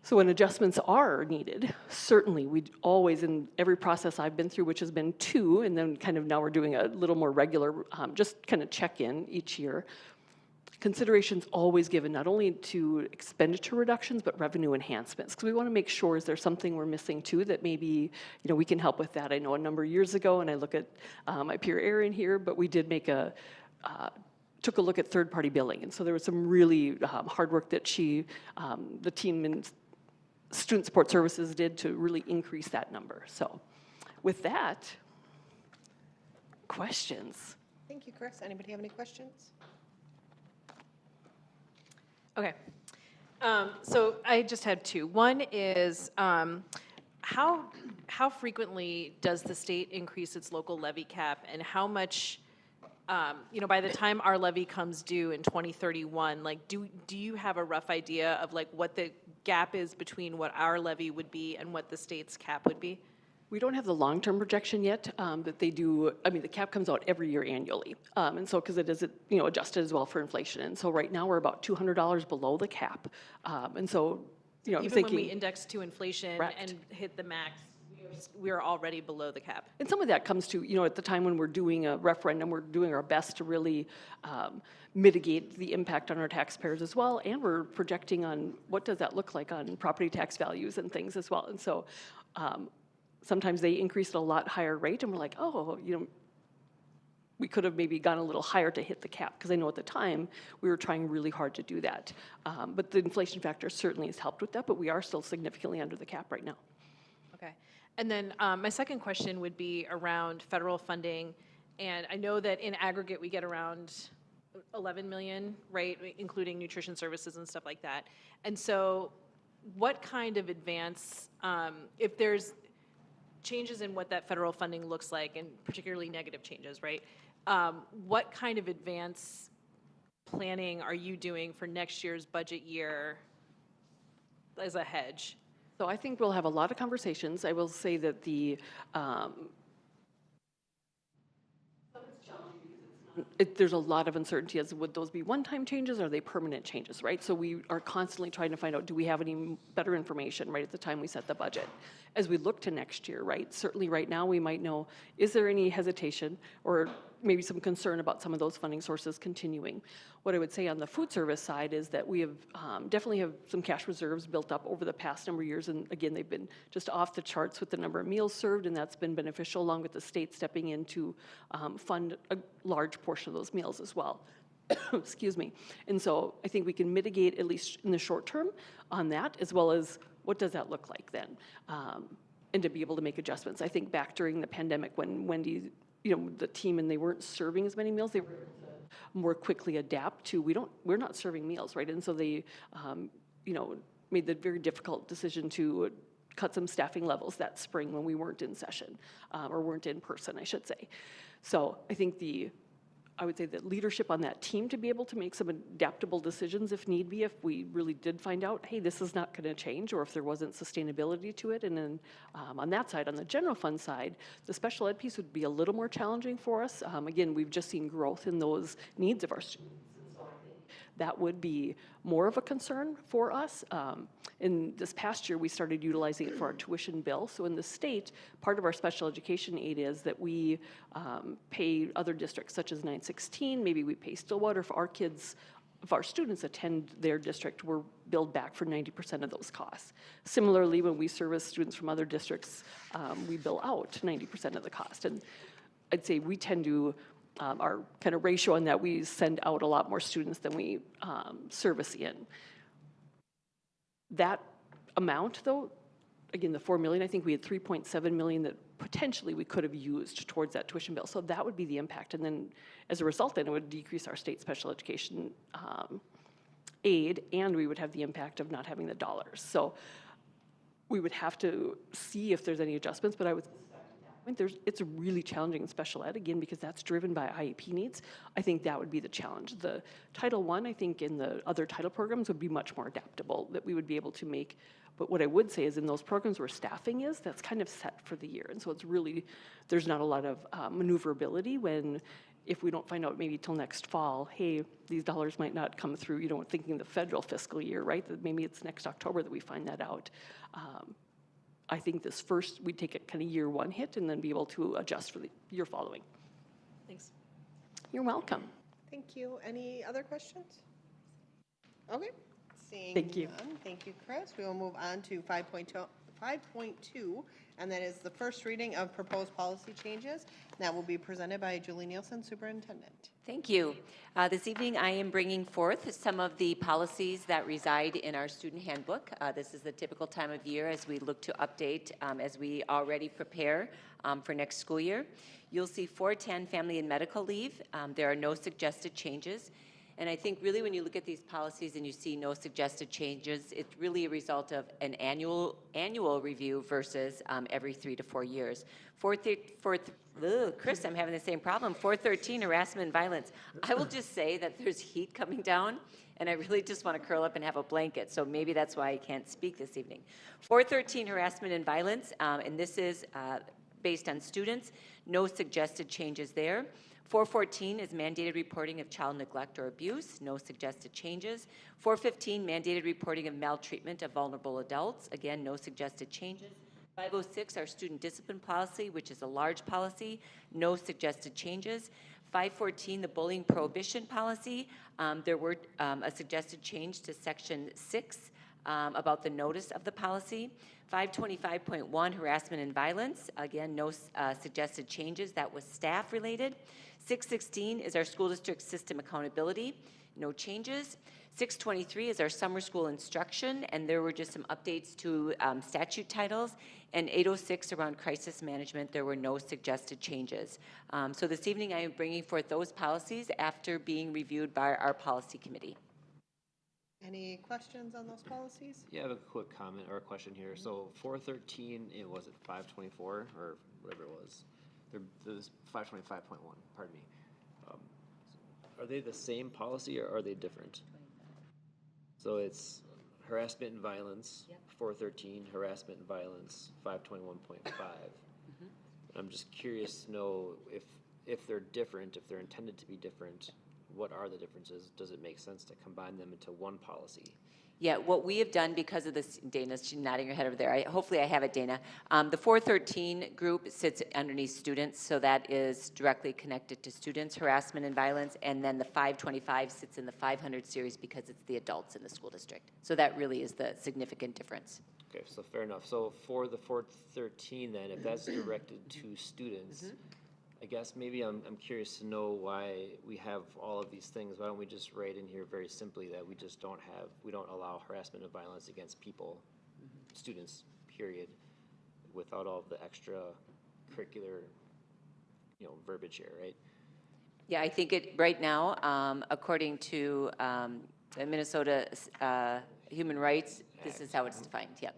So when adjustments are needed, certainly we always, in every process I've been through, which has been 2, and then kind of now we're doing a little more regular, just kind of check-in each year, consideration's always given not only to expenditure reductions, but revenue enhancements, because we want to make sure, is there something we're missing too that maybe, we can help with that. I know a number of years ago, and I look at my peer Erin here, but we did make took a look at third-party billing. And so there was some really hard work that the team in Student Support Services did to really increase that number. So with that, questions? Thank you, Kris. Anybody have any questions? Okay. So I just had 2. One is, how frequently does the state increase its local levy cap, and how much, by the time our levy comes due in 2031, do you have a rough idea of what the gap is between what our levy would be and what the state's cap would be? We don't have the long-term projection yet, but they do. The cap comes out every year annually, and so because it is adjusted as well for inflation, and so right now we're about $200 below the cap, and so Even thinking, when we index to inflation and hit the max, we're already below the cap. And some of that comes to, at the time when we're doing a referendum, we're doing our best to really mitigate the impact on our taxpayers as well, and we're projecting on what does that look like on property tax values and things as well. And so sometimes they increase at a lot higher rate, and we're like, oh, we could have maybe gone a little higher to hit the cap, because I know at the time we were trying really hard to do that. But the inflation factor certainly has helped with that, but we are still significantly under the cap right now. Okay. And then my second question would be around federal funding. And I know that in aggregate, we get around 11 million, right, including nutrition services and stuff like that. And so what kind of advance, if there's changes in what that federal funding looks like, and particularly negative changes, right, what kind of advance planning are you doing for next year's budget year as a hedge? So I think we'll have a lot of conversations. I will say that there's a lot of uncertainty as would those be one-time changes or are they permanent changes, right? So we are constantly trying to find out, do we have any better information right at the time we set the budget? As we look to next year, right, certainly right now we might know, is there any hesitation or maybe some concern about some of those funding sources continuing? What I would say on the food service side is that we have definitely have some cash reserves built up over the past number of years, and again, they've been just off the charts with the number of meals served, and that's been beneficial, along with the state stepping in to fund a large portion of those meals as well. Excuse me. And so I think we can mitigate, at least in the short term, on that, as well as what does that look like then, and to be able to make adjustments. I think back during the pandemic when Wendy, the team, and they weren't serving as many meals, they were able to more quickly adapt to, we're not serving meals, right? And so they, made the very difficult decision to cut some staffing levels that spring when we weren't in session, or weren't in person, I should say. So I think the I would say that leadership on that team to be able to make some adaptable decisions if need be, if we really did find out, hey, this is not going to change, or if there wasn't sustainability to it. And then on that side, on the general fund side, the special ed piece would be a little more challenging for us. Again, we've just seen growth in those needs of our students. That would be more of a concern for us. In this past year, we started utilizing it for our tuition bill. So in the state, part of our special education aid is that we pay other districts such as 916, maybe we pay Stillwater. If our kids, if our students attend their district, we're billed back for 90% of those costs. Similarly, when we service students from other districts, we bill out 90% of the cost. And I'd say we tend to our kind of ratio on that, we send out a lot more students than we service in. That amount, though, again, the $4 million, I think we had $3.7 million that potentially we could have used towards that tuition bill. So that would be the impact. And then as a result, then it would decrease our state special education aid, and we would have the impact of not having the dollars. So we would have to see if there's any adjustments, but I would it's really challenging in special ed, again, because that's driven by IEP needs. I think that would be the challenge. The Title I, I think, in the other title programs would be much more adaptable, that we would be able to make. But what I would say is in those programs where staffing is, that's kind of set for the year. And so it's really, there's not a lot of maneuverability when, if we don't find out maybe till next fall, hey, these dollars might not come through, thinking the federal fiscal year, right? That maybe it's next October that we find that out. I think this first, we'd take a kind of year one hit and then be able to adjust for the year following. Thanks. You're welcome. Thank you. Any other questions? Okay. Seeing Thank you. none. Thank you, Kris. We will move on to 5.2, and that is the first reading of proposed policy changes. That will be presented by Julie Nielsen, Superintendent. Thank you. This evening I am bringing forth some of the policies that reside in our student handbook. This is the typical time of year as we look to update as we already prepare for next school year. You'll see 410 family and medical leave. There are no suggested changes. And I think really when you look at these policies and you see no suggested changes, it's really a result of an annual review versus every 3 to 4 years. Kris, I'm having the same problem. 413, harassment and violence. I will just say that there's heat coming down, and I really just want to curl up and have a blanket, so maybe that's why I can't speak this evening. 413, harassment and violence, and this is based on students. No suggested changes there. 414 is mandated reporting of child neglect or abuse. No suggested changes. 415, mandated reporting of maltreatment of vulnerable adults. Again, no suggested changes. 506, our student discipline policy, which is a large policy. No suggested changes. 514, the bullying prohibition policy. There were a suggested change to section 6 about the notice of the policy. 525.1, harassment and violence. Again, no suggested changes. That was staff related. 616 is our school district system accountability. No changes. 623 is our summer school instruction, and there were just some updates to statute titles. And 806 around crisis management, there were no suggested changes. So this evening I am bringing forth those policies after being reviewed by our policy committee. Any questions on those policies? Yeah, I have a quick comment or a question here. So 413, it was at 524 or whatever it was. There's 525.1, pardon me. Are they the same policy or are they different? So it's harassment and violence, yep. 413, harassment and violence, 521.5. I'm just curious to know if they're different, if they're intended to be different, what are the differences? Does it make sense to combine them into one policy? Yeah, what we have done because of this, Dana's nodding her head over there. Hopefully I have it, Dana. The 413 group sits underneath students, so that is directly connected to students, harassment and violence, and then the 525 sits in the 500 series because it's the adults in the school district. So that really is the significant difference. Okay, so fair enough. So for the 413 then, if that's directed to students, I guess maybe I'm curious to know why we have all of these things. Why don't we just write in here very simply that we just we don't allow harassment and violence against people, students, period, without all of the extra curricular, verbiage here, right? Yeah, I think right now, according to Minnesota Human Rights, this is how it's defined, yep.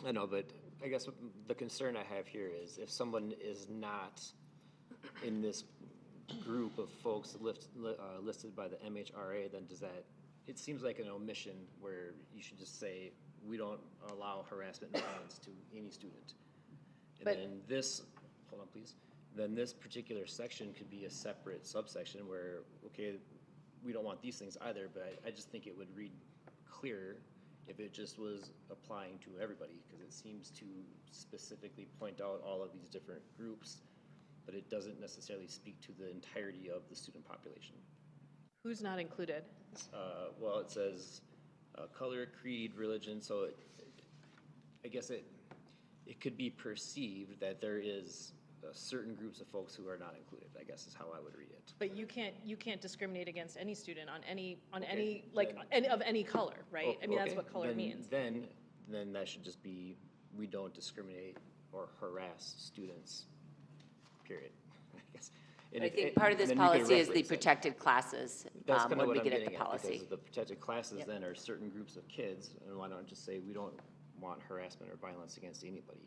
I know, but I guess the concern I have here is if someone is not in this group of folks listed by the MHRA, then does that, it seems like an omission where you should just say, we don't allow harassment and violence to any student. And But- then this, hold on please, then this particular section could be a separate subsection where, okay, we don't want these things either, but I just think it would read clearer if it just was applying to everybody, because it seems to specifically point out all of these different groups, but it doesn't necessarily speak to the entirety of the student population. Who's not included? Well, it says color, creed, religion, so I guess it could be perceived that there is certain groups of folks who are not included, I guess is how I would read it. But you can't discriminate against any student on any then- of any color, right? I mean, that's Okay, what color then- means. Then that should just be, we don't discriminate or harass students, period, I guess. And I if- think part of this then you could policy is the reference it. protected classes That's kind of when what we I'm get at getting the at, policy. because the protected classes Yep. then are certain groups of kids, and why not just say we don't want harassment or violence against anybody?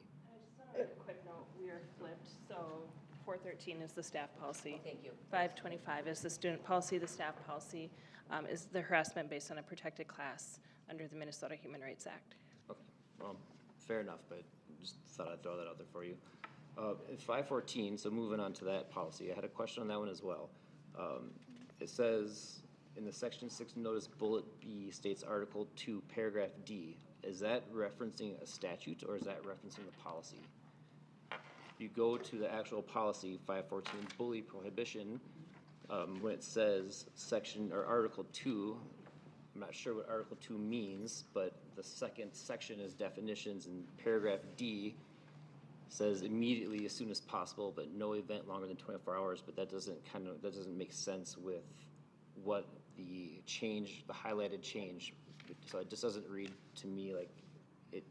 A quick note, we are flipped, so 413 is the staff policy. Thank you. 525 is the student policy, the staff policy is the harassment based on a protected class under the Minnesota Human Rights Act. Okay, well, fair enough, but just thought I'd throw that out there for you. In 514, so moving on to that policy, I had a question on that one as well. It says in the section 6 notice bullet B states Article 2, paragraph D. Is that referencing a statute or is that referencing the policy? If you go to the actual policy, 514 bully prohibition, when it says section or Article 2, I'm not sure what Article 2 means, but the second section is definitions, and paragraph D says immediately as soon as possible, but no event longer than 24 hours, but that doesn't make sense with what the change, the highlighted change, so it just doesn't read to me like it.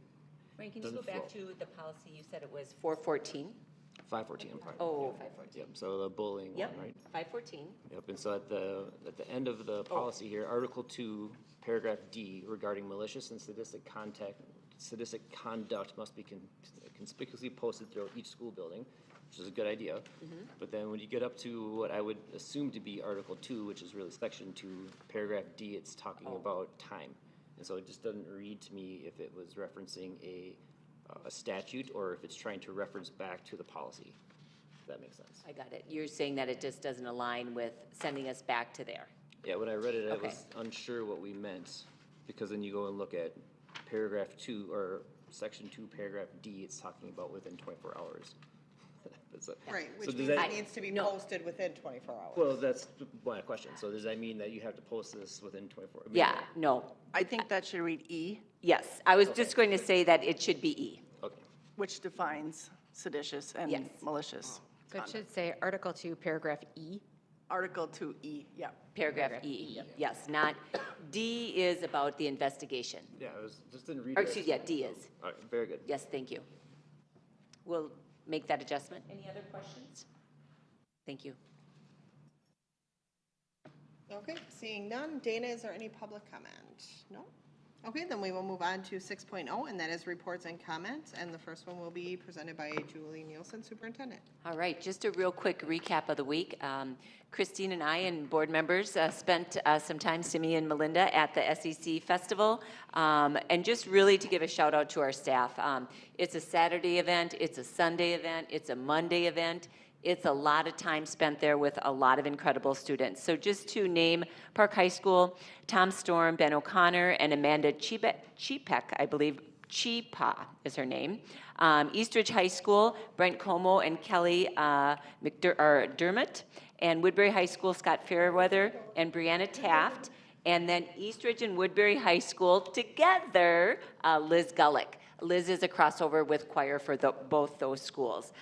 Wayne, can you go doesn't back flow. to the policy? You said it was 414? 514, I'm sorry. Oh, Yep. 514. Yep, so the bullying Yep, one, right? 514. Yep, and so at the end of the policy here, Article 2, paragraph D, regarding malicious and sadistic conduct must be conspicuously posted throughout each school building, which is a good idea. But then when you get up to what I would assume to be Article 2, which is really Section 2, paragraph D, it's talking about time. And so it just doesn't read to me if it was referencing a statute or if it's trying to reference back to the policy. If that makes sense. I got it. You're saying that it just doesn't align with sending us back to there. Yeah, when I read it, I Okay. was unsure what we meant, because then you go and look at paragraph 2, or section 2, paragraph D, it's talking about within 24 hours. Right, So which does means that- it needs to be posted within 24 hours. Well, that's my question. So does that mean that you have to post this within 24? I mean, Yeah, no. I think that should read E, Yes, I was just going to say that it should be E. Okay. which defines seditious and Yes. malicious. So it should say Article 2, paragraph E. Article 2E, yeah. Paragraph E, yes, not, D is about the investigation. Yeah, I just didn't read Or it. excuse, yeah, D is. All right, very good. Yes, thank you. We'll make that adjustment. Any other questions? Thank you. Okay, seeing none. Dana, is there any public comment? No? Okay, then we will move on to 6.0, and that is reports and comments. And the first one will be presented by Julie Nielsen, Superintendent. All right, just a real quick recap of the week. Christine and I and board members spent some time, Simi and Melinda, at the SEC Festival. And just really to give a shout out to our staff. It's a Saturday event, it's a Sunday event, it's a Monday event. It's a lot of time spent there with a lot of incredible students. So just to name Park High School, Tom Storm, Ben O'Connor, and Amanda Chepek, I believe, Chepa is her name. Eastridge High School, Brent Como and Kelly McDermott. And Woodbury High School, Scott Fairweather and Brianna Taft. And then Eastridge and Woodbury High School together, Liz Gullick. Liz is a crossover with choir for both those schools.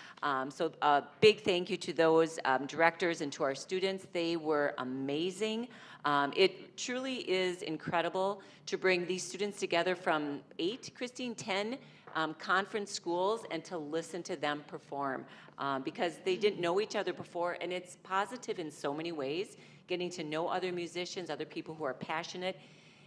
So a big thank you to those directors and to our students. They were amazing. It truly is incredible to bring these students together from 10 conference schools and to listen to them perform because they didn't know each other before, and it's positive in so many ways, getting to know other musicians, other people who are passionate.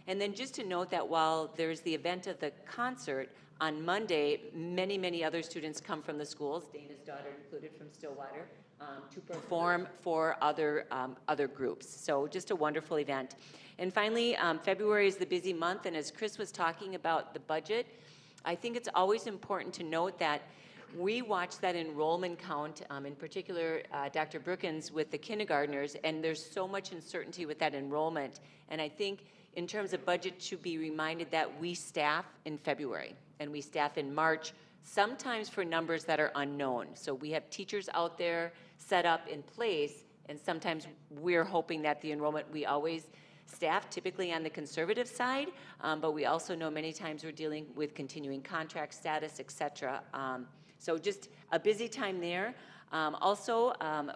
And then just to note that while there's the event of the concert, on Monday, many, many other students come from the schools, Dana's daughter included from Stillwater, to perform for other groups. So just a wonderful event. And finally, February is the busy month, and as Kris was talking about the budget, I think it's always important to note that we watch that enrollment count, in particular, Dr. Brookins with the kindergartners, and there's so much uncertainty with that enrollment. And I think in terms of budget, should be reminded that we staff in February and we staff in March, sometimes for numbers that are unknown. So we have teachers out there set up in place, and sometimes we're hoping that the enrollment, we always staff typically on the conservative side, but we also know many times we're dealing with continuing contract status, et cetera. So just a busy time there. Also,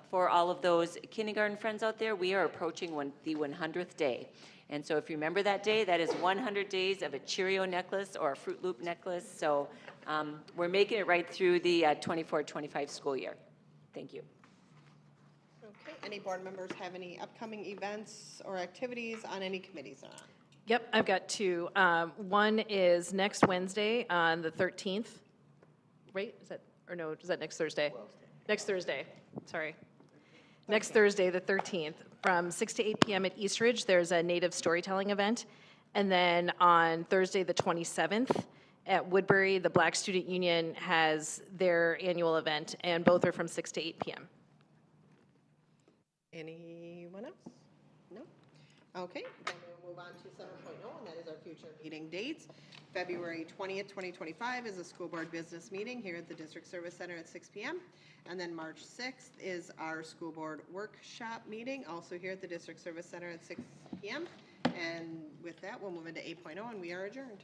for all of those kindergarten friends out there, we are approaching the 100th day. And so if you remember that day, that is 100 days of a Cheerio necklace or a Fruit Loop necklace. So we're making it right through the 24-25 school year. Thank you. Okay, any board members have any upcoming events or activities on any committees they're on? Yep, I've got two. One is next Wednesday on the 13th. Right? Is that, or no, is that next Thursday? Next Thursday, sorry. Next Thursday, the 13th, from 6 to 8 p.m. at East Ridge, there's a native storytelling event. And then on Thursday, the 27th, at Woodbury, the Black Student Union has their annual event, and both are from 6 to 8 p.m. Anyone else? No? Okay, then we'll move on to 7.0, and that is our future meeting dates. February 20th, 2025 is a school board business meeting here at the District Service Center at 6 p.m. And then March 6th is our school board workshop meeting, also here at the District Service Center at 6 p.m. And with that, we'll move into 8.0, and we are adjourned.